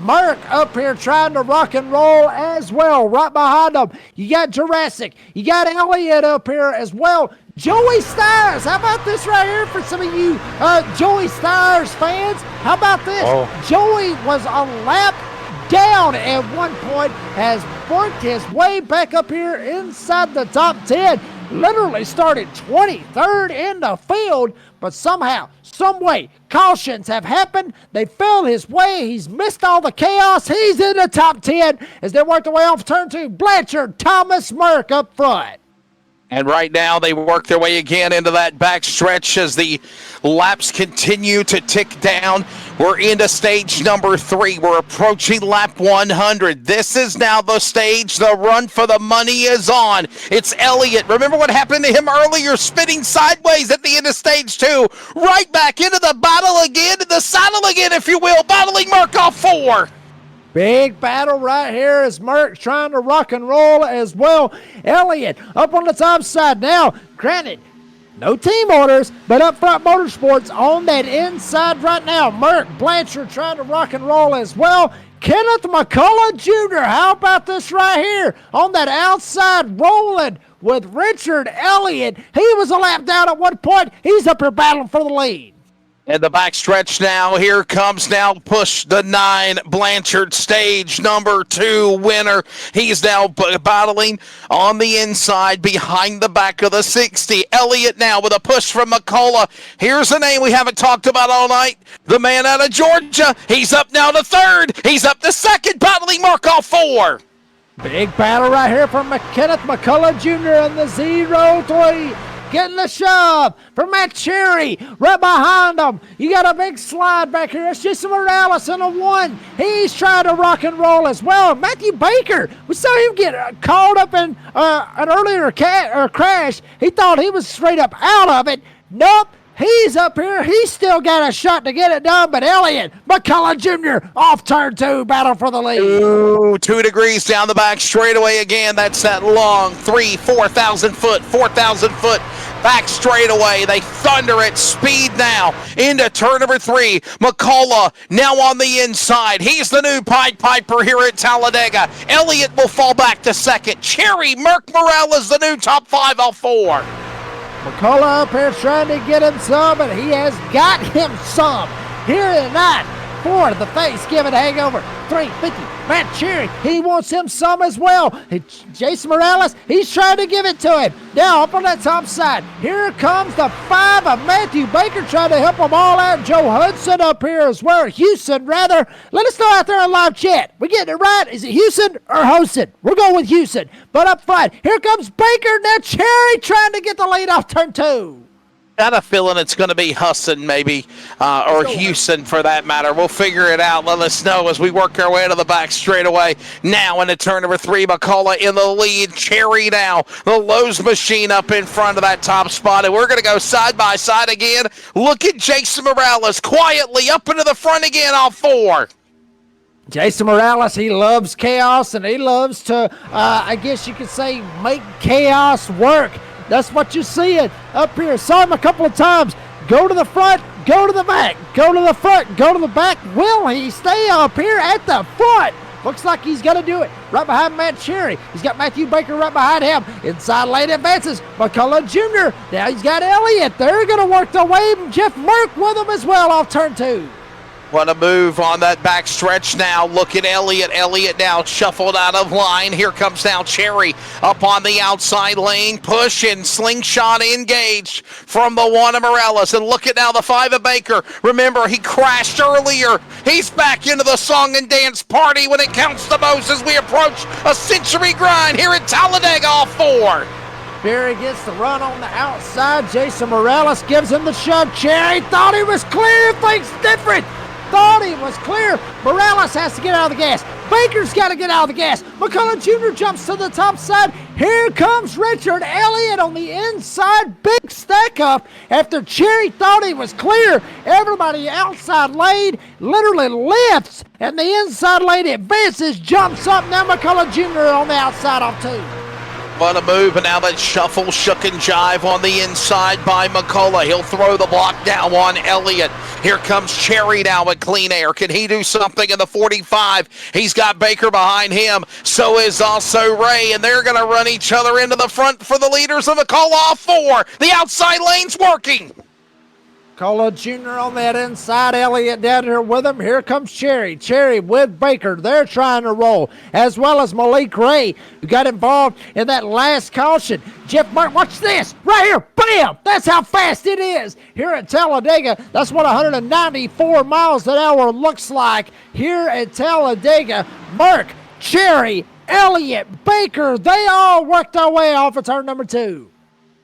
Speaker 5: Merck up here trying to rock and roll as well. Right behind him, you got Jurassic. You got Elliott up here as well. Joey Stars. How about this right here for some of you Joey Stars fans? How about this? Oh. Joey was a lap down at one point, has worked his way back up here inside the top 10. Literally started 23rd in the field, but somehow, some way, cautions have happened. They fell his way. He's missed all the chaos. He's in the top 10 as they work their way off turn 2. Blanchard, Thomas, Merck up front.
Speaker 6: And right now they work their way again into that back stretch as the laps continue to tick down. We're into stage number 3. We're approaching lap 100. This is now the stage. The run for the money is on. It's Elliott. Remember what happened to him earlier? Spinning sideways at the end of stage 2. Right back into the battle again, in the saddle again, if you will. Battling Merck off 4.
Speaker 5: Big battle right here as Merck trying to rock and roll as well. Elliott up on the top side now. Granted, no team orders, but up front Motorsports on that inside right now. Merck, Blanchard trying to rock and roll as well. Kenneth McCullough Jr., how about this right here? On that outside rolling with Richard Elliott. He was a lap down at one point. He's up here battling for the lead.
Speaker 6: And the back stretch now, here comes now push the 9, Blanchard, stage number 2 winner. He's now battling on the inside behind the back of the 60. Elliott now with a push from McCullough. Here's a name we haven't talked about all night. The man out of Georgia. He's up now to 3rd. He's up to 2nd, battling Merck off 4.
Speaker 5: Big battle right here from Kenneth McCullough Jr. in the 0-3. Getting the shove from Matt Cherry right behind him. You got a big slide back here. It's Jason Morales in a 1. He's trying to rock and roll as well. Matthew Baker, we saw him get caught up in an earlier crash. He thought he was straight up out of it. Nope. He's up here. He's still got a shot to get it done, but Elliott, McCullough Jr. off turn 2, battle for the lead.
Speaker 6: Ooh, 2 degrees down the back straightaway again. That's that long 4,000 foot back straightaway. They thunder at speed now into turn number 3. McCullough now on the inside. He's the new Pied Piper here at Talladega. Elliott will fall back to 2nd. Cherry, Merck Morales, the new top 5 off 4.
Speaker 5: McCullough up here trying to get him some, and he has got him some here tonight for the Thanksgiving Hangover 350. Matt Cherry, he wants him some as well. Jason Morales, he's trying to give it to him. Now up on that top side, here comes the 5 of Matthew Baker trying to help them all out. Joe Hudson up here as well. Houston, rather. Let us know out there in live chat. We getting it right? Is it Houston or Houston? We're going with Houston. But up front, here comes Baker. Now Cherry trying to get the lead off turn 2.
Speaker 6: Got a feeling it's going to be Husson, maybe, or Houston for that matter. We'll figure it out. Let us know as we work our way to the back straightaway. Now into turn number 3, McCullough in the lead. Cherry now, the Lowe's machine up in front of that top spot. And we're going to go side by side again. Look at Jason Morales quietly up into the front again off 4.
Speaker 5: Jason Morales, he loves chaos, and he loves to, I guess you could say, make chaos work. That's what you're seeing up here. Saw him a couple of times. Go to the front, go to the back, go to the front, go to the back. Will he stay up here at the front? Looks like he's going to do it. Right behind Matt Cherry. He's got Matthew Baker right behind him. Inside lane advances. McCullough Jr. Now he's got Elliott. They're going to work their way. Jeff Merck with him as well off turn 2.
Speaker 6: What a move on that back stretch now. Look at Elliott. Elliott now shuffled out of line. Here comes now Cherry up on the outside lane. Push and slingshot engaged from the 1 of Morales. And look at now the 5 of Baker. Remember, he crashed earlier. He's back into the song and dance party when it counts the most as we approach a century grind here at Talladega off 4.
Speaker 5: Barry gets the run on the outside. Jason Morales gives him the shove. Cherry thought he was clear. Thinks different. Thought he was clear. Morales has to get out of the gas. Baker's got to get out of the gas. McCullough Jr. jumps to the top side. Here comes Richard Elliott on the inside. Big stack up after Cherry thought he was clear. Everybody outside lane literally lifts, and the inside lane advances, jumps up. Now McCullough Jr. on the outside off 2.
Speaker 6: What a move, and now that shuffle, shook and jive on the inside by McCullough. He'll throw the block down on Elliott. Here comes Cherry now at Clean Air. Can he do something in the 45? He's got Baker behind him. So is also Ray, and they're going to run each other into the front for the leaders of McCullough off 4. The outside lane's working.
Speaker 5: McCullough Jr. on that inside. Elliott down here with him. Here comes Cherry. Cherry with Baker. They're trying to roll, as well as Malik Ray, who got involved in that last caution. Jeff Martin, watch this. Right here. Bam! That's how fast it is. Here at Talladega, that's what 194 miles an hour looks like. Here at Talladega, Merck, Cherry, Elliott, Baker, they all worked their way off of turn number 2.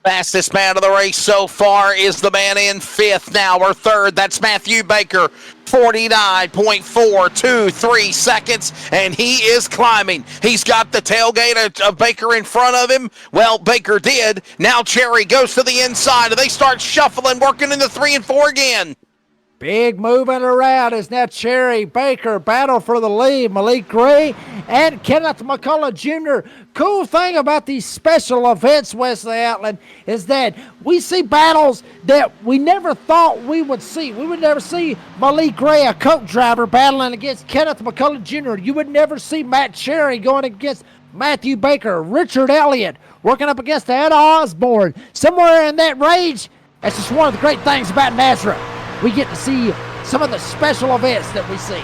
Speaker 6: Fastest man of the race so far is the man in 5th now, or 3rd. That's Matthew Baker, 49.423 seconds, and he is climbing. He's got the tailgate of Baker in front of him. Well, Baker did. Now Cherry goes to the inside, and they start shuffling, working into 3 and 4 again.
Speaker 5: Big moving around is now Cherry, Baker, battle for the lead. Malik Gray and Kenneth McCullough Jr. Cool thing about these special events, Wesley Outland, is that we see battles that we never thought we would see. We would never see Malik Gray, a Coke driver, battling against Kenneth McCullough Jr. You would never see Matt Cherry going against Matthew Baker, Richard Elliott working up against Ed Osborne. Somewhere in that range, that's just one of the great things about NASRA. We get to see some of the special events that we see.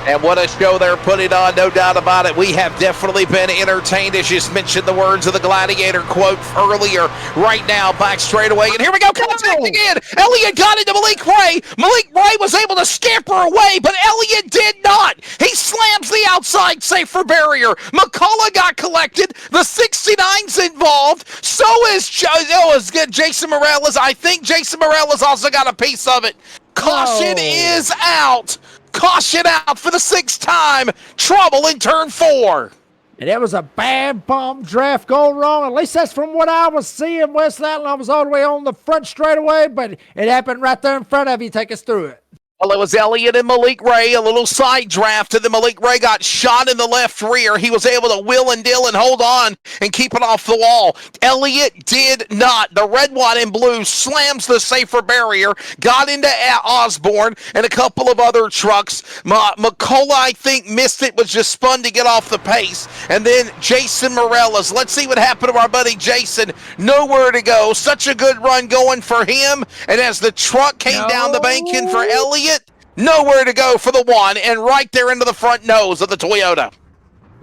Speaker 6: And what a show they're putting on, no doubt about it. We have definitely been entertained, as you mentioned the words of the Gladiator quote earlier. Right now, back straight away, and here we go, contact again. Elliott got into Malik Ray. Malik Ray was able to scamper away, but Elliott did not. He slams the outside safer barrier. McCullough got collected. The 69's involved. So is Jason Morales. I think Jason Morales also got a piece of it. Caution is out. Caution out for the 6th time. Trouble in turn 4.
Speaker 5: And it was a bad bomb draft going wrong. At least that's from what I was seeing, West Outland. I was all the way on the front straightaway, but it happened right there in front of you. Take us through it.
Speaker 6: Well, it was Elliott and Malik Ray, a little side draft, and then Malik Ray got shot in the left rear. He was able to wheel and deal and hold on and keep it off the wall. Elliott did not. The red, white, and blue slams the safer barrier, got into Osborne and a couple of other trucks. McCullough, I think, missed it, was just spun to get off the pace. And then Jason Morales. Let's see what happened to our buddy Jason. Nowhere to go. Such a good run going for him. And as the truck came down the bank in for Elliott, nowhere to go for the 1, and right there into the front nose of the Toyota.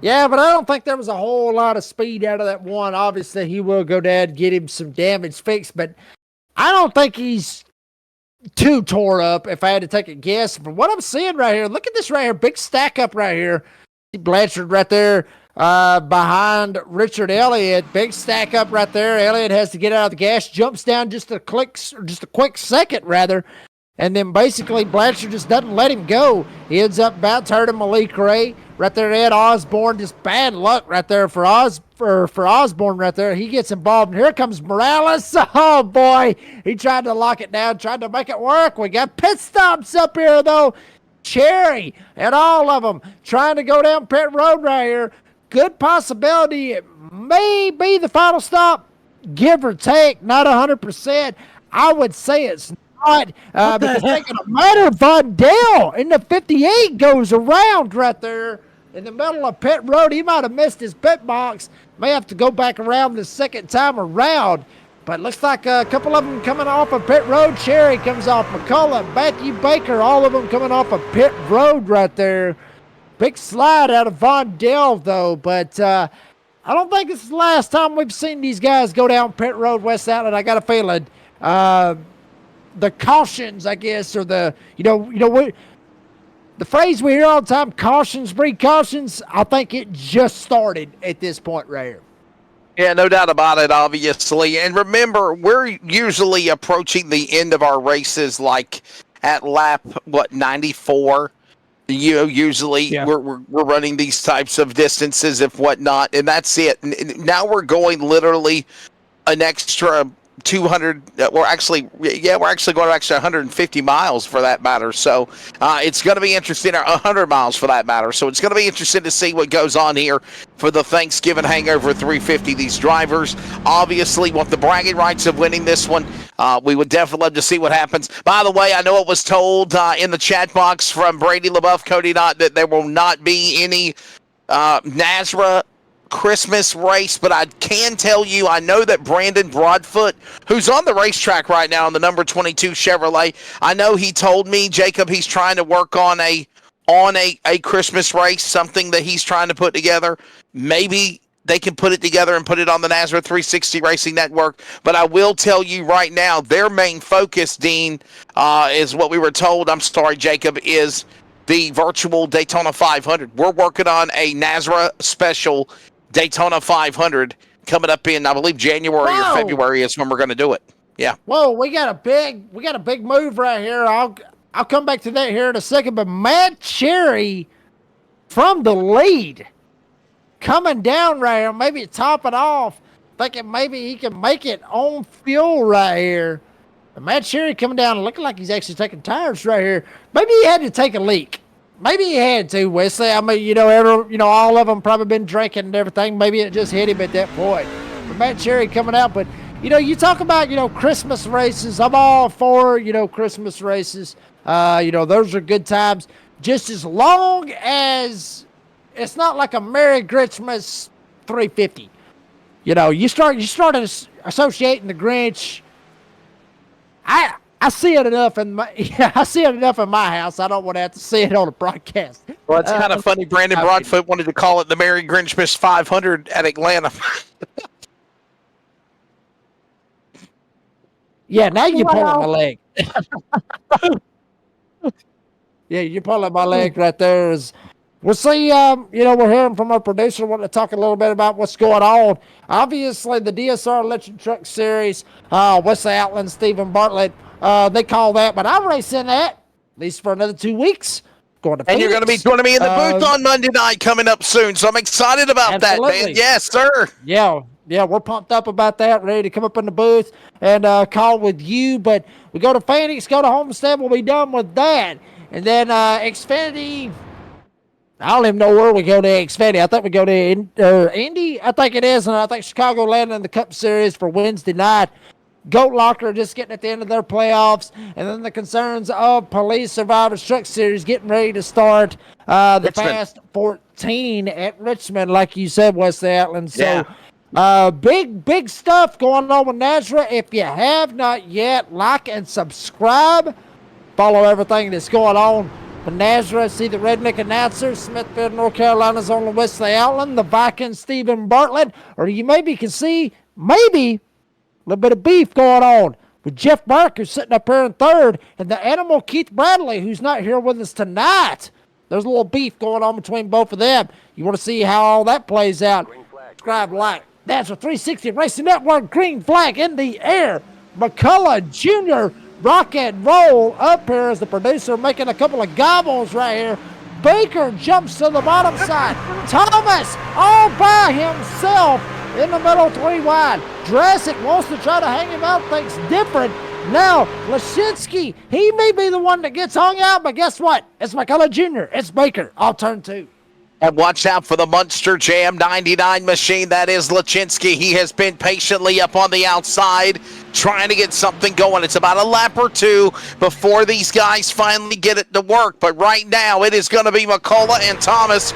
Speaker 5: Yeah, but I don't think there was a whole lot of speed out of that 1. Obviously, he will go down and get him some damage fixed, but I don't think he's too tore up if I had to take a guess. From what I'm seeing right here, look at this right here, big stack up right here. Blanchard right there behind Richard Elliott. Big stack up right there. Elliott has to get out of the gas, jumps down just a quick second rather, and then basically Blanchard just doesn't let him go. He ends up about turning Malik Ray right there. Ed Osborne, just bad luck right there for Osborne right there. He gets involved, and here comes Morales. Oh boy, he tried to lock it down, tried to make it work. We got pit stops up here though. Cherry and all of them trying to go down pit road right here. Good possibility it may be the final stop, give or take, not 100%. I would say it's not because they're going to matter. Von Dale in the 58 goes around right there in the middle of pit road. He might have missed his pit box. May have to go back around the second time around. But looks like a couple of them coming off of pit road. Cherry comes off McCullough, Matthew Baker, all of them coming off of pit road right there. Big slide out of Von Dell, though. But I don't think it's the last time we've seen these guys go down pit road, West Outlet. I got a feeling the cautions, I guess, or the phrase we hear all the time, cautions breed cautions. I think it just started at this point right here.
Speaker 6: Yeah, no doubt about it, obviously. And remember, we're usually approaching the end of our races like at lap, 94? Usually we're running these types of distances, if whatnot, and that's it. And now we're going literally an extra 200. We're actually going to extra 150 miles for that matter. So it's going to be interesting, or 100 miles for that matter. So it's going to be interesting to see what goes on here for the Thanksgiving Hangover 350. These drivers obviously want the bragging rights of winning this one. We would definitely love to see what happens. By the way, I know it was told in the chat box from Brady LaBeouf, Cody Knott, that there will not be any NASRA Christmas race, but I can tell you, I know that Brandon Broadfoot, who's on the racetrack right now in the number 22 Chevrolet, I know he told me, Jacob, he's trying to work on a Christmas race, something that he's trying to put together. Maybe they can put it together and put it on the NASRA 360 Racing Network. But I will tell you right now, their main focus, Dean, is what we were told, I'm sorry, Jacob, is the virtual Daytona 500. We're working on a NASRA special Daytona 500 coming up in, I believe, January or February is when we're going to do it. Yeah.
Speaker 5: Whoa, we got a big move right here. I'll come back to that here in a second. But Matt Cherry from the lead coming down right here, maybe topping off, thinking maybe he can make it on fuel right here. And Matt Cherry coming down, looking like he's actually taking tires right here. Maybe he had to take a leak. Maybe he had to, Wesley. I mean, all of them probably been drinking and everything. Maybe it just hit him at that point. But Matt Cherry coming out. But, you talk about, Christmas races. I'm all for, Christmas races. Those are good times. Just as long as it's not like a Merry Christmas 350. You start associating the Grinch. I see it enough in my house. I don't want to have to see it on a broadcast.
Speaker 6: Well, it's kind of funny. Brandon Broadfoot wanted to call it the Merry Grinchmas 500 at Atlanta.
Speaker 5: Yeah, now you're pulling my leg. Yeah, you're pulling my leg right there. We'll see. We're hearing from our producer. Want to talk a little bit about what's going on. Obviously, the DSR Electric Truck Series, Wesley Outland, Stephen Bartlett. They call that, but I'm racing that at least for another 2 weeks. Going to Phoenix.
Speaker 6: And you're going to be joining me in the booth on Monday night coming up soon, so I'm excited about that, man. Yes, sir.
Speaker 5: Yeah, we're pumped up about that, ready to come up in the booth and call with you. But we go to Phoenix, go to Homestead, we'll be done with that. And then Xfinity, I don't even know where we go to Xfinity. I think we go to Indy, I think it is, and I think Chicago landing in the Cup Series for Wednesday night. Goat Locker just getting at the end of their playoffs, and then the concerns of Police Survivors Truck Series getting ready to start the Fast 14 at Richmond, like you said, Wesley Outland. So big stuff going on with NASRA. If you have not yet, like and subscribe. Follow everything that's going on with NASRA. See the Redneck Announcer, Smithfield, North Carolina's only Wesley Outland, the Viking Stephen Bartlett, or you maybe can see, a little bit of beef going on with Jeff Barker sitting up here in third, and the animal Keith Bradley, who's not here with us tonight. There's a little beef going on between both of them. You want to see how all that plays out? Subscribe, like. That's a 360 Racing Network. Green flag in the air. McCullough Jr. rock and roll up here as the producer making a couple of gobbles right here. Baker jumps to the bottom side. Thomas all by himself in the middle, 3 wide. Jurassic wants to try to hang him out, thinks different. Now, Lashinsky, he may be the one that gets hung out, but guess what? It's McCullough Jr. It's Baker. I'll turn 2.
Speaker 6: And watch out for the Munster Jam 99 machine. That is Lachinsky. He has been patiently up on the outside trying to get something going. It's about a lap or two before these guys finally get it to work. But right now, it is going to be McCullough and Thomas.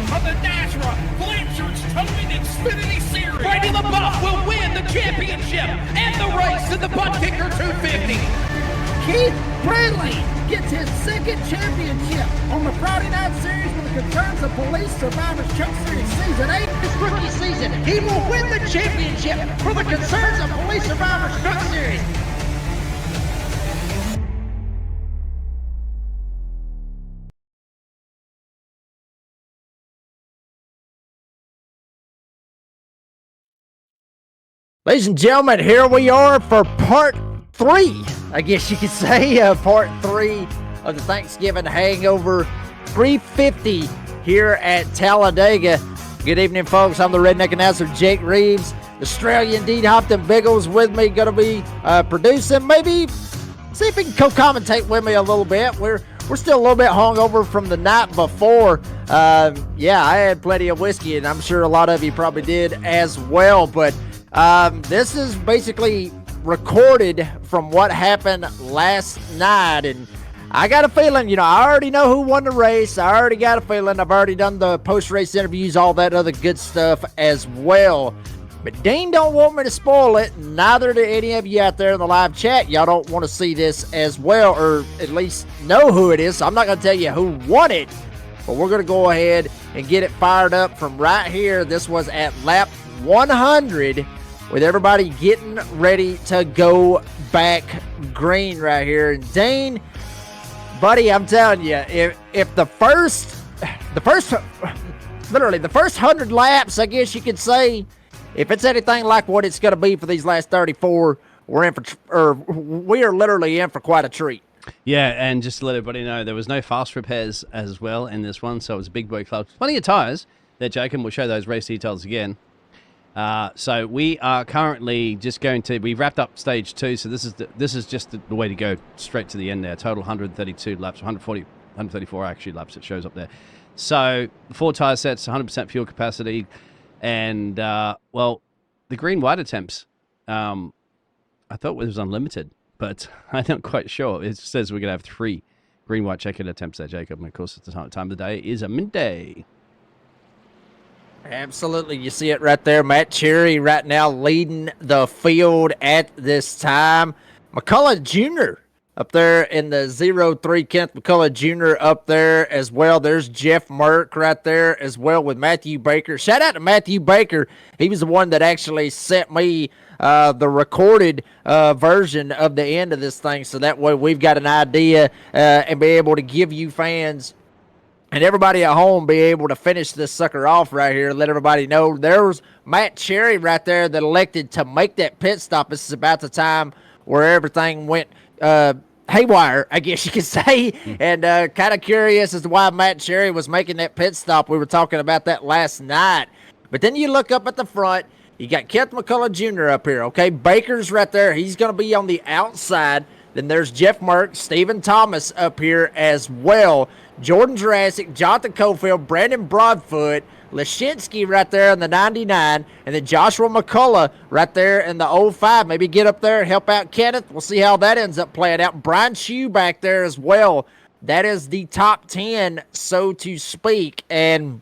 Speaker 4: Of the NASRA Blanchard's Towing Xfinity Series. Brady LaBeouf will win the championship and the race in the Butt Kicker 250.
Speaker 5: Keith Bradley gets his second championship on the Friday Night Series with the Concerns of Police Survivors Truck Series Season 8. His rookie season, he will win the championship for the Concerns of Police Survivors Truck Series. Ladies and gentlemen, here we are for part 3, I guess you could say, part 3 of the Thanksgiving Hangover 350 here at Talladega. Good evening, folks. I'm the redneck announcer, Jake Reeves. Australian Dean Hopton Biggles with me, going to be producing. Maybe see if he can co-commentate with me a little bit. We're still a little bit hungover from the night before. Yeah, I had plenty of whiskey, and I'm sure a lot of you probably did as well, but this is basically recorded from what happened last night, and I got a feeling, I already know who won the race. I already got a feeling. I've already done the post-race interviews, all that other good stuff as well. But Dean don't want me to spoil it. Neither do any of you out there in the live chat. Y'all don't want to see this as well, or at least know who it is. So I'm not going to tell you who won it, but we're going to go ahead and get it fired up from right here. This was at lap 100. With everybody getting ready to go back green right here. And Dane, buddy, I'm telling you, if the first literally the first 100 laps, I guess you could say, if it's anything like what it's going to be for these last 34, we are literally in for quite a treat.
Speaker 7: Yeah, and just to let everybody know, there was no fast repairs as well in this one, so it was a big boy club. Plenty of tires there, Jacob. We'll show those race details again. So we are currently just we wrapped up stage 2, so this is just the way to go straight to the end there. Total 132 laps, 134 actually laps it shows up there. So 4 tire sets, 100% fuel capacity, and well, the green white attempts, I thought it was unlimited, but I'm not quite sure. It says we're going to have 3 green white checkered attempts there, Jacob, and of course at the time of the day is a midday.
Speaker 5: Absolutely. You see it right there. Matt Cherry right now leading the field at this time. McCullough Jr. up there in the 03. Kenneth McCullough Jr. up there as well. There's Jeff Merck right there as well with Matthew Baker. Shout out to Matthew Baker. He was the one that actually sent me the recorded version of the end of this thing, so that way we've got an idea and be able to give you fans and everybody at home be able to finish this sucker off right here. Let everybody know there's Matt Cherry right there that elected to make that pit stop. This is about the time where everything went haywire, I guess you could say. And kind of curious as to why Matt Cherry was making that pit stop. We were talking about that last night. But then you look up at the front. You got Kenneth McCullough Jr. up here, okay? Baker's right there. He's going to be on the outside. Then there's Jeff Merck, Stephen Thomas up here as well. Jordan Jurassic, Jonathan Cofield, Brandon Broadfoot, Lashinsky right there in the 99, and then Joshua McCullough right there in the 05. Maybe get up there and help out Kenneth. We'll see how that ends up playing out. Brian Shue back there as well. That is the top 10, so to speak. And,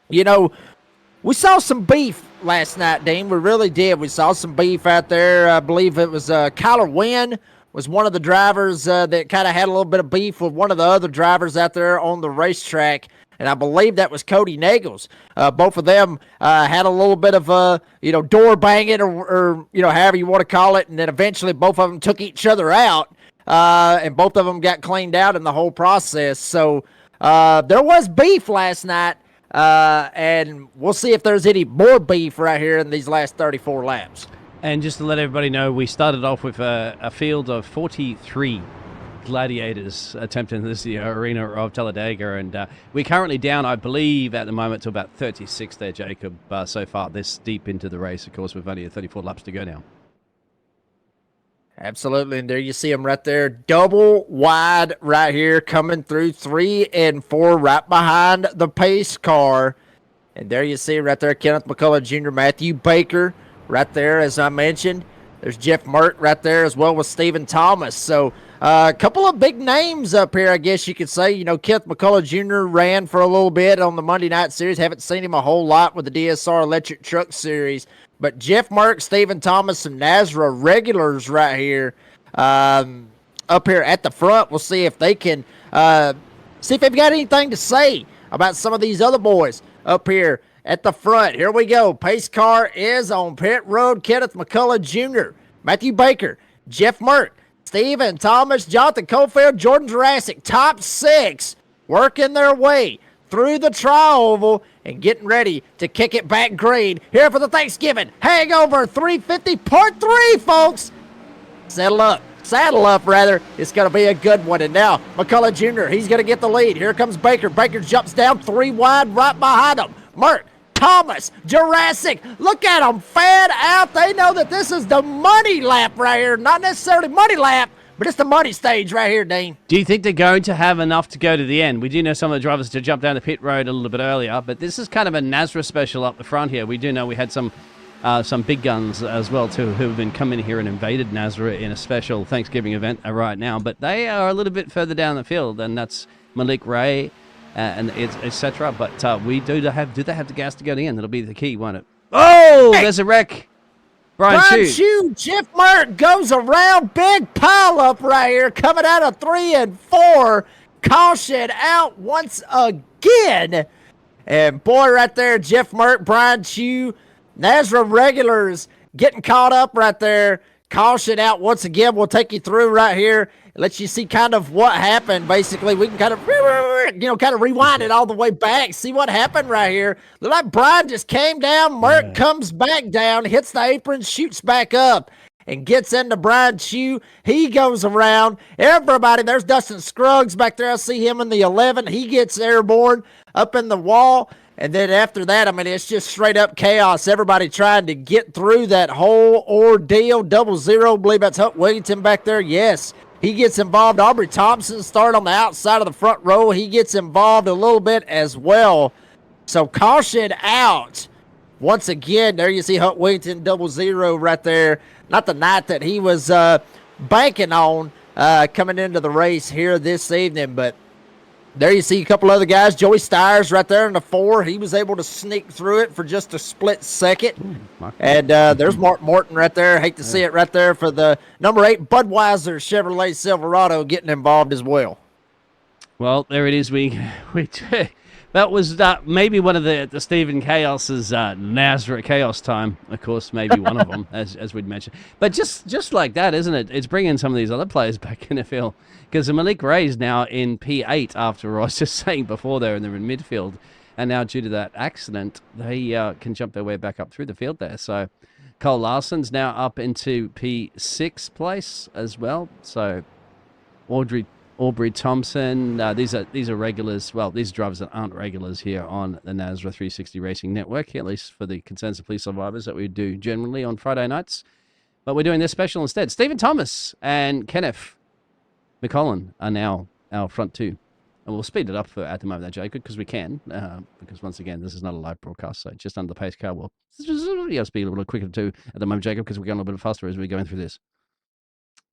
Speaker 5: we saw some beef last night, Dean. We really did. We saw some beef out there. I believe it was Kyler Wynn was one of the drivers that kind of had a little bit of beef with one of the other drivers out there on the racetrack. And I believe that was Cody Nagels. Both of them had a little bit of, door banging or however you want to call it. And then eventually both of them took each other out. And both of them got cleaned out in the whole process. So there was beef last night. And we'll see if there's any more beef right here in these last 34 laps.
Speaker 7: And just to let everybody know, we started off with a field of 43 gladiators attempting this the arena of Talladega, and we're currently down, I believe, at the moment to about 36 there, Jacob, so far this deep into the race. Of course, we've only 34 laps to go now.
Speaker 5: Absolutely, and there you see them right there, double wide right here, coming through 3 and 4 right behind the pace car. And there you see right there Kenneth McCullough Jr., Matthew Baker right there, as I mentioned. There's Jeff Merck right there as well with Stephen Thomas. So a couple of big names up here, I guess you could say. Kenneth McCullough Jr. ran for a little bit on the Monday Night Series. Haven't seen him a whole lot with the DSR Electric Truck Series. But Jeff Merck, Stephen Thomas, and NASRA regulars right here up here at the front. We'll see if they can see if they've got anything to say about some of these other boys up here at the front. Here we go. Pace car is on pit road. Kenneth McCullough Jr., Matthew Baker, Jeff Merck, Stephen Thomas, Jonathan Cofield, Jordan Jurassic, top 6, working their way through the tri-oval and getting ready to kick it back green here for the Thanksgiving Hangover 350 Part 3, folks. Saddle up, rather. It's going to be a good one. And now McCullough Jr., he's going to get the lead. Here comes Baker. Baker jumps down 3 wide right behind him. Merck, Thomas, Jurassic, look at them fan out. They know that this is the money lap right here. Not necessarily money lap, but it's the money stage right here, Dean.
Speaker 7: Do you think they're going to have enough to go to the end? We do know some of the drivers to jump down the pit road a little bit earlier, but this is kind of a NASRA special up the front here. We do know we had some big guns as well, too, who have been coming here and invaded NASRA in a special Thanksgiving event right now, but they are a little bit further down the field, and that's Malik Ray, and etc. But do they have the gas to go to the end? That'll be the key, won't it? Oh, there's a wreck. Brian Chu.
Speaker 5: Jeff Merck goes around, big pile up right here, coming out of 3 and 4. Caution out once again. And boy, right there, Jeff Merck, Brian Chu, NASRA regulars getting caught up right there. Caution out once again. We'll take you through right here. Let you see kind of what happened. Basically, we can kind of rewind it all the way back. See what happened right here. Look like Brian just came down. Merck comes back down, hits the apron, shoots back up, and gets into Brian Chu. He goes around. Everybody, there's Dustin Scruggs back there. I see him in the 11. He gets airborne up in the wall. And then after that, I mean, it's just straight up chaos. Everybody trying to get through that whole ordeal. 00, believe that's Huck Wigginton back there. Yes, he gets involved. Aubrey Thompson started on the outside of the front row. He gets involved a little bit as well. So caution out. Once again, there you see Huck Wigginton 00 right there. Not the night that he was banking on coming into the race here this evening, but there you see a couple other guys. Joey Stiers right there in the 4. He was able to sneak through it for just a split second. And there's Mark Morton right there. Hate to see it right there for the number 8 Budweiser Chevrolet Silverado getting involved as well.
Speaker 7: Well, there it is. That was maybe one of the Stephen Chaos's NASRA Chaos time. Of course, maybe one of them, as we'd mentioned. But just like that, isn't it? It's bringing some of these other players back in the field. Because Malik Ray's now in P8 after I was just saying before there, and they're in midfield. And now due to that accident, they can jump their way back up through the field there. So Cole Larson's now up into P6 place as well. So Aubrey Thompson, these are regulars. Well, these drivers that aren't regulars here on the NASRA 360 Racing Network, at least for the Concerns of Police Survivors that we do generally on Friday nights. But we're doing this special instead. Stephen Thomas and Kenneth McCollum are now our front 2. And we'll speed it up at the moment, Jacob, because we can. Because once again, this is not a live broadcast, so just under the pace car. We'll speed a little quicker too at the moment, Jacob, because we're going a little bit faster as we're going through this.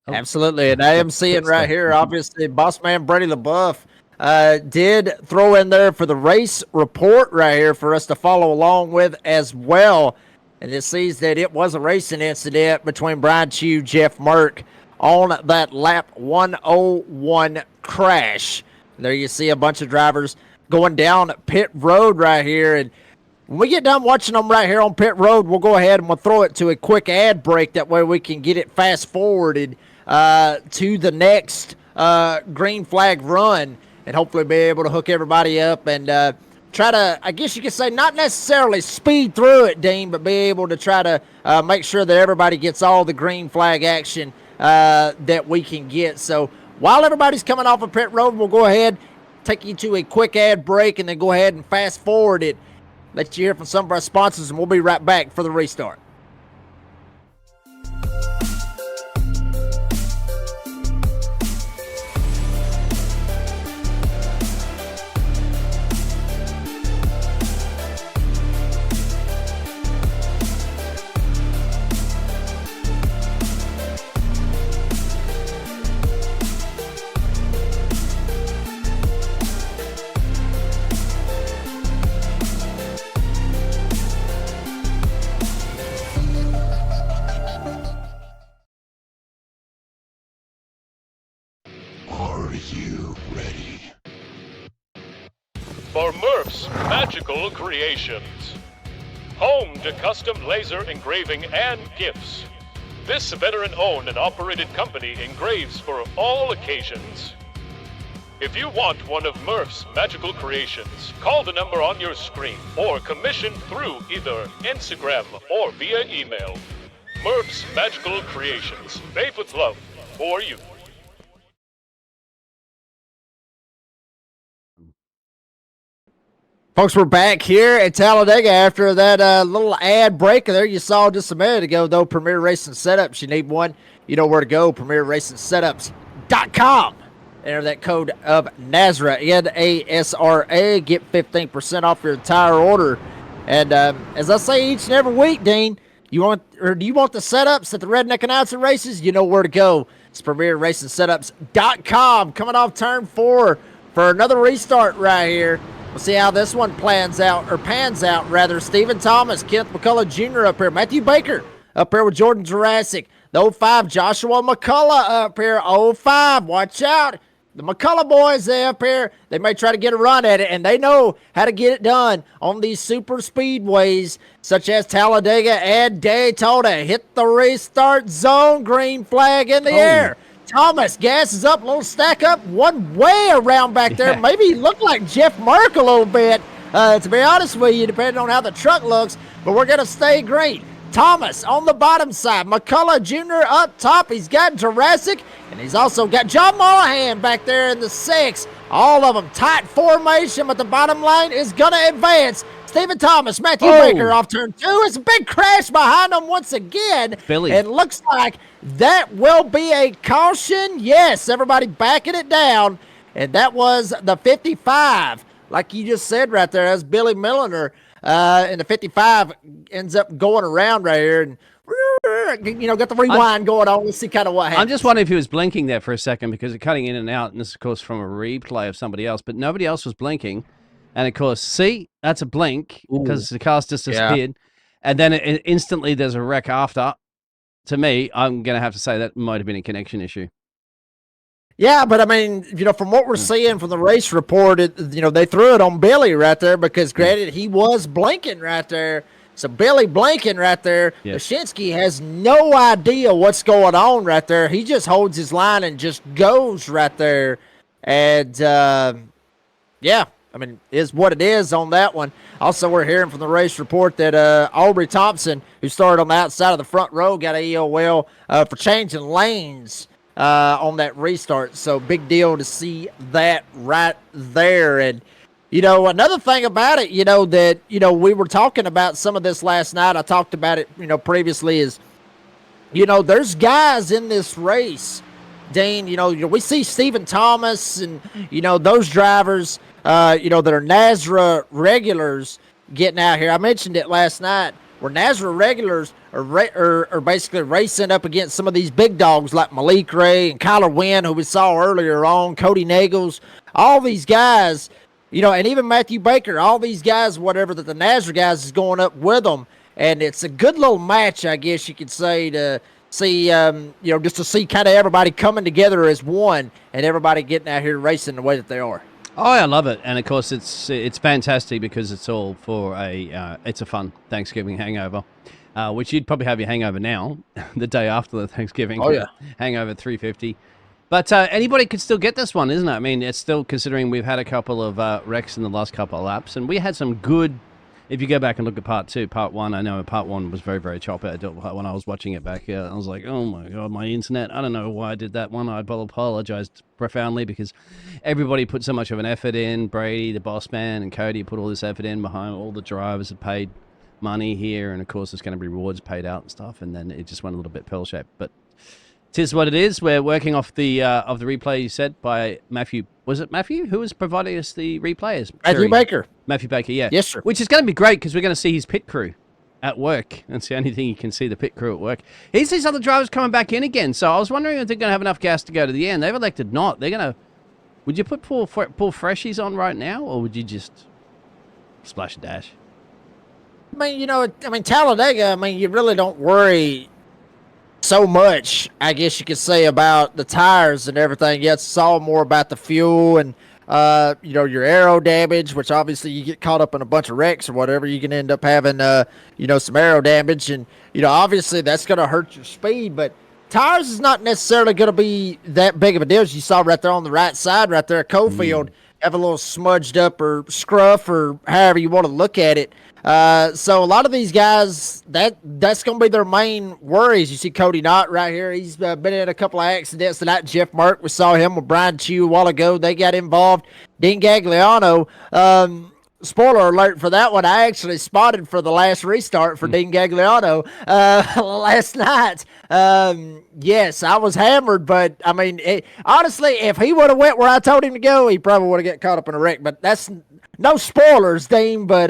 Speaker 7: Oh.
Speaker 5: Absolutely, and I am seeing right here, obviously, boss man Brady LaBeouf did throw in there for the race report right here for us to follow along with as well. And it sees that it was a racing incident between Brian Chu, Jeff Merck on that lap 101 crash. There you see a bunch of drivers going down pit road right here. And when we get done watching them right here on pit road, we'll go ahead and we'll throw it to a quick ad break. That way we can get it fast forwarded to the next green flag run and hopefully be able to hook everybody up and try to, I guess you could say, not necessarily speed through it, Dean, but be able to try to make sure that everybody gets all the green flag action that we can get. So while everybody's coming off of pit road, we'll go ahead, take you to a quick ad break, and then go ahead and fast forward it. Let you hear from some of our sponsors, and we'll be right back for the restart.
Speaker 2: Are you ready?
Speaker 3: For Murph's Magical Creations. Home to custom laser engraving and gifts. This veteran-owned and operated company engraves for all occasions. If you want one of Murph's Magical Creations, call the number on your screen or commission through either Instagram or via email. Murph's Magical Creations, made with love for you.
Speaker 5: Folks, we're back here at Talladega after that little ad break there you saw just a minute ago, though. Premier Racing Setups, you need one, you know where to go, PremierRacingSetups.com. Enter that code of NASRA, N-A-S-R-A, get 15% off your entire order. And as I say each and every week, Dean, do you want the setups at the Redneck Announcer races? You know where to go. It's PremierRacingSetups.com. Coming off turn 4 for another restart right here. We'll see how this one pans out. Stephen Thomas, Kenneth McCullough Jr. up here. Matthew Baker up here with Jordan Jurassic. The 05, Joshua McCullough up here. 05, watch out. The McCullough boys, they up here, they may try to get a run at it, and they know how to get it done on these super speedways such as Talladega and Daytona. Hit the restart zone, green flag in the air. Thomas, gas is up, a little stack up, one way around back there. Maybe he looked like Jeff Merck a little bit, to be honest with you, depending on how the truck looks, but we're going to stay green. Thomas on the bottom side, McCullough Jr. up top. He's got Jurassic, and he's also got John Mollahan back there in the 6. All of them tight formation, but the bottom line is going to advance. Stephen Thomas, Matthew Baker off turn 2. It's a big crash behind them once again.
Speaker 11: Billy.
Speaker 5: It looks like that will be a caution. Yes, everybody backing it down. And that was the 55. Like you just said right there, that's Billy Milliner. And the 55 ends up going around right here. And, got the rewind going on. Let's see kind of what happens.
Speaker 11: I'm just wondering if he was blinking there for a second because it's cutting in and out. And this, of course, from a replay of somebody else. But nobody else was blinking. And, of course, see, that's a blink because the car's just disappeared. And then instantly there's a wreck after. To me, I'm going to have to say that might have been a connection issue.
Speaker 5: Yeah, but I mean, from what we're seeing from the race report, they threw it on Billy right there because, granted, he was blinking right there. So Billy blinking right there.
Speaker 11: Yes.
Speaker 5: Bashinsky has no idea what's going on right there. He just holds his line and just goes right there. And, I mean, is what it is on that one. Also, we're hearing from the race report that Aubrey Thompson, who started on the outside of the front row, got a EOL for changing lanes on that restart. So big deal to see that right there. And, another thing about it, that, we were talking about some of this last night. I talked about it, previously is, there's guys in this race, Dean, we see Stephen Thomas and, those drivers, that are NASRA regulars getting out here. I mentioned it last night where NASRA regulars are basically racing up against some of these big dogs like Malik Ray and Kyler Wynn, who we saw earlier on, Cody Nagels, all these guys, and even Matthew Baker, all these guys, whatever, that the NASRA guys is going up with them. And it's a good little match, I guess you could say, to see, just to see kind of everybody coming together as one and everybody getting out here racing the way that they are.
Speaker 11: Oh, I love it, and of course it's fantastic because it's all for it's a fun Thanksgiving hangover, which you'd probably have your hangover now, the day after the Thanksgiving.
Speaker 5: Oh yeah,
Speaker 11: hangover 350. But anybody could still get this one, isn't it? I mean, it's still considering we've had a couple of wrecks in the last couple of laps, and we had some good. If you go back and look at part 2, part 1, I know part 1 was very, very choppy. When I was watching it back here, I was like, oh my God, my internet. I don't know why I did that one. I apologized profoundly because everybody put so much of an effort in. Brady, the boss man, and Cody put all this effort in behind all the drivers that paid money here. And of course, there's going to be rewards paid out and stuff. And then it just went a little bit pearl-shaped. But it is what it is. We're working off the replay you said by Matthew. Was it Matthew who was providing us the replays?
Speaker 5: Matthew Baker.
Speaker 11: Matthew Baker, yeah.
Speaker 5: Yes, sir.
Speaker 11: Which is going to be great because we're going to see his pit crew at work. That's the only thing you can see, the pit crew at work. Here's these other drivers coming back in again. So I was wondering if they're going to have enough gas to go to the end. They've elected not. They're going to... Would you put pull freshies on right now, or would you just splash and dash?
Speaker 5: I mean, Talladega, you really don't worry so much, I guess you could say, about the tires and everything. Yeah, it's all more about the fuel and, your aero damage, which obviously you get caught up in a bunch of wrecks or whatever. You can end up having, some aero damage. And, obviously that's going to hurt your speed. But tires is not necessarily going to be that big of a deal. As you saw right there on the right side, right there at Cofield, have a little smudged up or scruff or however you want to look at it. So a lot of these guys, that's going to be their main worries. You see Cody Knott right here. He's been in a couple of accidents tonight. Jeff Merck, we saw him with Brian Chew a while ago. They got involved. Dean Gagliano, spoiler alert for that one, I actually spotted for the last restart for Dean Gagliano last night. Yes, I was hammered, but honestly, if he would have went where I told him to go, he probably would have got caught up in a wreck. But that's no spoilers, Dean, but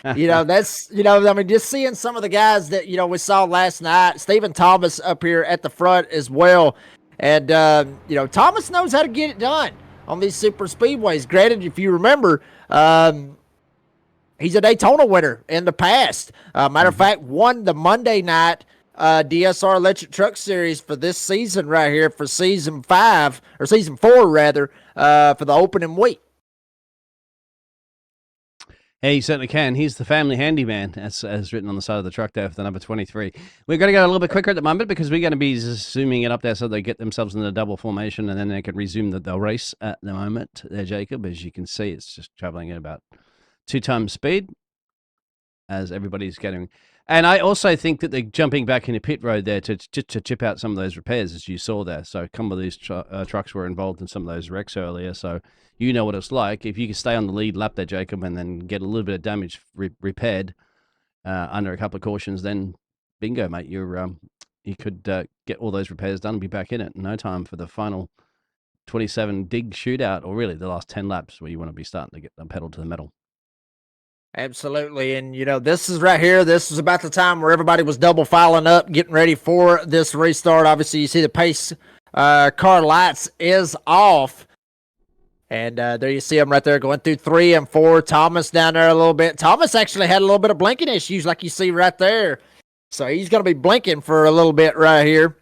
Speaker 5: that's just seeing some of the guys that we saw last night. Stephen Thomas up here at the front as well, and Thomas knows how to get it done on these super speedways. Granted, if you remember, he's a Daytona winner in the past. Matter of fact, won the Monday night DSR Electric Truck Series for this season right here for season 4 rather, for the opening week.
Speaker 11: Yeah, he certainly can. He's the family handyman, as written on the side of the truck there for the number 23. We're going to go a little bit quicker at the moment because we're going to be zooming it up there so they get themselves in the double formation and then they can resume the race at the moment there, Jacob. As you can see, it's just traveling at about 2 times speed as everybody's getting. And I also think that they're jumping back into pit road there to chip out some of those repairs, as you saw there. So some of these trucks were involved in some of those wrecks earlier. So you know what it's like. If you can stay on the lead lap there, Jacob, and then get a little bit of damage repaired under a couple of cautions, then bingo, mate. You could get all those repairs done and be back in it in no time for the final 27 dig shootout, or really the last 10 laps where you want to be starting to get the pedal to the metal.
Speaker 5: Absolutely. And, this is right here. This is about the time where everybody was double filing up, getting ready for this restart. Obviously, you see the pace car lights is off. And there you see them right there going through 3 and 4. Thomas down there a little bit. Thomas actually had a little bit of blinking issues like you see right there. So he's going to be blinking for a little bit right here.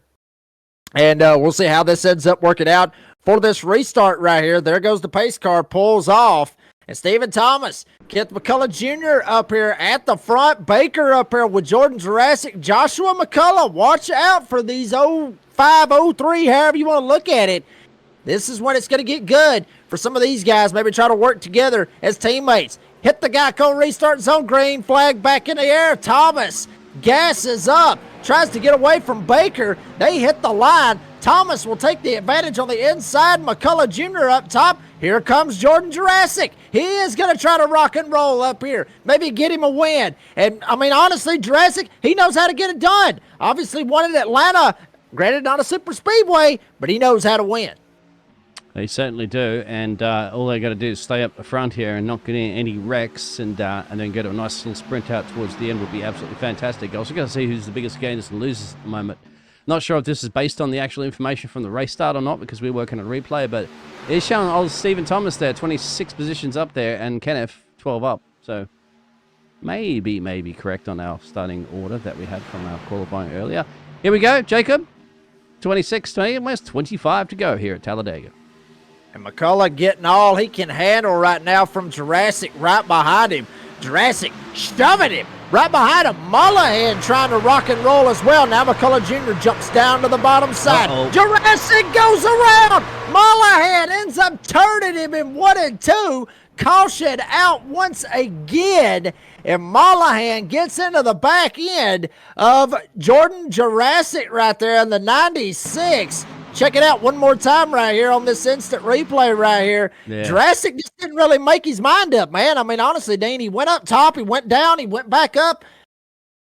Speaker 5: And we'll see how this ends up working out for this restart right here. There goes the pace car, pulls off. And Stephen Thomas, Kent McCullough Jr. up here at the front. Baker up here with Jordan Jurassic. Joshua McCullough, watch out for these 05, 03, however you want to look at it. This is when it's going to get good for some of these guys. Maybe try to work together as teammates. Hit the Geico restart zone, green flag back in the air. Thomas gasses up, tries to get away from Baker. They hit the line. Thomas will take the advantage on the inside. McCullough Jr. up top. Here comes Jordan Jurassic. He is going to try to rock and roll up here. Maybe get him a win. And, honestly, Jurassic, he knows how to get it done. Obviously won in Atlanta. Granted, not a super speedway, but he knows how to win.
Speaker 11: They certainly do, and all they got to do is stay up the front here and not get any wrecks, and then get a nice little sprint out towards the end would be absolutely fantastic. Also got to see who's the biggest gainers and losers at the moment. Not sure if this is based on the actual information from the race start or not, because we're working on a replay, but it's showing old Stephen Thomas there, 26 positions up there, and Kenneth, 12 up. So maybe correct on our starting order that we had from our qualifying earlier. Here we go, Jacob. 26, 20, almost 25 to go here at Talladega.
Speaker 5: And McCullough getting all he can handle right now from Jurassic right behind him. Jurassic shoving him right behind him. Mullahan trying to rock and roll as well. Now McCullough Jr. jumps down to the bottom side. Jurassic goes around. Mullahan ends up turning him in 1 and 2. Caution out once again. And Mullahan gets into the back end of Jordan Jurassic right there in the 96. Check it out one more time right here on this instant replay right here. Yeah. Jurassic just didn't really make his mind up, man. I mean, honestly, Dean, he went up top, he went down, he went back up.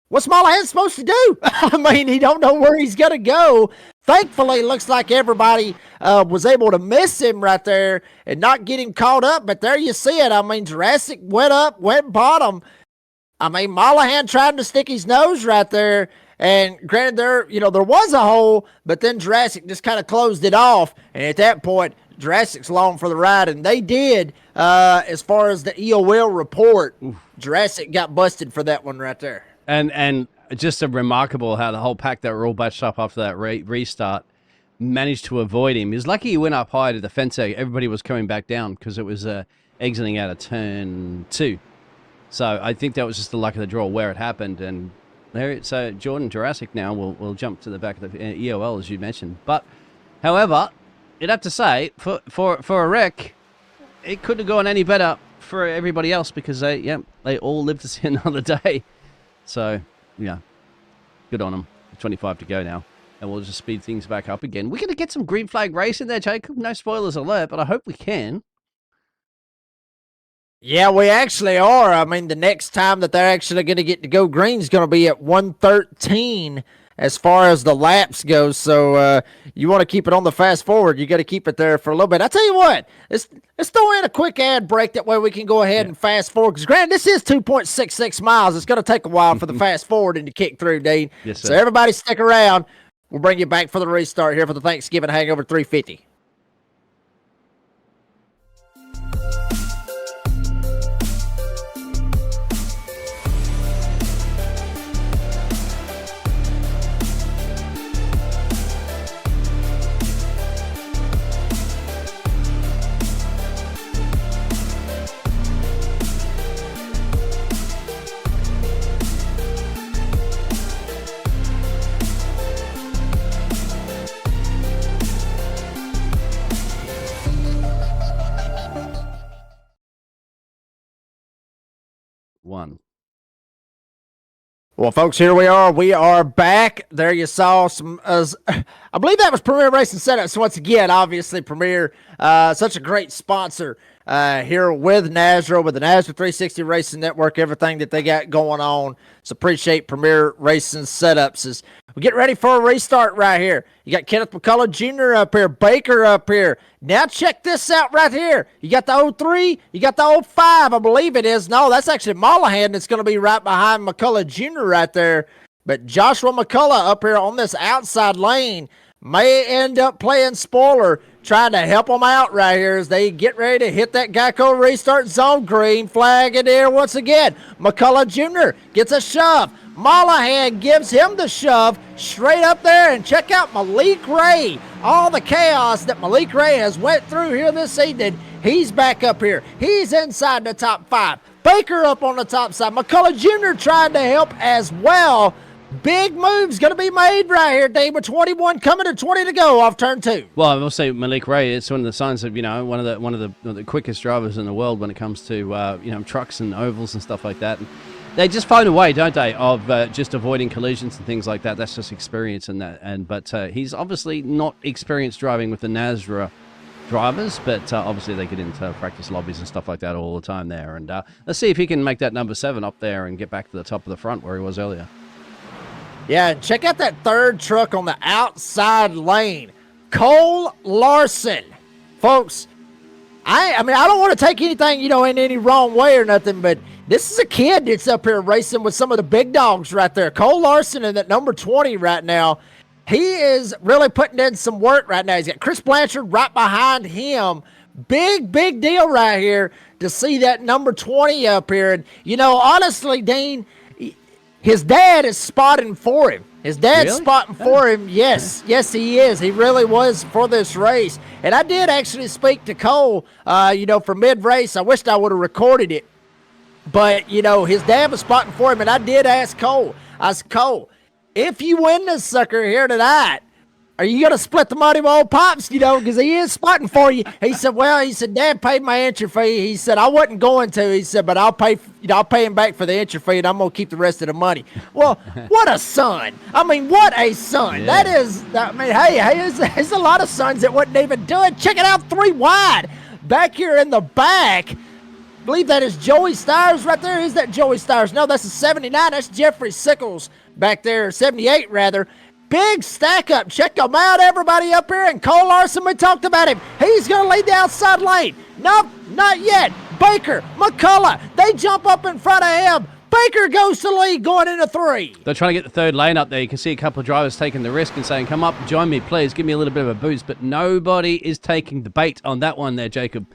Speaker 5: What's Mullahan supposed to do? I mean, he don't know where he's going to go. Thankfully, looks like everybody was able to miss him right there and not get him caught up. But there you see it. I mean, Jurassic went up, went bottom. I mean, Mullahan tried to stick his nose right there. And granted, there was a hole, but then Jurassic just kind of closed it off. And at that point, Jurassic's along for the ride. And they did, as far as the EOL report, Jurassic got busted for that one right there.
Speaker 11: And just a remarkable how the whole pack that were all batched up after that restart managed to avoid him. He was lucky he went up high to the fence. Everybody was coming back down because it was exiting out of turn 2. So I think that was just the luck of the draw where it happened. And so Jordan Jurassic now will jump to the back of the EOL, as you mentioned. But, however, you'd have to say, for a wreck, it couldn't have gone any better for everybody else because they all lived to see another day. So, yeah, good on them. 25 to go now. And we'll just speed things back up again. We're going to get some green flag racing there, Jacob. No spoilers alert, but I hope we can.
Speaker 5: Yeah, we actually are. I mean, the next time that they're actually going to get to go green is going to be at 1:13 as far as the laps go. So you want to keep it on the fast forward. You got to keep it there for a little bit. I tell you what, let's throw in a quick ad break. That way we can go ahead and fast forward. Because granted, this is 2.66 miles. It's going to take a while for the fast forward and to kick through, Dean.
Speaker 11: Yes, sir.
Speaker 5: So everybody stick around. We'll bring you back for the restart here for the Thanksgiving Hangover 350. Well, folks, here we are. We are back. There you saw some, I believe that was Premier Racing Setups. Once again, obviously, Premier, such a great sponsor here with NASRA, with the NASRA 360 Racing Network, everything that they got going on. So appreciate Premier Racing Setups. As we get ready for a restart right here. You got Kenneth McCullough Jr. up here, Baker up here. Now check this out right here. You got the 03, you got the 05, I believe it is. No, that's actually Mullahan that's going to be right behind McCullough Jr. right there. But Joshua McCullough up here on this outside lane may end up playing spoiler, trying to help them out right here as they get ready to hit that Geico restart zone. Green flag in there once again. McCullough Jr. gets a shove. Mullahan gives him the shove straight up there, and check out Malik Ray. All the chaos that Malik Ray has went through here this evening. He's back up here. He's inside the top 5. Baker up on the top side. McCullough Jr. trying to help as well. Big moves going to be made right here, Dave, with 21 coming to 20 to go off turn 2.
Speaker 11: Well, I will say Malik Ray, it's one of the signs of, one of the quickest drivers in the world when it comes to, trucks and ovals and stuff like that. And they just find a way, don't they, of just avoiding collisions and things like that. That's just experience in that. But he's obviously not experienced driving with the NASRA drivers, but obviously they get into practice lobbies and stuff like that all the time there. And let's see if he can make that number 7 up there and get back to the top of the front where he was earlier.
Speaker 5: Yeah, check out that third truck on the outside lane. Cole Larson. Folks, I don't want to take anything, in any wrong way or nothing, but this is a kid that's up here racing with some of the big dogs right there. Cole Larson in that number 20 right now. He is really putting in some work right now. He's got Chris Blanchard right behind him. Big deal right here to see that number 20 up here. And, honestly, Dean, His dad is spotting for him. His dad's
Speaker 11: Really?
Speaker 5: spotting for him. Yes, yes, he is. He really was for this race. And I did actually speak to Cole, for mid-race. I wished I would have recorded it. But, his dad was spotting for him, and I did ask Cole. I said, Cole, if you win this sucker here tonight, are you going to split the money with old Pops, because he is spotting for you? He said, Dad paid my entry fee. He said, I wasn't going to. He said, but I'll pay him back for the entry fee, and I'm going to keep the rest of the money. Well, what a son. I mean, what a son.
Speaker 11: Yeah.
Speaker 5: There's a lot of sons that wouldn't even do it. Check it out, 3 wide. Back here in the back, I believe that is Joey Stires right there. Is that Joey Stires? No, that's a 79. That's Jeffrey Sickles back there, 78 rather. Big stack up. Check them out, everybody up here. And Cole Larson, we talked about him. He's going to lead the outside lane. Nope, not yet. Baker, McCullough, they jump up in front of him. Baker goes to lead going into 3.
Speaker 11: They're trying to get the third lane up there. You can see a couple of drivers taking the risk and saying, come up, join me, please. Give me a little bit of a boost. But nobody is taking the bait on that one there, Jacob.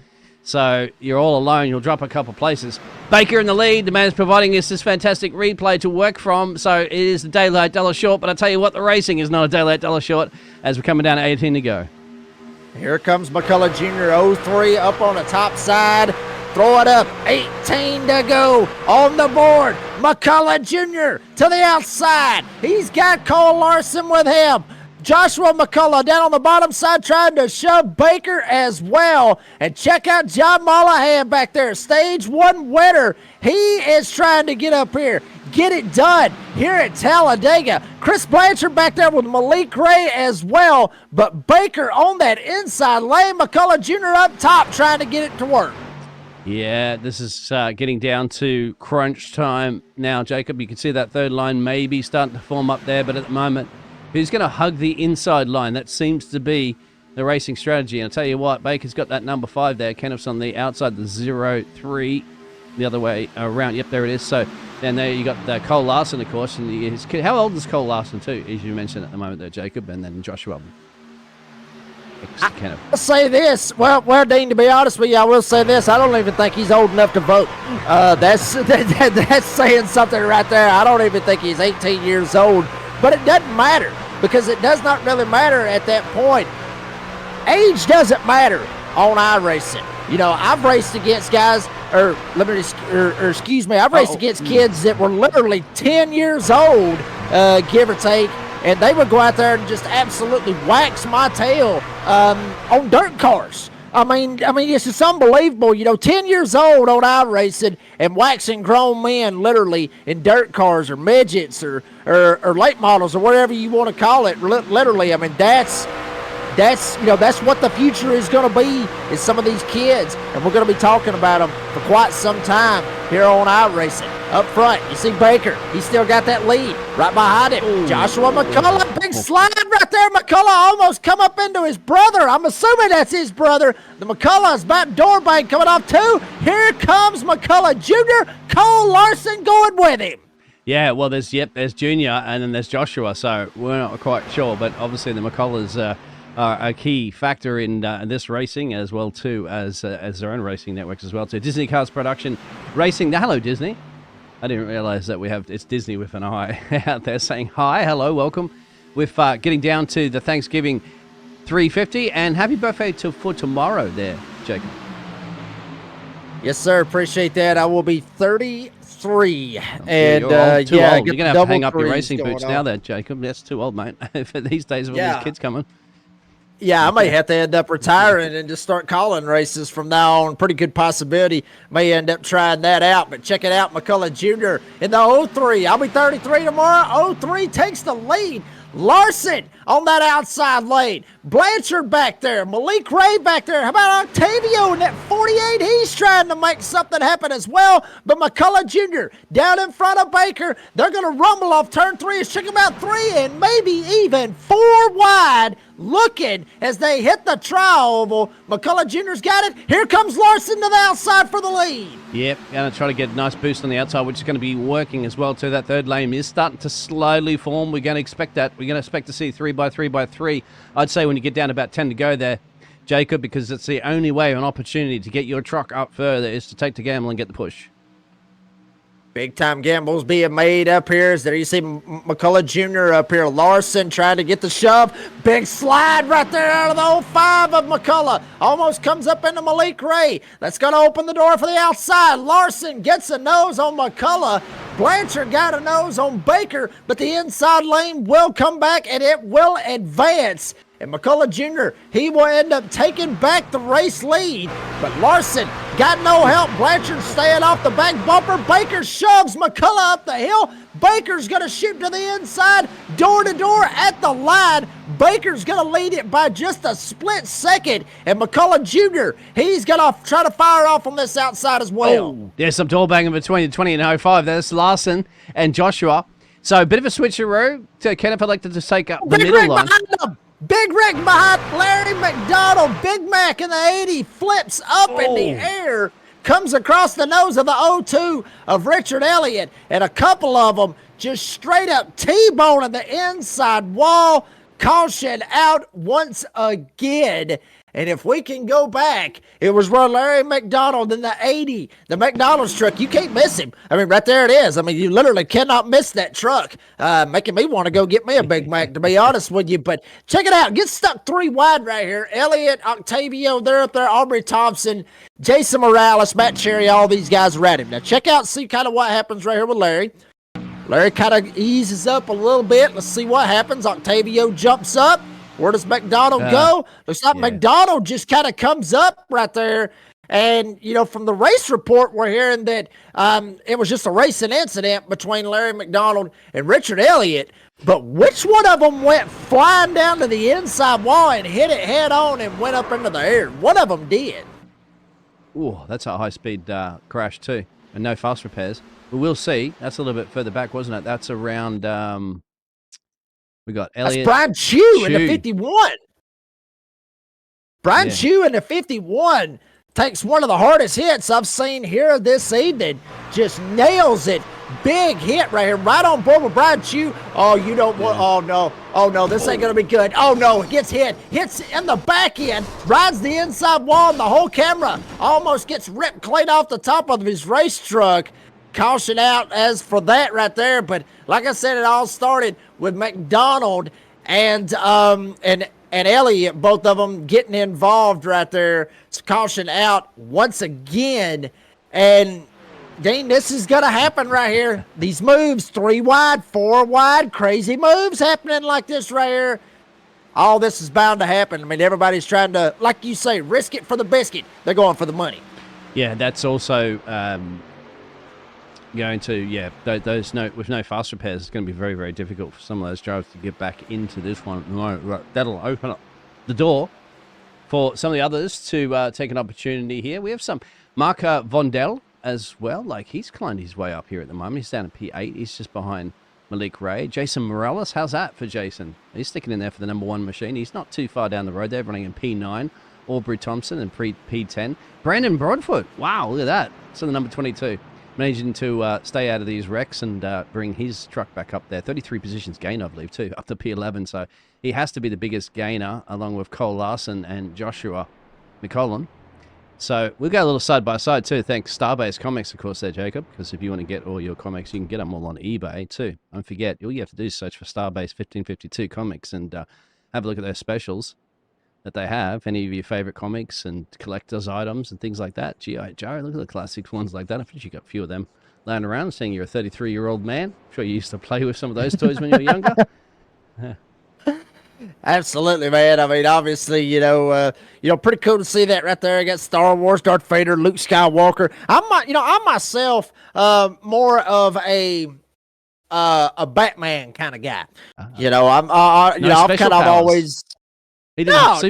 Speaker 11: So you're all alone. You'll drop a couple places. Baker in the lead. The man is providing us this fantastic replay to work from. So it is the daylight dollar short. But I tell you what, the racing is not a daylight dollar short as we're coming down to 18 to go.
Speaker 5: Here comes McCullough Jr. 03 up on the top side. Throw it up. 18 to go on the board. McCullough Jr. to the outside. He's got Cole Larson with him. Joshua McCullough down on the bottom side trying to shove Baker as well. And check out John Mollahan back there. Stage 1 winner. He is trying to get up here. Get it done here at Talladega. Chris Blanchard back there with Malik Ray as well. But Baker on that inside lane. McCullough Jr. up top trying to get it to work.
Speaker 11: Yeah, this is getting down to crunch time now, Jacob. You can see that third line maybe starting to form up there. But at the moment, who's going to hug the inside line? That seems to be the racing strategy. And I'll tell you what, Baker's got that number 5 there. Kenneth's on the outside, the 0-3, the other way around. Yep, there it is. So then there you got Cole Larson, of course. And his kid. How old is Cole Larson, too, as you mentioned at the moment there, Jacob? And then Joshua. Kenneth.
Speaker 5: I'll say this. Well, Dean, to be honest with you, I will say this. I don't even think he's old enough to vote. That's saying something right there. I don't even think he's 18 years old. But it doesn't matter, because it does not really matter at that point. Age doesn't matter on iRacing. I've raced against guys, I've raced against kids that were literally 10 years old, give or take, and they would go out there and just absolutely wax my tail on dirt cars. I mean, it's just unbelievable. 10 years old on iRacing and waxing grown men literally in dirt cars or midgets or late models or whatever you want to call it. Literally, I mean, that's what the future is going to be, is some of these kids, and we're going to be talking about them for quite some time here on iRacing. Up front, you see Baker. He's still got that lead. Right behind him, Joshua McCullough. Big slide right there. McCullough almost come up into his brother. I'm assuming that's his brother. The McCullough's back door bank coming off too. Here comes McCullough Jr. Cole Larson going with him.
Speaker 11: Yeah, well, there's Junior, and then there's Joshua, so we're not quite sure, but obviously the McCulloughs are a key factor in this racing, as well too as their own racing networks as well too. Disney Cars Production Racing. Hello, Disney. I didn't realize that it's Disney with an I out there saying hi, hello, welcome. With getting down to the Thanksgiving 350, and happy birthday for tomorrow there, Jacob.
Speaker 5: Yes, sir. Appreciate that. I will be 33.
Speaker 11: And
Speaker 5: you're
Speaker 11: too old. You're going to have to hang up your
Speaker 5: threes
Speaker 11: racing boots
Speaker 5: going
Speaker 11: now
Speaker 5: on.
Speaker 11: there, Jacob. That's too old, mate, for these days with all these kids coming.
Speaker 5: Yeah, I may have to end up retiring and just start calling races from now on. Pretty good possibility. May end up trying that out. But check it out, McCullough Jr. in the 03. I'll be 33 tomorrow. 03 takes the lead. Larson on that outside lane. Blanchard back there. Malik Ray back there. How about Octavio in that 48? He's trying to make something happen as well. But McCullough Jr. down in front of Baker. They're going to rumble off turn 3. It's check about 3 and maybe even 4 wide. Looking as they hit the tri-oval. McCullough Jr.'s got it. Here comes Larson to the outside for the lead.
Speaker 11: Yep, going to try to get a nice boost on the outside, which is going to be working as well too. That third lane is starting to slowly form. We're going to expect that. We're going to expect to see 3x3x3. I'd say when you get down to about 10 to go there, Jacob, because it's the only way, an opportunity to get your truck up further is to take the gamble and get the push.
Speaker 5: Big time gambles being made up here. As there you see McCullough Jr. up here. Larson trying to get the shove. Big slide right there out of the 05 of McCullough. Almost comes up into Malik Ray. That's going to open the door for the outside. Larson gets a nose on McCullough. Blanchard got a nose on Baker, but the inside lane will come back and it will advance. And McCullough Jr., he will end up taking back the race lead. But Larson got no help. Blanchard staying off the back bumper. Baker shoves McCullough up the hill. Baker's going to shoot to the inside, door to door at the line. Baker's going to lead it by just a split second. And McCullough Jr., he's going to try to fire off on this outside as well.
Speaker 11: Oh, there's some door banging between the 20 and 05. That's Larson and Joshua. So a bit of a switcheroo. Kenneth elected to take up the middle line.
Speaker 5: Big Rick behind Larry McDonald. Big Mac in the 80 flips up in the air, comes across the nose of the 02 of Richard Elliott, and a couple of them just straight up T-boning the inside wall. Caution out once again. And if we can go back, it was where Larry McDonald in the 80, the McDonald's truck. You can't miss him. I mean, right there it is. I mean, you literally cannot miss that truck, making me want to go get me a Big Mac, to be honest with you. But check it out. Get stuck 3 wide right here. Elliott, Octavio, they're up there. Aubrey Thompson, Jason Morales, Matt Cherry, all these guys are at him. Now, check out, see kind of what happens right here with Larry. Larry kind of eases up a little bit. Let's see what happens. Octavio jumps up. Where does McDonald go? Looks like McDonald just kind of comes up right there. And, you know, from the race report, we're hearing that it was just a racing incident between Larry McDonald and Richard Elliott. But which one of them went flying down to the inside wall and hit it head on and went up into the air? One of them did.
Speaker 11: Ooh, that's a high-speed crash too. And no fast repairs. We will see. That's a little bit further back, wasn't it? That's around... we got Elliott.
Speaker 5: That's Brian Chew in the 51. Brian Chew in the 51 takes one of the hardest hits I've seen here this evening. Just nails it. Big hit right here, right on board with Brian Chew. Oh, you don't want, oh no, this ain't going to be good. Oh no, gets hit. Hits in the back end, rides the inside wall, and the whole camera almost gets ripped clean off the top of his race truck. Caution out as for that right there. But like I said, it all started with McDonald and Elliott, both of them getting involved right there. So caution out once again. And Dean, this is going to happen right here. These moves, 3 wide, 4 wide, crazy moves happening like this right here. All this is bound to happen. I mean, everybody's trying to, like you say, risk it for the biscuit. They're going for the money.
Speaker 11: Yeah, that's also... going to, those with no fast repairs, it's going to be very, very difficult for some of those drivers to get back into this one. That'll open up the door for some of the others to take an opportunity here. We have some Mark Vondel as well. Like, he's climbed his way up here at the moment. He's down at P8. He's just behind Malik Ray. Jason Morales, how's that for Jason? He's sticking in there for the number 1 machine. He's not too far down the road there, running in P9. Aubrey Thompson and P10. Brandon Broadfoot, wow, look at that. So the number 22. Managing to stay out of these wrecks and bring his truck back up there. 33 positions gain, I believe, too, up to P11. So he has to be the biggest gainer, along with Cole Larson and Joshua McCollum. So we'll go a little side-by-side, too. Thanks Starbase Comics, of course, there, Jacob, because if you want to get all your comics, you can get them all on eBay, too. Don't forget, all you have to do is search for Starbase 1552 Comics and have a look at their specials that they have, any of your favorite comics and collector's items and things like that. G.I. Joe, look at the classic ones like that. I think you got a few of them laying around, seeing you're a 33-year-old man. I'm sure you used to play with some of those toys when you were younger.
Speaker 5: Absolutely, man. I mean, obviously, pretty cool to see that right there. I got Star Wars, Darth Vader, Luke Skywalker. I'm myself more of a Batman kind of guy. I'm kind of always. No,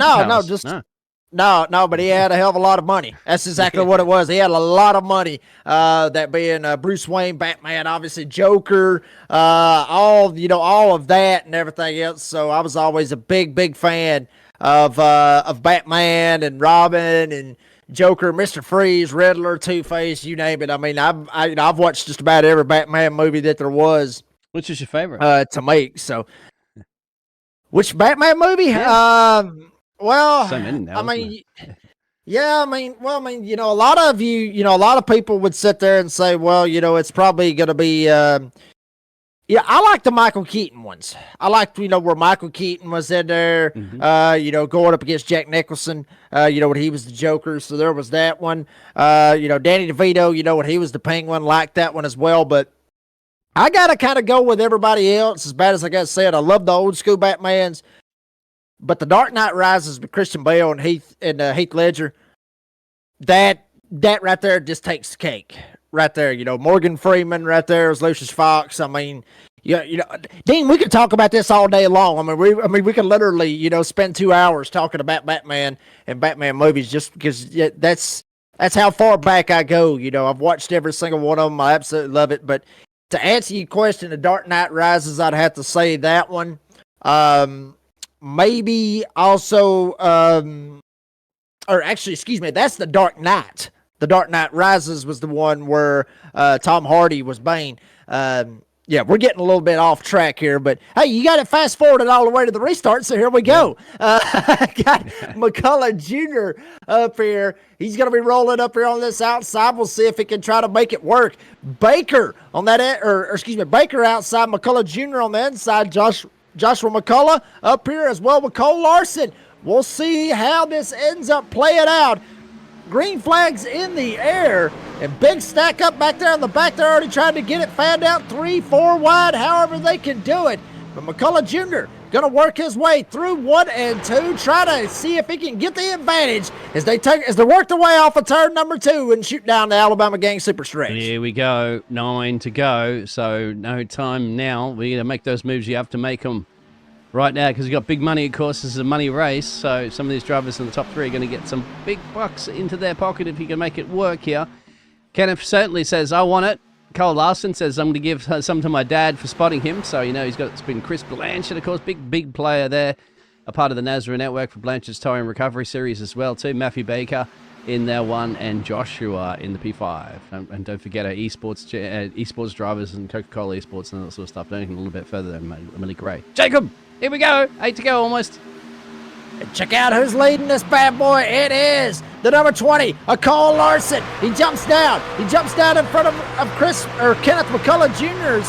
Speaker 5: but he had a hell of a lot of money. That's exactly what it was. He had a lot of money, that being Bruce Wayne, Batman, obviously Joker, all of that and everything else. So I was always a big fan of Batman and Robin and Joker, Mr. Freeze, Riddler, Two-Face, you name it. I mean, I've watched just about every Batman movie that there was.
Speaker 11: Which is your favorite?
Speaker 5: To make, so... Which Batman movie?
Speaker 11: Yeah.
Speaker 5: Well,
Speaker 11: so many now,
Speaker 5: I mean, Yeah, I mean, a lot of a lot of people would sit there and say, well, it's probably going to be, yeah, I like the Michael Keaton ones. I liked, where Michael Keaton was in there, going up against Jack Nicholson, when he was the Joker. So there was that one. Danny DeVito, when he was the Penguin, liked that one as well. But I got to kind of go with everybody else. As bad as I got to say it, I love the old school Batmans. But the Dark Knight Rises with Christian Bale and Heath Ledger, that right there just takes the cake. Right there, Morgan Freeman right there is Lucius Fox. I mean, Dean, we could talk about this all day long. I mean, we could literally, spend 2 hours talking about Batman and Batman movies just because that's how far back I go. I've watched every single one of them. I absolutely love it. But to answer your question, The Dark Knight Rises, I'd have to say that one. Maybe also, or actually, excuse me, that's The Dark Knight. The Dark Knight Rises was the one where Tom Hardy was Bane. Yeah, we're getting a little bit off track here, but hey, you got it fast forwarded all the way to the restart, so here we go. I got McCullough Jr. up here. He's going to be rolling up here on this outside. We'll see if he can try to make it work. Baker on that, Baker outside, McCullough Jr. on the inside. Joshua McCullough up here as well with Cole Larson. We'll see how this ends up playing out. Green flags in the air, and big stack up back there in the back. They're already trying to get it fanned out 3-4 wide, however they can do it. But McCullough Jr. going to work his way through 1 and 2, try to see if he can get the advantage as they work their way off of turn number 2 and shoot down the Alabama Gang super stretch.
Speaker 11: Here we go, 9 to go, so no time now. We're going to make those moves. You have to make them right now because you've got big money, of course. This is a money race, so some of these drivers in the top 3 are going to get some big bucks into their pocket if you can make it work here. Kenneth certainly says, I want it. Cole Larson says, I'm going to give some to my dad for spotting him. So, it's been Chris Blanchard, of course, big player there, a part of the NASRA network for Blanchard's Towing Recovery Series as well, too. Matthew Baker in their 1 and Joshua in the P5. And don't forget our esports drivers and Coca-Cola esports and that sort of stuff. Going a little bit further than Malik Ray. Jacob! Here we go. 8 to go almost.
Speaker 5: And check out who's leading this bad boy. It is the number 20, Cole Larson. He jumps down. He jumps down in front of Kenneth McCullough Jr.,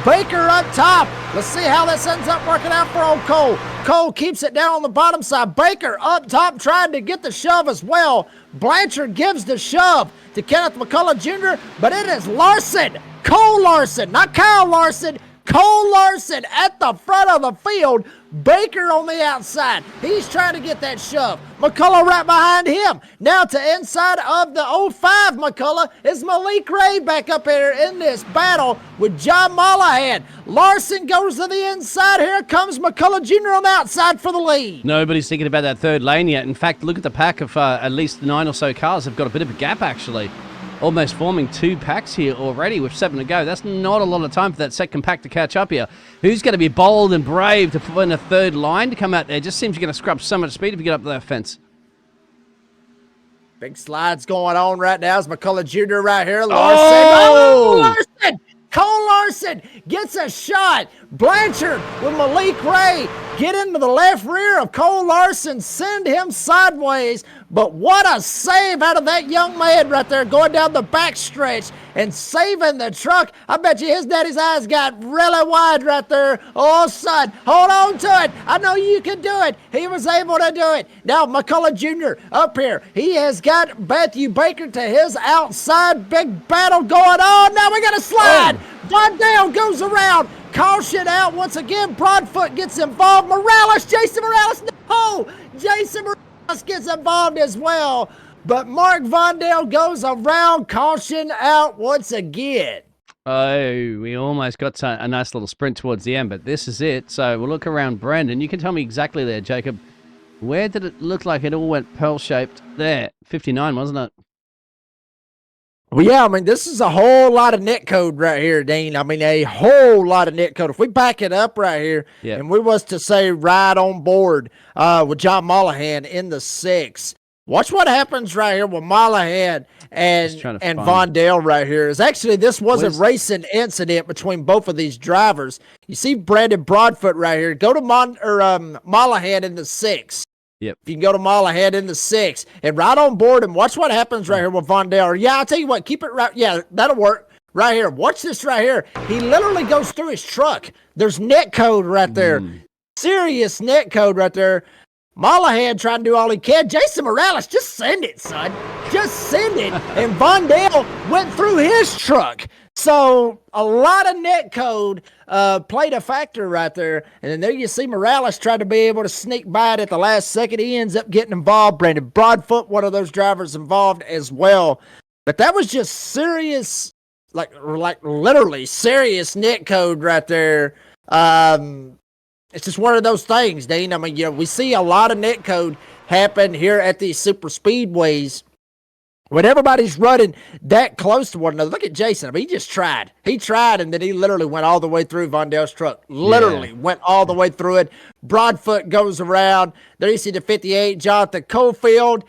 Speaker 5: Baker up top. Let's see how this ends up working out for old Cole. Cole keeps it down on the bottom side. Baker up top trying to get the shove as well. Blanchard gives the shove to Kenneth McCullough Jr., but it is Larson. Cole Larson, not Kyle Larson. Cole Larson at the front of the field. Baker on the outside. He's trying to get that shove. McCullough right behind him. Now to inside of the 05 McCullough is Malik Ray back up here in this battle with John Mollahan. Larson goes to the inside. Here comes McCullough Jr. on the outside for the lead.
Speaker 11: Nobody's thinking about that third lane yet. In fact, look at the pack of at least 9 or so cars. They've got a bit of a gap, actually. Almost forming 2 packs here already with 7 to go. That's not a lot of time for that second pack to catch up here. Who's going to be bold and brave to put in a third line to come out there? Just seems you're going to scrub so much speed if you get up to that fence.
Speaker 5: Big slides going on right now. It's McCullough Jr. right here. Larson! Cole Larson gets a shot. Blanchard with Malik Ray get into the left rear of Cole Larson, send him sideways. But what a save out of that young man right there going down the back stretch and saving the truck. I bet you his daddy's eyes got really wide right there. Oh, son, hold on to it. I know you can do it. He was able to do it. Now McCullough Jr. up here. He has got Matthew Baker to his outside. Big battle going on. Now we got a slide. Vondale goes around. Caution out once again. Broadfoot gets involved. Jason Morales. No! Jason Morales gets involved as well. But Mark Vondale goes around. Caution out once again.
Speaker 11: Oh, we almost got a nice little sprint towards the end, but this is it. So we'll look around Brandon. You can tell me exactly there, Jacob. Where did it look like it all went pearl-shaped? There, 59, wasn't it?
Speaker 5: Well, yeah, I mean, this is a whole lot of net code right here, Dean. I mean, a whole lot of net code. If we back it up right here, and we was to say right on board with John Mollahan in the 6, watch what happens right here with Mollahan and Vondale right here. Is actually, this was a racing incident between both of these drivers. You see Brandon Broadfoot right here. Go to Mollahan in the 6.
Speaker 11: Yep.
Speaker 5: If you can go to mile ahead in the 6 and right on board and watch what happens right here with Vondale. Yeah, I'll tell you what, keep it right. Yeah, that'll work right here. Watch this right here. He literally goes through his truck. There's net code right there. Serious net code right there. Mile ahead trying to do all he can. Jason Morales, just send it, son. Just send it. And Vondale went through his truck. So a lot of net code played a factor right there. And then there you see Morales trying to be able to sneak by it at the last second. He ends up getting involved. Brandon Broadfoot, one of those drivers, involved as well. But that was just serious, like literally serious net code right there. It's just one of those things, Dean. I mean, we see a lot of net code happen here at these super speedways when everybody's running that close to one another. Look at Jason. I mean, he just tried. He tried, and then he literally went all the way through Vondale's truck. Literally went all the way through it. Broadfoot goes around. There you see the 58, Jonathan Cofield.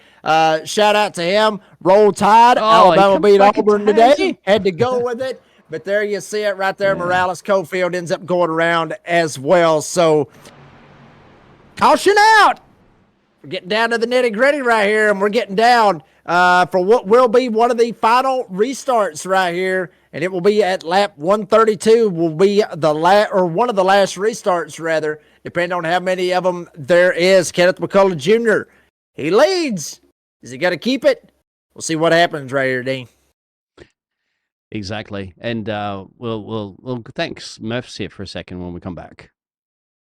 Speaker 5: Shout out to him. Roll Tide. Alabama beat Auburn today. Had to go with it. But there you see it right there. Morales Cofield ends up going around as well. So, caution out. We're getting down to the nitty-gritty right here, and we're getting down for what will be one of the final restarts right here, and it will be at lap 132 will be one of the last restarts, rather, depending on how many of them there is. Kenneth McCullough Jr., he leads. Is he going to keep it? We'll see what happens right here, Dean.
Speaker 11: Exactly. And we'll thanks Murph's here for a second when we come back.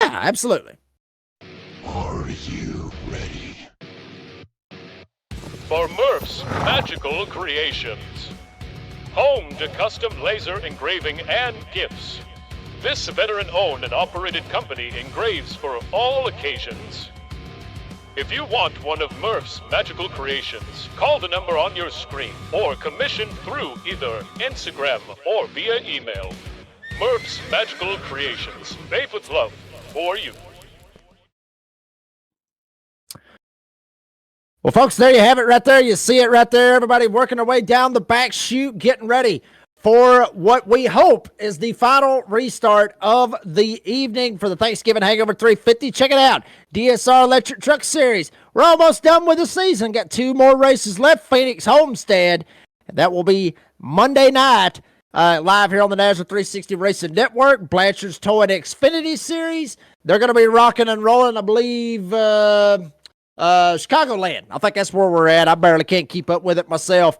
Speaker 5: Yeah, absolutely.
Speaker 2: Are you ready?
Speaker 3: For Murph's Magical Creations. Home to custom laser engraving and gifts. This veteran-owned and operated company engraves for all occasions. If you want one of Murph's Magical Creations, call the number on your screen or commission through either Instagram or via email. Murph's Magical Creations, made with love for you.
Speaker 5: Well, folks, there you have it right there. You see it right there. Everybody working their way down the back chute, getting ready for what we hope is the final restart of the evening for the Thanksgiving Hangover 350. Check it out. DSR Electric Truck Series. We're almost done with the season. Got 2 more races left. Phoenix Homestead. And that will be Monday night live here on the NASRA 360 Racing Network. Blanchard's Towing Xfinity Series. They're going to be rocking and rolling, I believe, Chicagoland. I think that's where we're at. I barely can't keep up with it myself.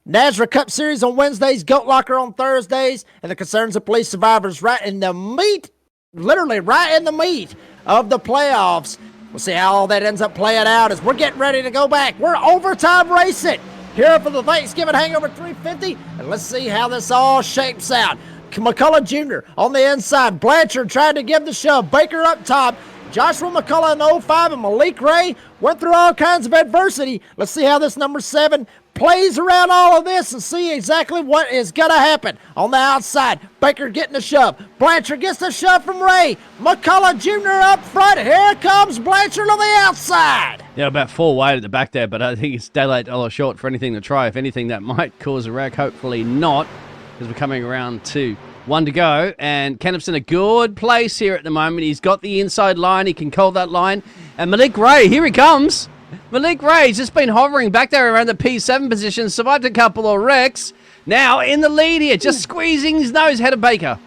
Speaker 5: NASRA Cup Series on Wednesdays, Goat Locker on Thursdays, and the Concerns of Police Survivors right in the meat, literally right in the meat of the playoffs. We'll see how all that ends up playing out as we're getting ready to go back. We're overtime racing here for the Thanksgiving Hangover 350, and let's see how this all shapes out. McCullough Jr. on the inside. Blanchard trying to give the shove. Baker up top. Joshua McCullough in 05 and Malik Ray went through all kinds of adversity. Let's see how this number 7 plays around all of this and see exactly what is going to happen. On the outside, Baker getting the shove. Blanchard gets the shove from Ray. McCullough Jr. up front. Here comes Blanchard on the outside.
Speaker 11: Yeah, about 4 wide at the back there, but I think it's daylight dollar short for anything to try. If anything, that might cause a wreck. Hopefully not, because we're coming around to 1 to go, and Kenneth's in a good place here at the moment. He's got the inside line. He can call that line. And Malik Ray, here he comes. Malik Ray's just been hovering back there around the P7 position, survived a couple of wrecks. Now in the lead here, just squeezing his nose ahead of Baker.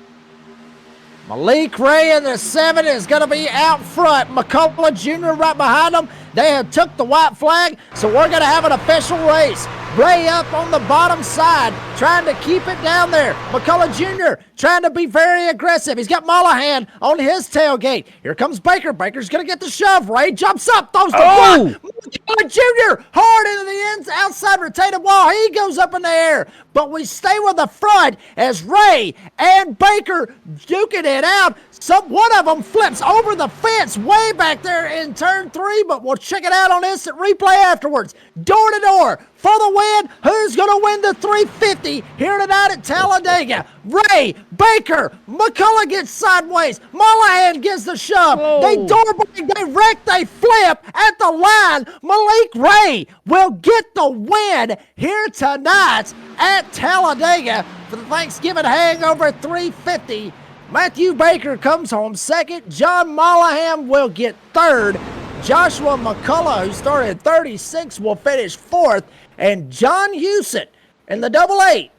Speaker 5: Malik Ray in the 7 is going to be out front. McCullough Jr. right behind him. They have took the white flag, so we're going to have an official race. Ray up on the bottom side, trying to keep it down there. McCullough Jr. trying to be very aggressive. He's got Mollahan on his tailgate. Here comes Baker. Baker's going to get the shove. Ray jumps up, throws the block. McCullough Jr. hard into the outside retaining wall. He goes up in the air, but we stay with the front as Ray and Baker duking it out. One of them flips over the fence way back there in turn 3, but we'll check it out on instant replay afterwards. Door to door for the win. Who's going to win the 350 here tonight at Talladega? Ray, Baker, McCullough gets sideways. Mollahan gives the shove.
Speaker 11: Whoa.
Speaker 5: They door break, they wreck, they flip at the line. Malik Ray will get the win here tonight at Talladega for the Thanksgiving Hangover 350. Matthew Baker comes home second. John Mollahan will get third. Joshua McCullough, who started 36, will finish 4th. And John Hewson in the double 8,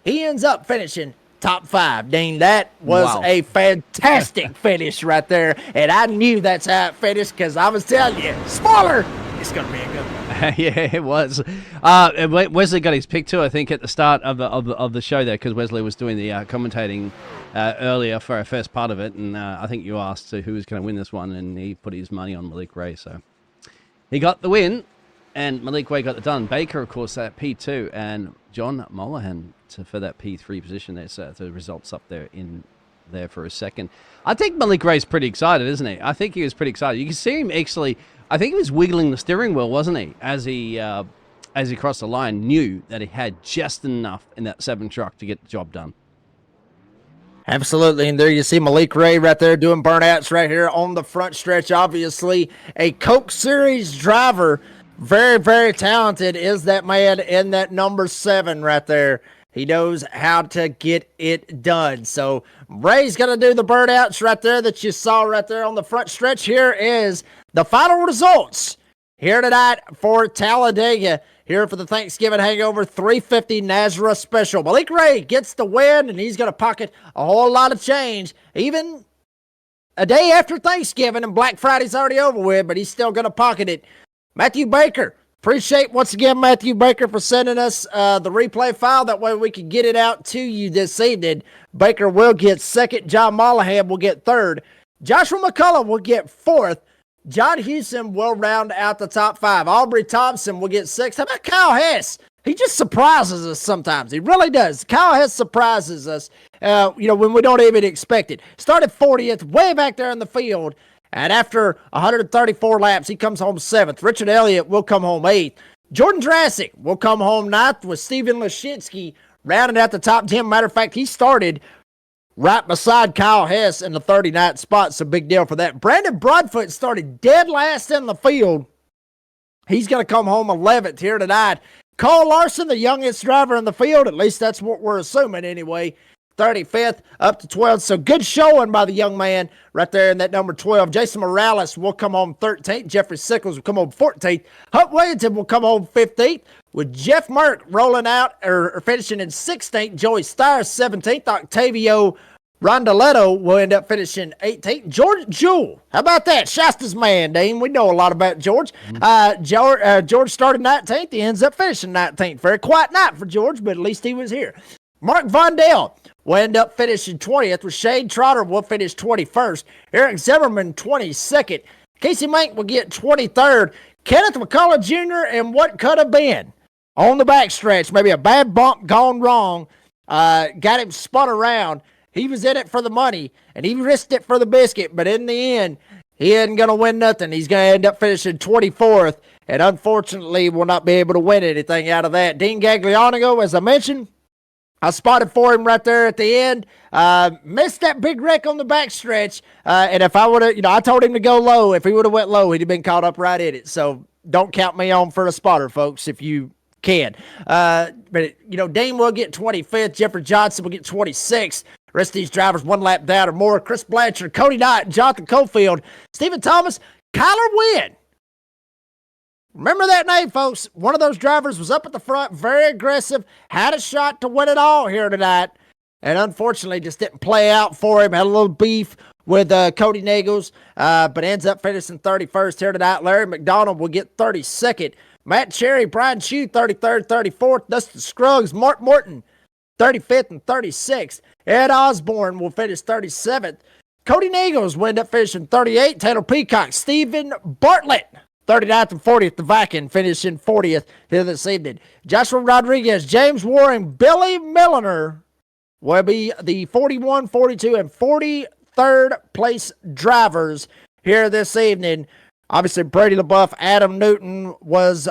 Speaker 5: he ends up finishing top 5. Dean, that was a fantastic finish right there. And I knew that's how it finished because I was telling you, spoiler, it's going to be a good one.
Speaker 11: Yeah, it was. Wesley got his pick too, I think, at the start of the show there, because Wesley was doing the commentating earlier for our first part of it, and I think you asked who was going to win this one, and he put his money on Malik Ray, so he got the win, and Malik Ray got the done. Baker, of course, at P2, and John Molahan for that P3 position there. So the results up there in there for a second. I think Malik Ray's pretty excited, isn't he? I think he was pretty excited. You can see him actually. I think he was wiggling the steering wheel, wasn't he, as he crossed the line, knew that he had just enough in that 7 truck to get the job done.
Speaker 5: Absolutely, and there you see Malik Ray right there doing burnouts right here on the front stretch. Obviously, a Coke Series driver, very, very talented is that man in that number 7 right there. He knows how to get it done. So Ray's going to do the burnouts right there that you saw right there on the front stretch. Here is the final results here tonight for Talladega, here for the Thanksgiving Hangover 350 NASRA Special. Malik Ray gets the win, and he's going to pocket a whole lot of change, even a day after Thanksgiving, and Black Friday's already over with, but he's still going to pocket it. Matthew Baker, appreciate once again Matthew Baker for sending us the replay file. That way we can get it out to you this evening. Baker will get 2nd. John Mollahan will get 3rd. Joshua McCullough will get 4th. John Hewson will round out the top 5. Aubrey Thompson will get 6th. How about Kyle Hess? He just surprises us sometimes. He really does. Kyle Hess surprises us, when we don't even expect it. Started 40th, way back there in the field. And after 134 laps, he comes home 7th. Richard Elliott will come home 8th. Jordan Drassick will come home 9th with Steven Lashinsky rounding out the top 10. Matter of fact, he started right beside Kyle Hess in the 39th spot. So big deal for that. Brandon Broadfoot started dead last in the field. He's going to come home 11th here tonight. Cole Larson, the youngest driver in the field, at least that's what we're assuming anyway, 35th up to 12th. So good showing by the young man right there in that number 12. Jason Morales will come home 13th. Jeffrey Sickles will come home 14th. Hunt Williamson will come home 15th with Jeff Merck rolling out or finishing in 16th. Joey Stiers 17th. Octavio Rondaletto will end up finishing 18th. George Jewell, how about that? Shasta's man, Dean. We know a lot about George. George started 19th. He ends up finishing 19th. Very quiet night for George, but at least he was here. Mark Vondell will end up finishing 20th, with Shane Trotter will finish 21st. Eric Zimmerman, 22nd. Casey Mank will get 23rd. Kenneth McCullough Jr. and what could have been on the backstretch, maybe a bad bump gone wrong, got him spun around. He was in it for the money, and he risked it for the biscuit, but in the end, he isn't going to win nothing. He's going to end up finishing 24th, and unfortunately will not be able to win anything out of that. Dean Gagliano, as I mentioned, I spotted for him right there at the end. Missed that big wreck on the backstretch. And if I would have, I told him to go low. If he would have went low, he'd have been caught up right in it. So don't count me on for a spotter, folks, if you can. But, Dane will get 25th. Jeffrey Johnson will get 26th. The rest of these drivers 1 lap down or more. Chris Blanchard, Cody Knight, Jonathan Cofield, Stephen Thomas, Kyler Wynn. Remember that name, folks. One of those drivers was up at the front, very aggressive, had a shot to win it all here tonight, and unfortunately just didn't play out for him. Had a little beef with Cody Nagels, but ends up finishing 31st here tonight. Larry McDonald will get 32nd. Matt Cherry, Brian Chew, 33rd, 34th. Dustin Scruggs, Mark Morton, 35th and 36th. Ed Osborne will finish 37th. Cody Nagels will end up finishing 38th. Taylor Peacock, Stephen Bartlett, 39th and 40th, the Viking finishing 40th here this evening. Joshua Rodriguez, James Waring, Billy Milliner will be the 41, 42, and 43rd place drivers here this evening. Obviously, Brady LaBeouf, Adam Newton was,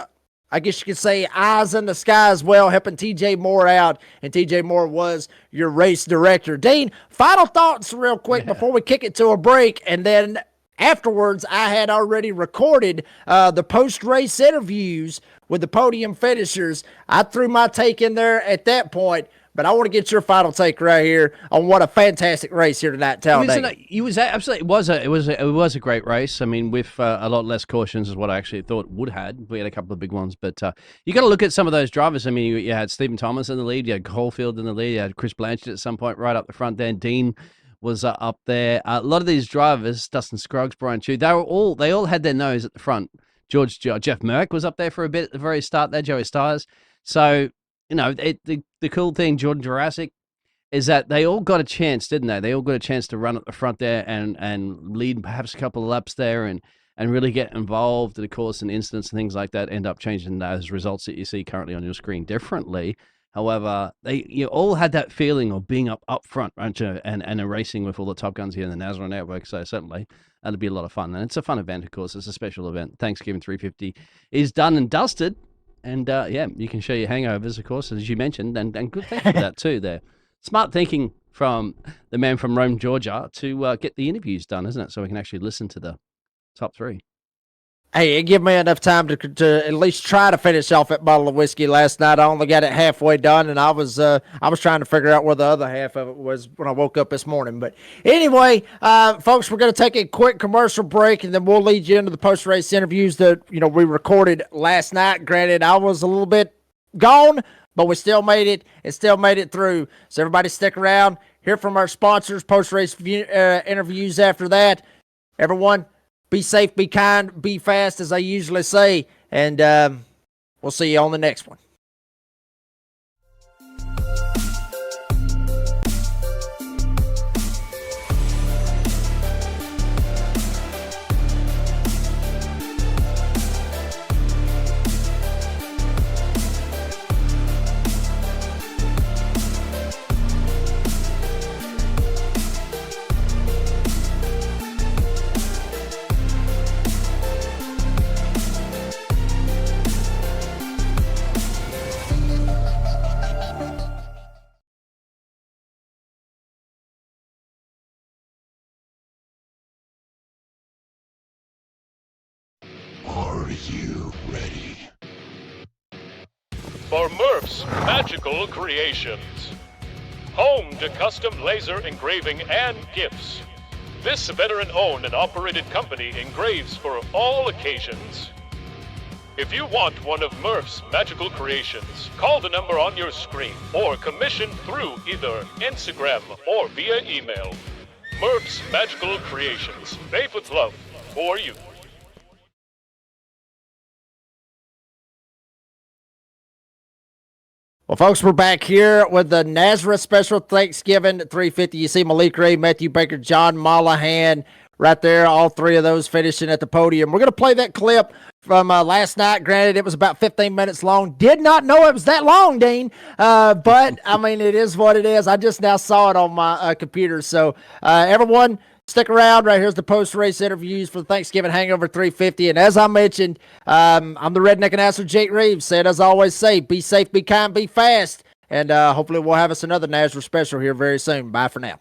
Speaker 5: I guess you could say, eyes in the sky as well, helping TJ Moore out, and TJ Moore was your race director. Dean, final thoughts real quick before we kick it to a break, and then afterwards, I had already recorded the post-race interviews with the podium finishers. I threw my take in there at that point, but I want to get your final take right here on what a fantastic race here tonight at Talladega.
Speaker 11: Absolutely. It was a great race. I mean, with a lot less cautions is what I actually thought would had. We had a couple of big ones, but you got to look at some of those drivers. I mean, you had Stephen Thomas in the lead, you had Caulfield in the lead, you had Chris Blanchard at some point right up the front there. Dean was up there. A lot of these drivers, Dustin Scruggs, Brian Chu, they all had their nose at the front. Jeff Merck was up there for a bit at the very start there, Joey Styres. So, the cool thing, Jordan Jurassic, is that they all got a chance, didn't they? They all got a chance to run at the front there and lead perhaps a couple of laps there and really get involved. And of course, in incidents and things like that end up changing those results that you see currently on your screen differently. However, you all had that feeling of being up front, right, and racing with all the top guns here in the NASRA network. So certainly that'll be a lot of fun. And it's a fun event, of course. It's a special event. Thanksgiving 350 is done and dusted. And you can show your hangovers, of course, as you mentioned. And good thanks for that too there. Smart thinking from the man from Rome, Georgia, to get the interviews done, isn't it? So we can actually listen to the top three.
Speaker 5: Hey, it gave me enough time to at least try to finish off that bottle of whiskey last night. I only got it halfway done, and I was trying to figure out where the other half of it was when I woke up this morning. But anyway, folks, we're going to take a quick commercial break, and then we'll lead you into the post-race interviews that we recorded last night. Granted, I was a little bit gone, but we still made it. It still made it through. So everybody stick around. Hear from our sponsors, post-race interviews after that. Everyone, be safe, be kind, be fast, as I usually say. And we'll see you on the next one.
Speaker 2: Are you ready?
Speaker 3: For Murph's Magical Creations. Home to custom laser engraving and gifts. This veteran-owned and operated company engraves for all occasions. If you want one of Murph's Magical Creations, call the number on your screen or commission through either Instagram or via email. Murph's Magical Creations, made with love for you.
Speaker 5: Well, folks, we're back here with the NASRA Special Thanksgiving 350. You see Malik Ray, Matthew Baker, John Mollahan right there, all three of those finishing at the podium. We're going to play that clip from last night. Granted, it was about 15 minutes long. Did not know it was that long, Dean. But, I mean, it is what it is. I just now saw it on my computer. So, everyone, stick around. Right here's the post-race interviews for the Thanksgiving Hangover 350. And as I mentioned, I'm the redneck announcer, Jake Reeves. Said, as I always say, be safe, be kind, be fast. And hopefully we'll have us another NASRA special here very soon. Bye for now.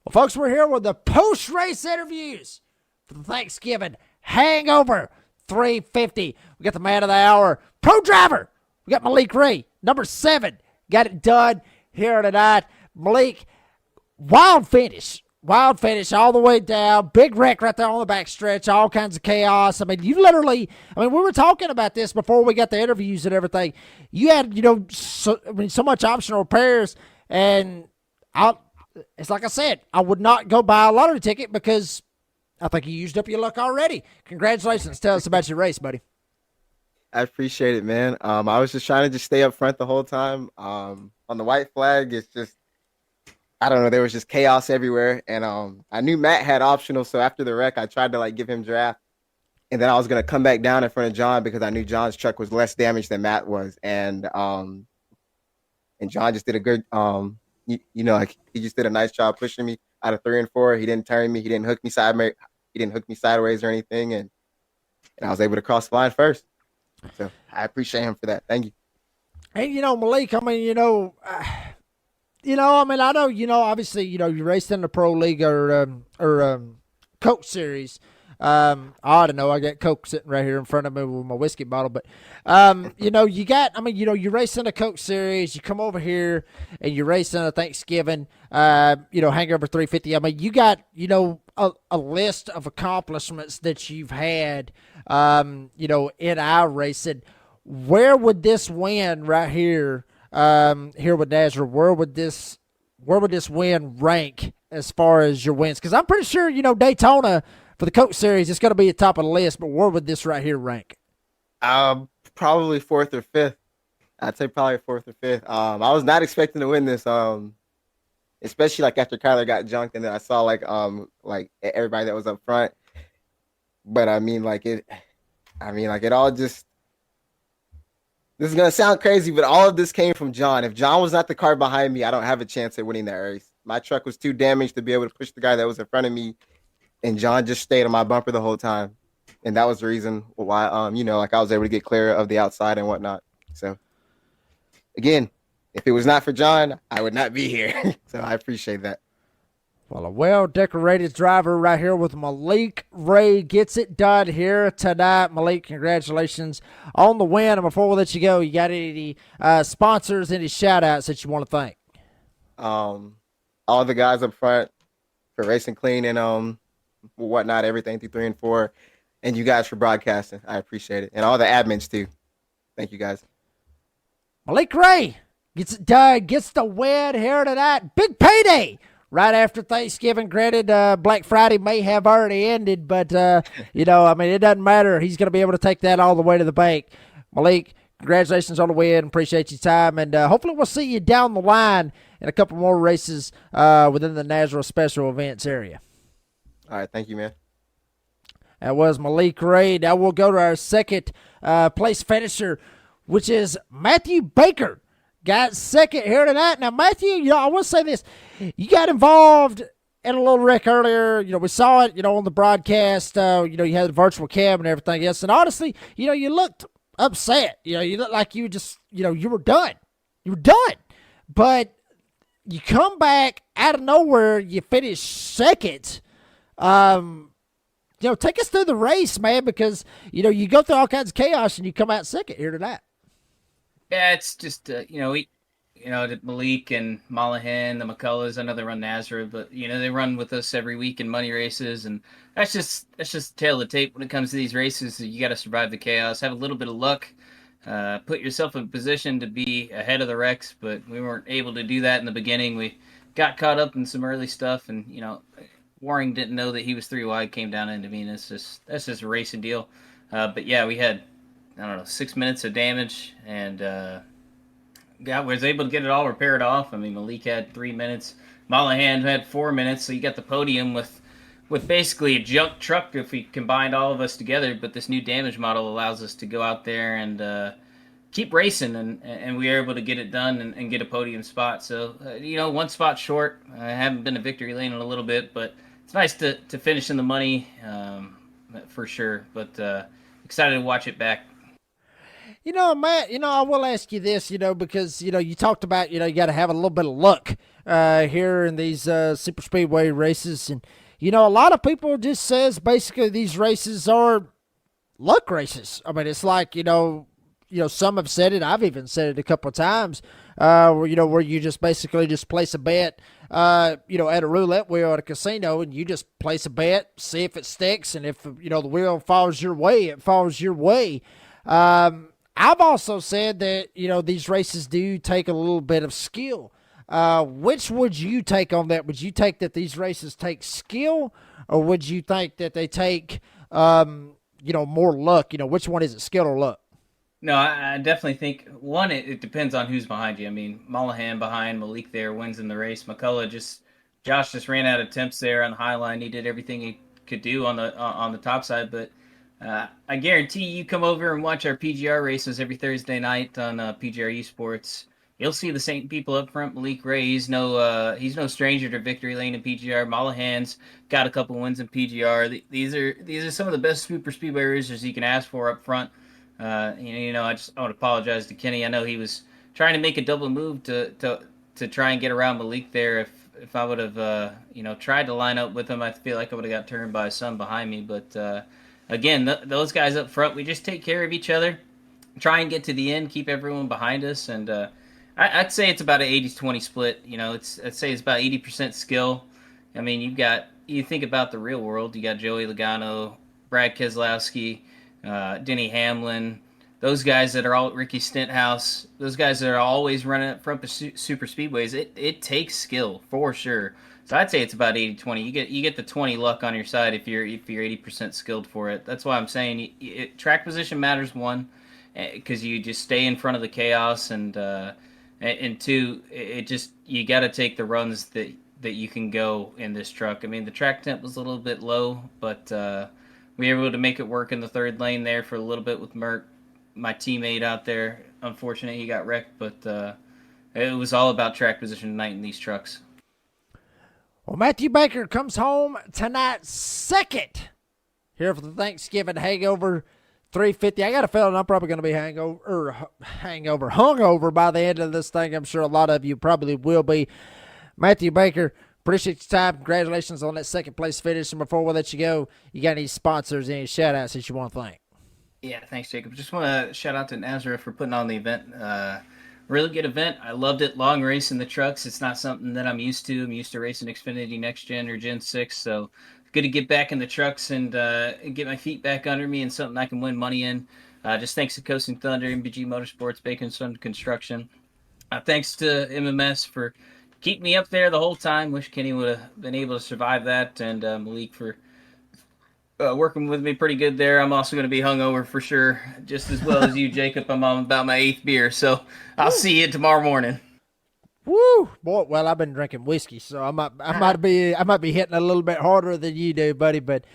Speaker 5: Well, folks, we're here with the post-race interviews for the Thanksgiving Hangover 350. We got the man of the hour, pro driver. We got Malik Ray, number 7. Got it done here tonight. Malik, wild finish all the way down. Big wreck right there on the back stretch. All kinds of chaos. I mean, we were talking about this before we got the interviews and everything. You had, so much optional repairs, and it's like I said, I would not go buy a lottery ticket because I think you used up your luck already. Congratulations. Tell us about your race, buddy.
Speaker 12: I appreciate it, man. I was just trying to just stay up front the whole time. On the white flag, it's just, I don't know, there was just chaos everywhere. And I knew Matt had optional, so after the wreck, I tried to give him draft. And then I was going to come back down in front of John because I knew John's truck was less damaged than Matt was. And John just did a good he just did a nice job pushing me out of 3 and 4. He didn't turn me. He didn't hook me sideways or anything. And I was able to cross the line first. So I appreciate him for that. Thank you.
Speaker 5: Hey, Malik, I know, obviously, you raced in the Pro League or Coach Series. I don't know. I got Coke sitting right here in front of me with my whiskey bottle. But, you're racing a Coke Series. You come over here and you're racing a Thanksgiving, Hangover 350. I mean, you got, a list of accomplishments that you've had, in our racing. Where would this win right here, here with NASRA? Where would this win rank as far as your wins? Because I'm pretty sure, Daytona for the Coke Series, it's going to be at top of the list, but where would this right here rank?
Speaker 12: Probably fourth or fifth. I'd say probably fourth or fifth. I was not expecting to win this, especially like after Kyler got junked, and then I saw like everybody that was up front. But it all just. This is gonna sound crazy, but all of this came from John. If John was not the car behind me, I don't have a chance at winning that race. My truck was too damaged to be able to push the guy that was in front of me, and John just stayed on my bumper the whole time, and that was the reason why I was able to get clear of the outside and whatnot. So again, if it was not for John, I would not be here. So I appreciate that.
Speaker 5: Well, a well-decorated driver right here with Malik Ray gets it done here tonight. Malik, congratulations on the win. And before we let you go, you got any sponsors, any shout-outs that you want to thank?
Speaker 12: All the guys up front for racing clean and whatnot, everything through 3 and 4, and you guys for broadcasting. I appreciate it. And all the admins, too. Thank you, guys.
Speaker 5: Malik Ray gets it done, gets the win here tonight. Big payday right after Thanksgiving. Granted, Black Friday may have already ended, but, it doesn't matter. He's going to be able to take that all the way to the bank. Malik, congratulations on the win. Appreciate your time, and hopefully we'll see you down the line in a couple more races within the NASRA special events area.
Speaker 12: All right, thank you, man.
Speaker 5: That was Malik Ray. Now we'll go to our second place finisher, which is Matthew Baker. Got second here tonight. Now, Matthew, I want to say this. You got involved in a little wreck earlier. We saw it, on the broadcast. You had the virtual cam and everything else. And honestly, you looked upset. You looked like you just, you were done. You were done. But you come back out of nowhere. You finish second. Take us through the race, man, because, you go through all kinds of chaos and you come out second here tonight.
Speaker 13: Yeah, it's just, Malik and Mollahan, the McCulloughs, I know they run NASRA, but, they run with us every week in money races, and that's just the tail of the tape when it comes to these races. You got to survive the chaos, have a little bit of luck, put yourself in a position to be ahead of the wrecks, but we weren't able to do that in the beginning. We got caught up in some early stuff, and, Waring didn't know that he was 3 wide, came down into me, and that's just a racing deal. But yeah, we had 6 minutes of damage, and was able to get it all repaired off. I mean, Malik had 3 minutes, Mollahan had 4 minutes, so you got the podium with basically a junk truck if we combined all of us together. But this new damage model allows us to go out there and keep racing, and we were able to get it done and get a podium spot. So, 1 spot short. I haven't been to victory lane in a little bit, but it's nice to finish in the money for sure. But excited to watch it back.
Speaker 5: Matt, I will ask you this, because, you talked about, you got to have a little bit of luck here in these super speedway races. And, a lot of people just says basically these races are luck races. I mean, it's like, some have said it. I've even said it a couple of times where you just basically just place a bet, at a roulette wheel at a casino, and you just place a bet, see if it sticks. And if, the wheel falls your way, it falls your way. I've also said that, these races do take a little bit of skill. Which would you take on that? Would you take that these races take skill, or would you think that they take, more luck? Which one is it, skill or luck?
Speaker 13: No, I definitely think, one, it depends on who's behind you. I mean, Mollahan behind Malik there wins in the race. Josh just ran out of temps there on the high line. He did everything he could do on the top side, but I guarantee you come over and watch our PGR races every Thursday night on PGR Esports. You'll see the same people up front. Malik Ray, he's no stranger to victory lane in PGR. Mollahan's got a couple wins in PGR. These are some of the best super speedway racers you can ask for up front. I want to apologize to Kenny. I know he was trying to make a double move to try and get around Malik there. if I would have tried to line up with them, I feel like I would have got turned by some behind me. But again, those guys up front, we just take care of each other, try and get to the end, keep everyone behind us, and I'd say it's about an 80-20 split. I'd say it's about 80% skill. I mean, you think about the real world. You got Joey Logano, Brad Keselowski, Denny Hamlin, those guys that are all Ricky Stenhouse, those guys that are always running up front of super speedways. It takes skill for sure. So I'd say it's about 80-20. You get the 20 luck on your side if you're 80% skilled for it. That's why I'm saying track position matters, one, because you just stay in front of the chaos, and two, you got to take the runs that you can go in this truck. I mean, the track temp was a little bit low, but we were able to make it work in the third lane there for a little bit with Merck, my teammate out there. Unfortunately, he got wrecked, but it was all about track position tonight in these trucks.
Speaker 5: Well, Matthew Baker comes home tonight second here for the Thanksgiving Hangover 350. I got a feeling I'm probably going to be hungover by the end of this thing. I'm sure a lot of you probably will be. Matthew Baker, appreciate your time. Congratulations on that second place finish. And before we let you go, you got any sponsors, any shout outs that you want to thank?
Speaker 13: Yeah, thanks, Jacob. Just want to shout out to NASRA for putting on the event. Really good event. I loved it. Long race in the trucks. It's not something that I'm used to. I'm used to racing Xfinity Next Gen or Gen 6. So good to get back in the trucks and get my feet back under me and something I can win money in. Just thanks to Coasting Thunder, MBG Motorsports, Bacon Sun Construction. Thanks to MMS for keeping me up there the whole time. Wish Kenny would have been able to survive that. And Malik for working with me pretty good there. I'm also going to be hungover for sure, just as well as you, Jacob. I'm on about my 8th beer, so I'll see you tomorrow morning.
Speaker 5: Woo, boy! Well, I've been drinking whiskey, so I might be hitting a little bit harder than you do, buddy. But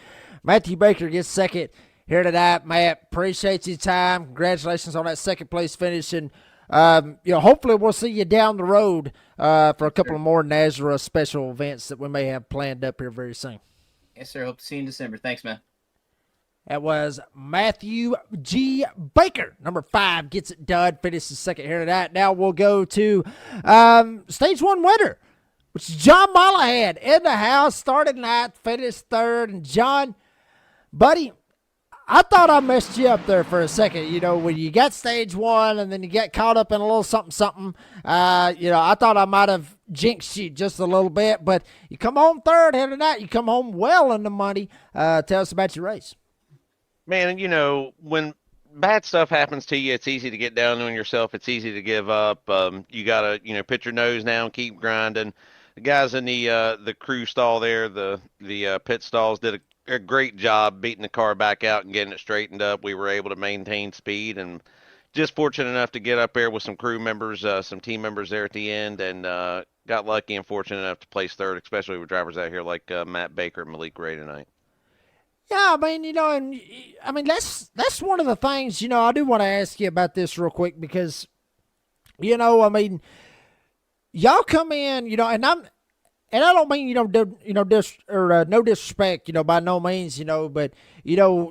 Speaker 5: Matthew Baker gets second here tonight. Matt, appreciate your time. Congratulations on that second place finish, and hopefully we'll see you down the road for a couple of more NASRA special events that we may have planned up here very soon.
Speaker 13: Yes, sir. Hope to see you in December. Thanks, man.
Speaker 5: That was Matthew G. Baker. Number 5 gets it done. Finishes second here tonight. Now we'll go to stage 1 winner, which is John Mollahan in the house. Started 9th, finished 3rd. And John, buddy, I thought I messed you up there for a second. When you got stage 1 and then you get caught up in a little something, I thought I might have jinxed you just a little bit. But you come home 3rd here tonight. You come home well in the money. Tell us about your race.
Speaker 9: Man, when bad stuff happens to you, it's easy to get down on yourself. It's easy to give up. You got to, put your nose down, keep grinding. The guys in the crew stall there, the pit stalls did a great job beating the car back out and getting it straightened up. We were able to maintain speed and just fortunate enough to get up there with some crew members, some team members there at the end, and got lucky and fortunate enough to place 3rd, especially with drivers out here like Matt Baker and Malik Ray tonight.
Speaker 5: Yeah, that's one of the things, I do want to ask you about this real quick because, y'all come in, and I don't mean, no disrespect, by no means, but,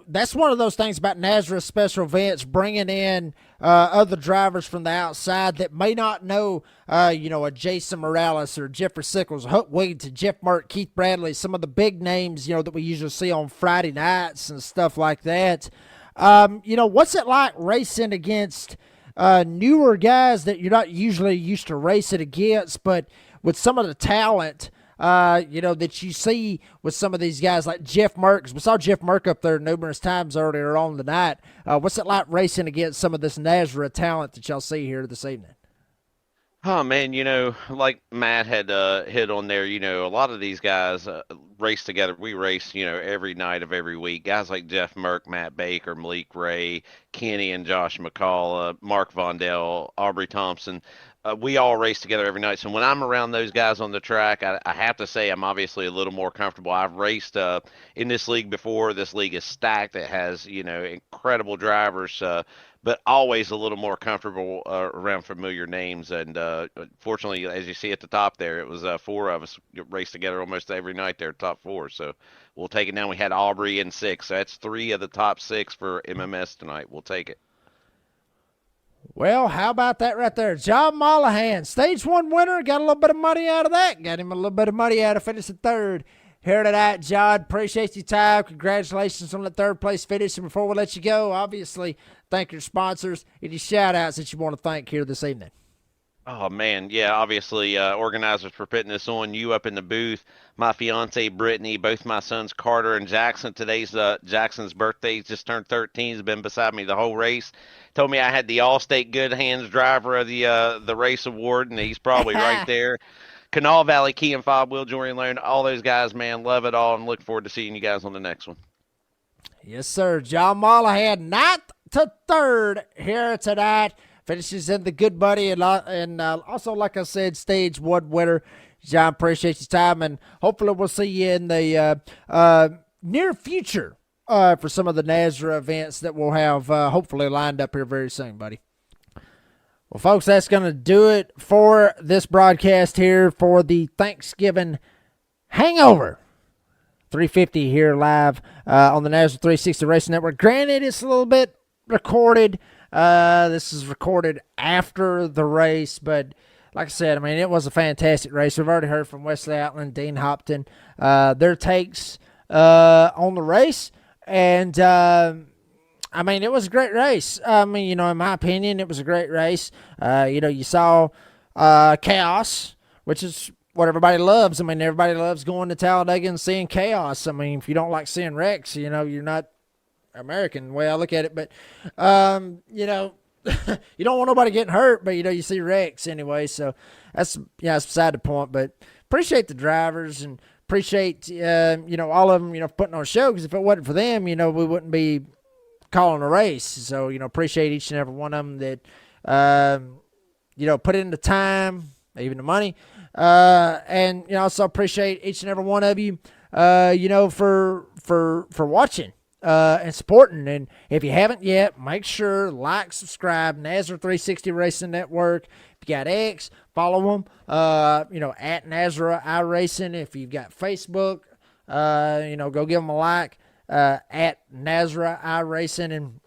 Speaker 5: that's one of those things about NASRA special events, bringing in other drivers from the outside that may not know, a Jason Morales or Jeffrey Sickles, Huck Wigginton, Jeff Merck, Keith Bradley, some of the big names, that we usually see on Friday nights and stuff like that. What's it like racing against newer guys that you're not usually used to racing against, but with some of the talent, that you see with some of these guys like Jeff Merck? 'Cause we saw Jeff Merck up there numerous times earlier on the night. What's it like racing against some of this NASRA talent that y'all see here this evening?
Speaker 9: Oh, man, like Matt had hit on there, a lot of these guys race together. We race, every night of every week. Guys like Jeff Merck, Matt Baker, Malik Ray, Kenny and Josh McCall, Mark Vondell, Aubrey Thompson. We all race together every night. So when I'm around those guys on the track, I have to say I'm obviously a little more comfortable. I've raced in this league before. This league is stacked. It has, incredible drivers, but always a little more comfortable around familiar names. And fortunately, as you see at the top there, it was 4 of us raced together almost every night there, top 4. So we'll take it now. We had Aubrey in 6. So that's 3 of the top 6 for MMS tonight. We'll take it.
Speaker 5: Well, how about that right there? John Mollahan, stage 1 winner, got a little bit of money out of that. Got him a little bit of money out of finishing third here tonight, John. Appreciate your time. Congratulations on the third place finish. And before we let you go, obviously, thank your sponsors. Any shout outs that you want to thank here this evening?
Speaker 9: Oh man, yeah, obviously organizers for putting this on, you up in the booth, my fiance Brittany, both my sons Carter and Jackson. Today's Jackson's birthday. He's just turned 13. He's been beside me the whole race. Told me I had the All-State Good Hands driver of the race award, and he's probably right there. Canal Valley Key and Fob, Will Jewelry and Loan, all those guys, man, love it all, and look forward to seeing you guys on the next one.
Speaker 5: Yes, sir. John Mollahan, 9th to 3rd here tonight. Finishes in the Good Buddy, and also, like I said, stage 1 winner. John, appreciate your time, and hopefully we'll see you in the near future for some of the NASRA events that we'll have hopefully lined up here very soon, buddy. Well, folks, that's going to do it for this broadcast here for the Thanksgiving Hangover 350 here live on the NASRA 360 Racing Network. Granted, it's a little bit recorded. This is recorded after the race, but like I said, I mean, it was a fantastic race. We've already heard from Wesley Outland, Dean Hopton, their takes on the race, and I mean, it was a great race. I mean, you know, in my opinion, it was a great race. You know, you saw chaos, which is what everybody loves. I mean, everybody loves going to Talladega and seeing chaos. I mean, if you don't like seeing wrecks, you know, you're not American, the way I look at it. But, you know, you don't want nobody getting hurt, but, you know, you see wrecks anyway. So that's, yeah, that's beside the point. But appreciate the drivers and appreciate, you know, all of them, you know, putting on a show. Because if it wasn't for them, you know, we wouldn't be calling a race. So, you know, appreciate each and every one of them that, you know, put in the time, even the money. And, you know, also appreciate each and every one of you, you know, for watching. And supporting. And if you haven't yet, make sure, like, subscribe, NASRA 360 Racing Network. If you got X, follow them, you know, at NASRA iRacing. If you've got Facebook, you know, go give them a like, at NASRA iRacing. And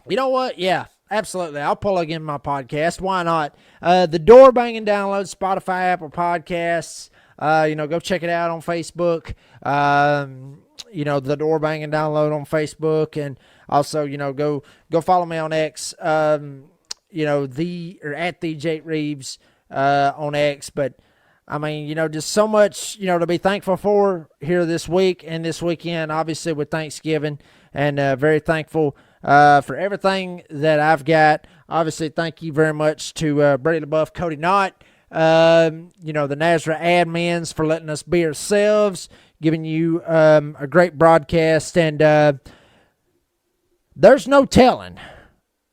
Speaker 5: you know what? Yeah, absolutely. I'll plug in my podcast. Why not? The door banging download, Spotify, Apple Podcasts. You know, go check it out on Facebook. You know, the door banging download on Facebook, and also, you know, go follow me on X. You know, at the Jake Reeves on X. But I mean, you know, just so much, you know, to be thankful for here this week and this weekend. Obviously, with Thanksgiving, and very thankful for everything that I've got. Obviously, thank you very much to Brady LaBeouf, Cody Knott. You know, the NASRA admins for letting us be ourselves, giving you a great broadcast, and there's no telling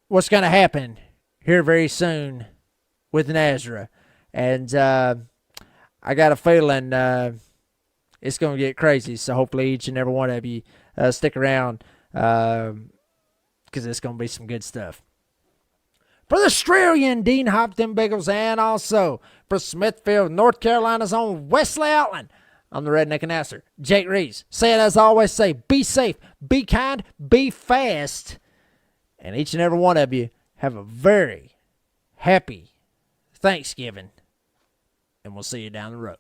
Speaker 5: what's going to happen here very soon with NASRA, and I got a feeling it's going to get crazy, so hopefully each and every one of you stick around, because it's going to be some good stuff. For the Australian Dean Hopton Biggles, and also for Smithfield, North Carolina's own Wesley Outland, I'm the Redneck Announcer, Jake Reeves. Say it as I always say, be safe, be kind, be fast. And each and every one of you have a very happy Thanksgiving. And we'll see you down the road.